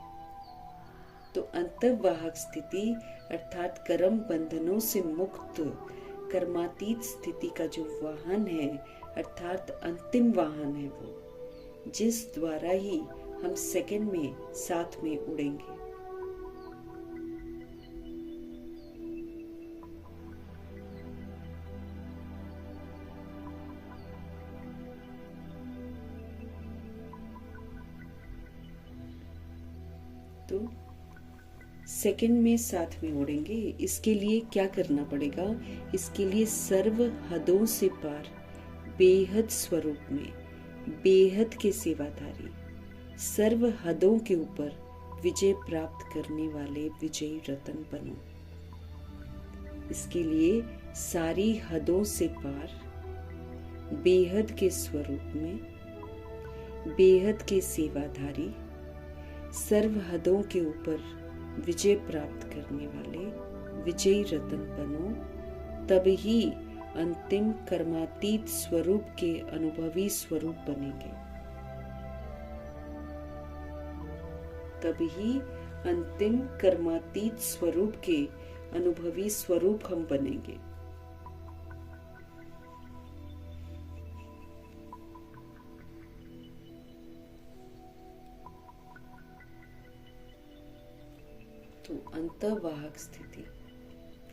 तो अंतर्वाहक स्थिति अर्थात कर्म बंधनों से मुक्त कर्मातीत स्थिति का जो वाहन है, अर्थात अंतिम वाहन है वो, जिस द्वारा ही हम सेकंड में साथ में उड़ेंगे। तो सेकंड में साथ में उड़ेंगे, इसके लिए क्या करना पड़ेगा? इसके लिए सर्व हदों से पार बेहद स्वरूप में बेहद के सेवाधारी, सर्व हदों के ऊपर विजय प्राप्त करने वाले विजयी रतन बनो। इसके लिए सारी हदों से पार बेहद के स्वरूप में बेहद के सेवाधारी, सर्व हदों के ऊपर विजय प्राप्त करने वाले विजयी रतन बनो, तब ही अंतिम कर्मातीत स्वरूप के अनुभवी स्वरूप बनेंगे। तब ही अंतिम कर्मातीत स्वरूप के अनुभवी स्वरूप हम बनेंगे। तो अंतर्वाहक स्थिति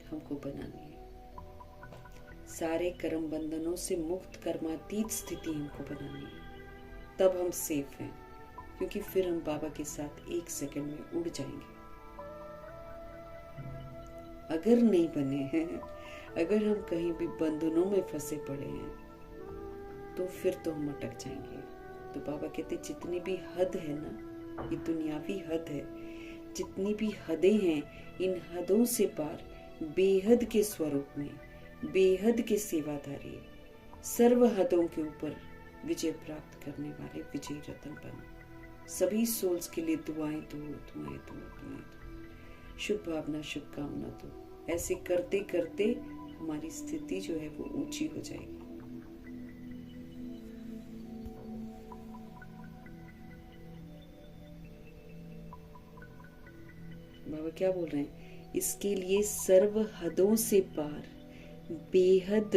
हमको बनानी है, सारे कर्म बंधनों से मुक्त कर्मातीत स्थिति हमको बनानी है, तब हम सेफ हैं, क्योंकि फिर हम बाबा के साथ एक सेकंड में उड़ जाएंगे। अगर नहीं बने हैं, अगर हम कहीं भी बंधनों में फंसे पड़े हैं, तो फिर तो हम अटक जाएंगे। तो बाबा कहते जितनी भी हद है ना, ये दुनियावी हद है, जितनी भी हदें हैं, इन हदों से पार बेहद के स्वरूप में बेहद के सेवाधारी, सर्व हदों के ऊपर विजय प्राप्त करने वाले विजयी रतन बनो। सभी सोल्स के लिए दुआएं दो, दुआएं दो, दुआएं दो, शुभ भावना शुभकामना दो। ऐसे करते करते हमारी स्थिति जो है वो ऊंची हो जाएगी। बाबा क्या बोल रहे हैं? इसके लिए सर्व हदों से पार बेहद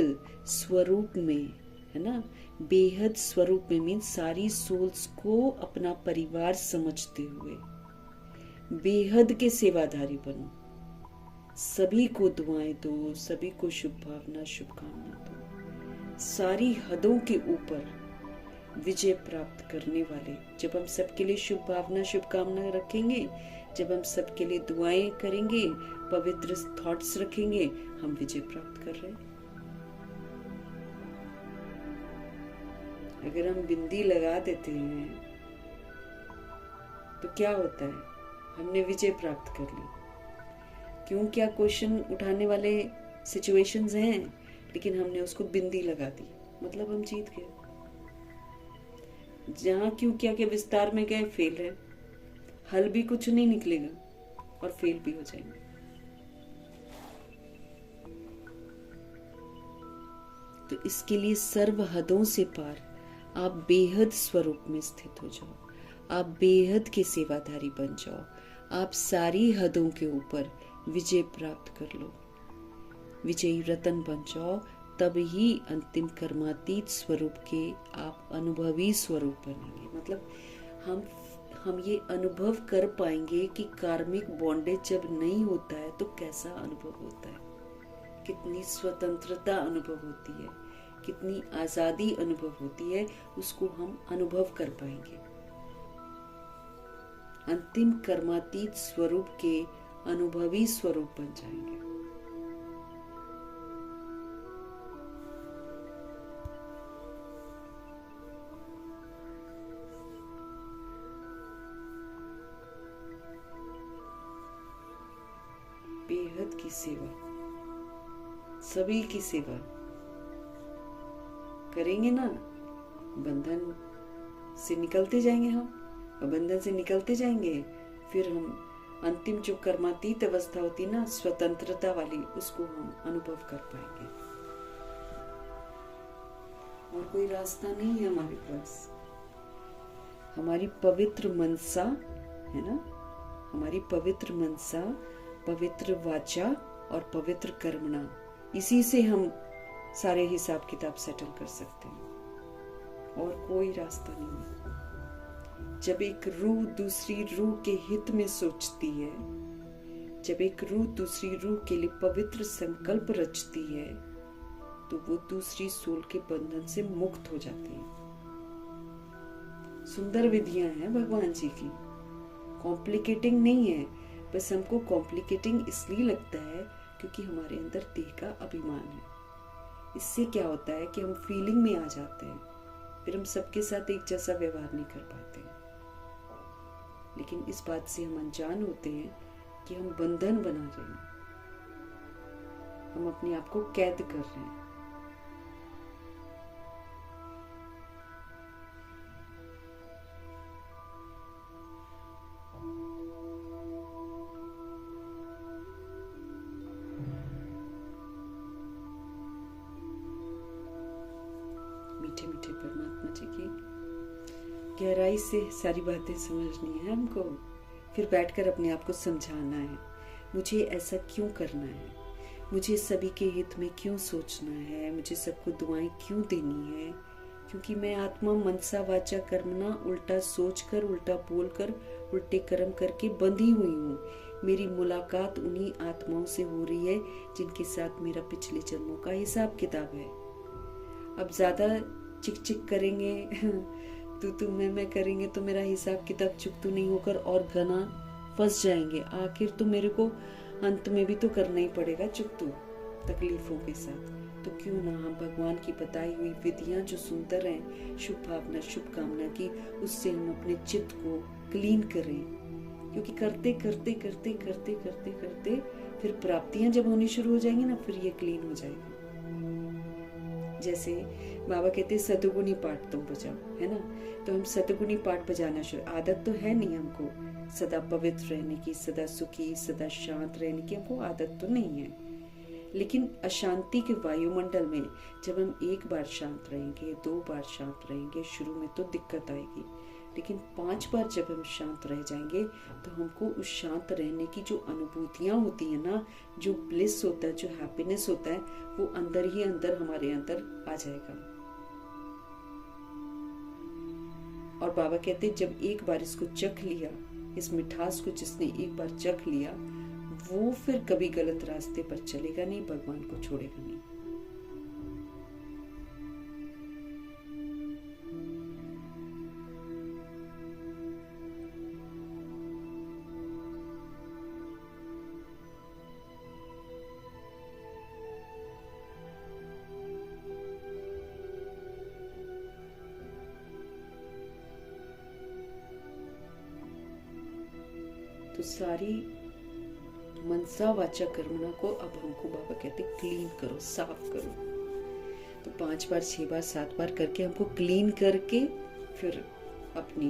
स्वरूप में है ना। बेहद स्वरूप में मीन सारी सोल्स को अपना परिवार समझते हुए बेहद के सेवाधारी बनो। सभी को दुआएं दो, सभी को शुभ भावना शुभकामना दो। सारी हदों के ऊपर विजय प्राप्त करने वाले, जब हम सबके लिए शुभ भावना शुभकामना रखेंगे, जब हम सबके लिए दुआएं करेंगे, पवित्र थॉट्स रखेंगे, हम विजय प्राप्त कर रहे हैं। अगर हम बिंदी लगा देते हैं तो क्या होता है? हमने विजय प्राप्त कर ली। क्यों? क्या क्वेश्चन उठाने वाले सिचुएशंस हैं, लेकिन हमने उसको बिंदी लगा दी, मतलब हम जीत गए। जहां क्यों क्या के विस्तार में गए, फेल है। हल भी कुछ नहीं निकलेगा और फेल भी हो जाएंगे। तो इसके लिए सर्व हदों से पार आप बेहद स्वरूप में स्थित हो जाओ, आप बेहद के सेवाधारी बन जाओ, आप सारी हदों के ऊपर विजय प्राप्त कर लो, विजयी रतन बन जाओ। तब ही अंतिम कर्मातीत स्वरूप के आप अनुभवी स्वरूप बनेंगे। मतलब हम ये अनुभव कर पाएंगे कि कार्मिक बॉन्डेज जब नहीं होता है तो कैसा अनुभव होता है, कितनी स्वतंत्रता अनुभव होती है, कितनी आजादी अनुभव होती है, उसको हम अनुभव कर पाएंगे। अंतिम कर्मातीत स्वरूप के अनुभवी स्वरूप बन जाएंगे। बेहद की सेवा, सभी की सेवा करेंगे ना, बंधन से निकलते जाएंगे हम, और बंधन से निकलते जाएंगे, फिर हम अंतिम जो कर्मातीत अवस्था होती है ना, स्वतंत्रता वाली, उसको हम अनुभव कर पाएंगे। और कोई रास्ता नहीं है हमारे पास। हमारी पवित्र मनसा है ना, हमारी पवित्र मनसा, पवित्र वाचा और पवित्र कर्मणा, इसी से हम सारे हिसाब किताब सेटल कर सकते हैं। और कोई रास्ता नहीं है। जब एक रूह दूसरी रूह के हित में सोचती है, जब एक रूह दूसरी रूह के लिए पवित्र संकल्प रचती है, तो वो दूसरी सोल के बंधन से मुक्त हो जाती है। सुंदर विधियां हैं भगवान जी की, कॉम्प्लिकेटिंग नहीं है। बस हमको कॉम्प्लिकेटिंग इसलिए लगता है क्योंकि हमारे अंदर देह का अभिमान है। इससे क्या होता है कि हम फीलिंग में आ जाते हैं, फिर हम सबके साथ एक जैसा व्यवहार नहीं कर पाते हैं। लेकिन इस बात से हम अनजान होते हैं कि हम बंधन बना रहे हैं, हम अपने आप को कैद कर रहे हैं। मीठे मीठे परमात्मा जी की गहराई से सारी बातें समझनी है हमको, फिर बैठकर अपने आप को समझाना है, मुझे ऐसा क्यों करना है, मुझे सभी के हित में क्यों सोचना है, मुझे सबको दुआएं क्यों देनी है, क्योंकि मैं आत्मा मनसा वाचा कर्मणा उल्टा सोचकर, उल्टा बोलकर, उल्टे कर्म करके बंधी हुई हूँ। मेरी मुलाकात उन्हीं आत्माओं से हो रही है जिनके साथ मेरा पिछले जन्मों का हिसाब किताब है। अब ज्यादा चिक चिक करेंगे तू मैं करेंगे तो मेरा हिसाब किताब चुकतू नहीं होकर और घना फंस जाएंगे। आखिर तो मेरे को अंत में भी तो करना ही पड़ेगा चुकतू तकलीफों के साथ। तो क्यों ना हम भगवान की बताई हुई विधियां जो सुंदर हैं, शुभ भावना शुभकामना की, उससे हम अपने चित्त को क्लीन करें। क्योंकि करते करते करते करते करते करते फिर प्राप्तियां जब होनी शुरू हो जाएंगी ना, फिर ये क्लीन हो जाएगा। जैसे बाबा कहते हैं सतगुणी पाठ तुम बजाओ, है ना, तो हम सतगुणी पाठ बजाना शुरू, आदत तो है नहीं हमको सदा पवित्र रहने की, सदा सुखी, सदा शांत रहने की, हमको आदत तो नहीं है। लेकिन अशांति के वायुमंडल में जब हम एक बार शांत रहेंगे, 2 बार शांत रहेंगे, शुरू में तो दिक्कत आएगी, लेकिन 5 बार जब हम शांत रह जाएंगे तो हमको उस शांत रहने की जो अनुभूतियां होती है ना, जो ब्लिस होता है, जो हैप्पीनेस होता है, वो अंदर ही अंदर हमारे अंदर आ जाएगा। और बाबा कहते जब एक बार इसको चख लिया, इस मिठास को जिसने एक बार चख लिया, वो फिर कभी गलत रास्ते पर चलेगा नहीं, भगवान को छोड़ेगा नहीं। तो सारी मनसा वाचा कर्मणा को अब हमको बाबा कहते क्लीन करो, साफ करो। तो 5 बार 6 बार 7 बार करके हमको क्लीन करके फिर अपनी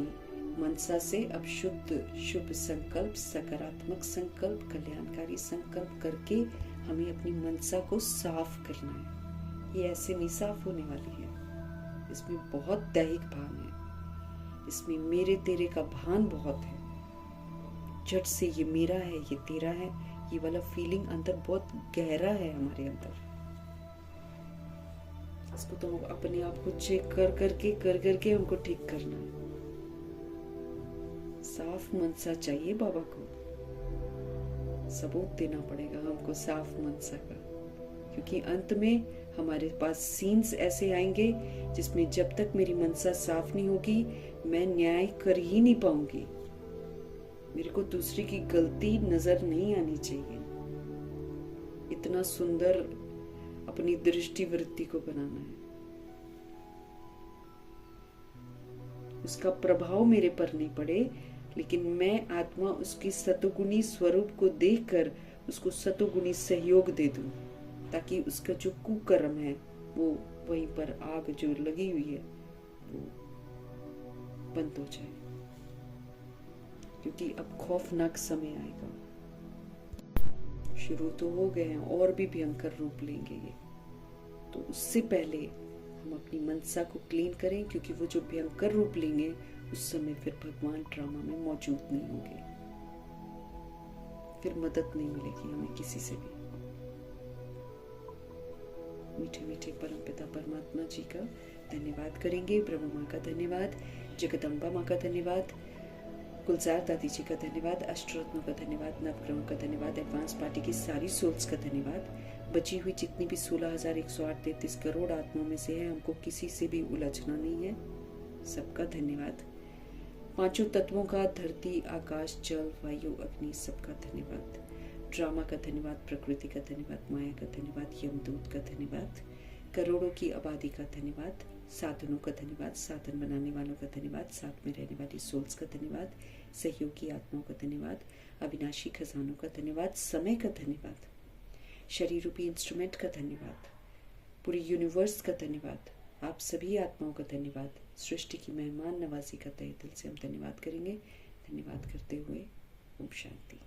मनसा से अब शुद्ध शुभ संकल्प, सकारात्मक संकल्प, कल्याणकारी संकल्प करके हमें अपनी मनसा को साफ करना है। ये ऐसे नहीं साफ होने वाली है, इसमें बहुत दैहिक भान है, इसमें मेरे तेरे का भान बहुत है। झट से ये मेरा है, ये तेरा है, ये वाला फीलिंग अंदर बहुत गहरा है हमारे अंदर। इसको तो अपने आप को चेक कर करके हमको ठीक करना है। साफ मनसा चाहिए बाबा को, सबूत देना पड़ेगा हमको साफ मनसा का, क्योंकि अंत में हमारे पास सीन्स ऐसे आएंगे जिसमें जब तक मेरी मनसा साफ नहीं होगी मैं न्याय कर ही नहीं पाऊंगी। मेरे को दूसरे की गलती नजर नहीं आनी चाहिए। इतना सुंदर अपनी दृष्टि वृत्ति को बनाना है, उसका प्रभाव मेरे पर नहीं पड़े, लेकिन मैं आत्मा उसकी सतोगुणी स्वरूप को देखकर उसको सतोगुणी सहयोग दे दूं, ताकि उसका जो कुकर्म है वो वहीं पर आग जो लगी हुई है वो बंद हो जाए, क्योंकि अब खौफनाक समय आएगा। शुरू तो हो गए हैं, और भी भयंकर रूप लेंगे ये। तो उससे पहले हम अपनी मनसा को क्लीन करें, क्योंकि वो जो भयंकर रूप लेंगे उस समय फिर भगवान ड्रामा में मौजूद नहीं होंगे, फिर मदद नहीं मिलेगी हमें किसी से भी। मीठे मीठे परमपिता परमात्मा जी का धन्यवाद करेंगे, ब्रह्मा माँ का धन्यवाद, जगदम्बा माँ का धन्यवाद, गुलजार दादी जी का धन्यवाद, अष्टरत्नों का धन्यवाद, नवग्रहों का धन्यवाद, एडवांस पार्टी की सारी सोल्स का धन्यवाद। बची हुई जितनी भी 16,108.33 करोड़ आत्माओं में से है, हमको किसी से भी उलझना नहीं है, सबका धन्यवाद। 5 तत्वों का, धरती आकाश जल वायु अग्नि, सबका धन्यवाद। ड्रामा का धन्यवाद, प्रकृति का धन्यवाद, माया का धन्यवाद, यमदूत का धन्यवाद, करोड़ों की आबादी का धन्यवाद, साधनों का धन्यवाद, साधन बनाने वालों का धन्यवाद, साथ में रहने वाली सोल्स का धन्यवाद, सहयोगी आत्माओं का धन्यवाद, अविनाशी खजानों का धन्यवाद, समय का धन्यवाद, शरीर रूपी इंस्ट्रूमेंट का धन्यवाद, पूरी यूनिवर्स का धन्यवाद, आप सभी आत्माओं का धन्यवाद, सृष्टि की मेहमान नवाजी का तहे दिल से हम धन्यवाद करेंगे। धन्यवाद करते हुए ओम शांति।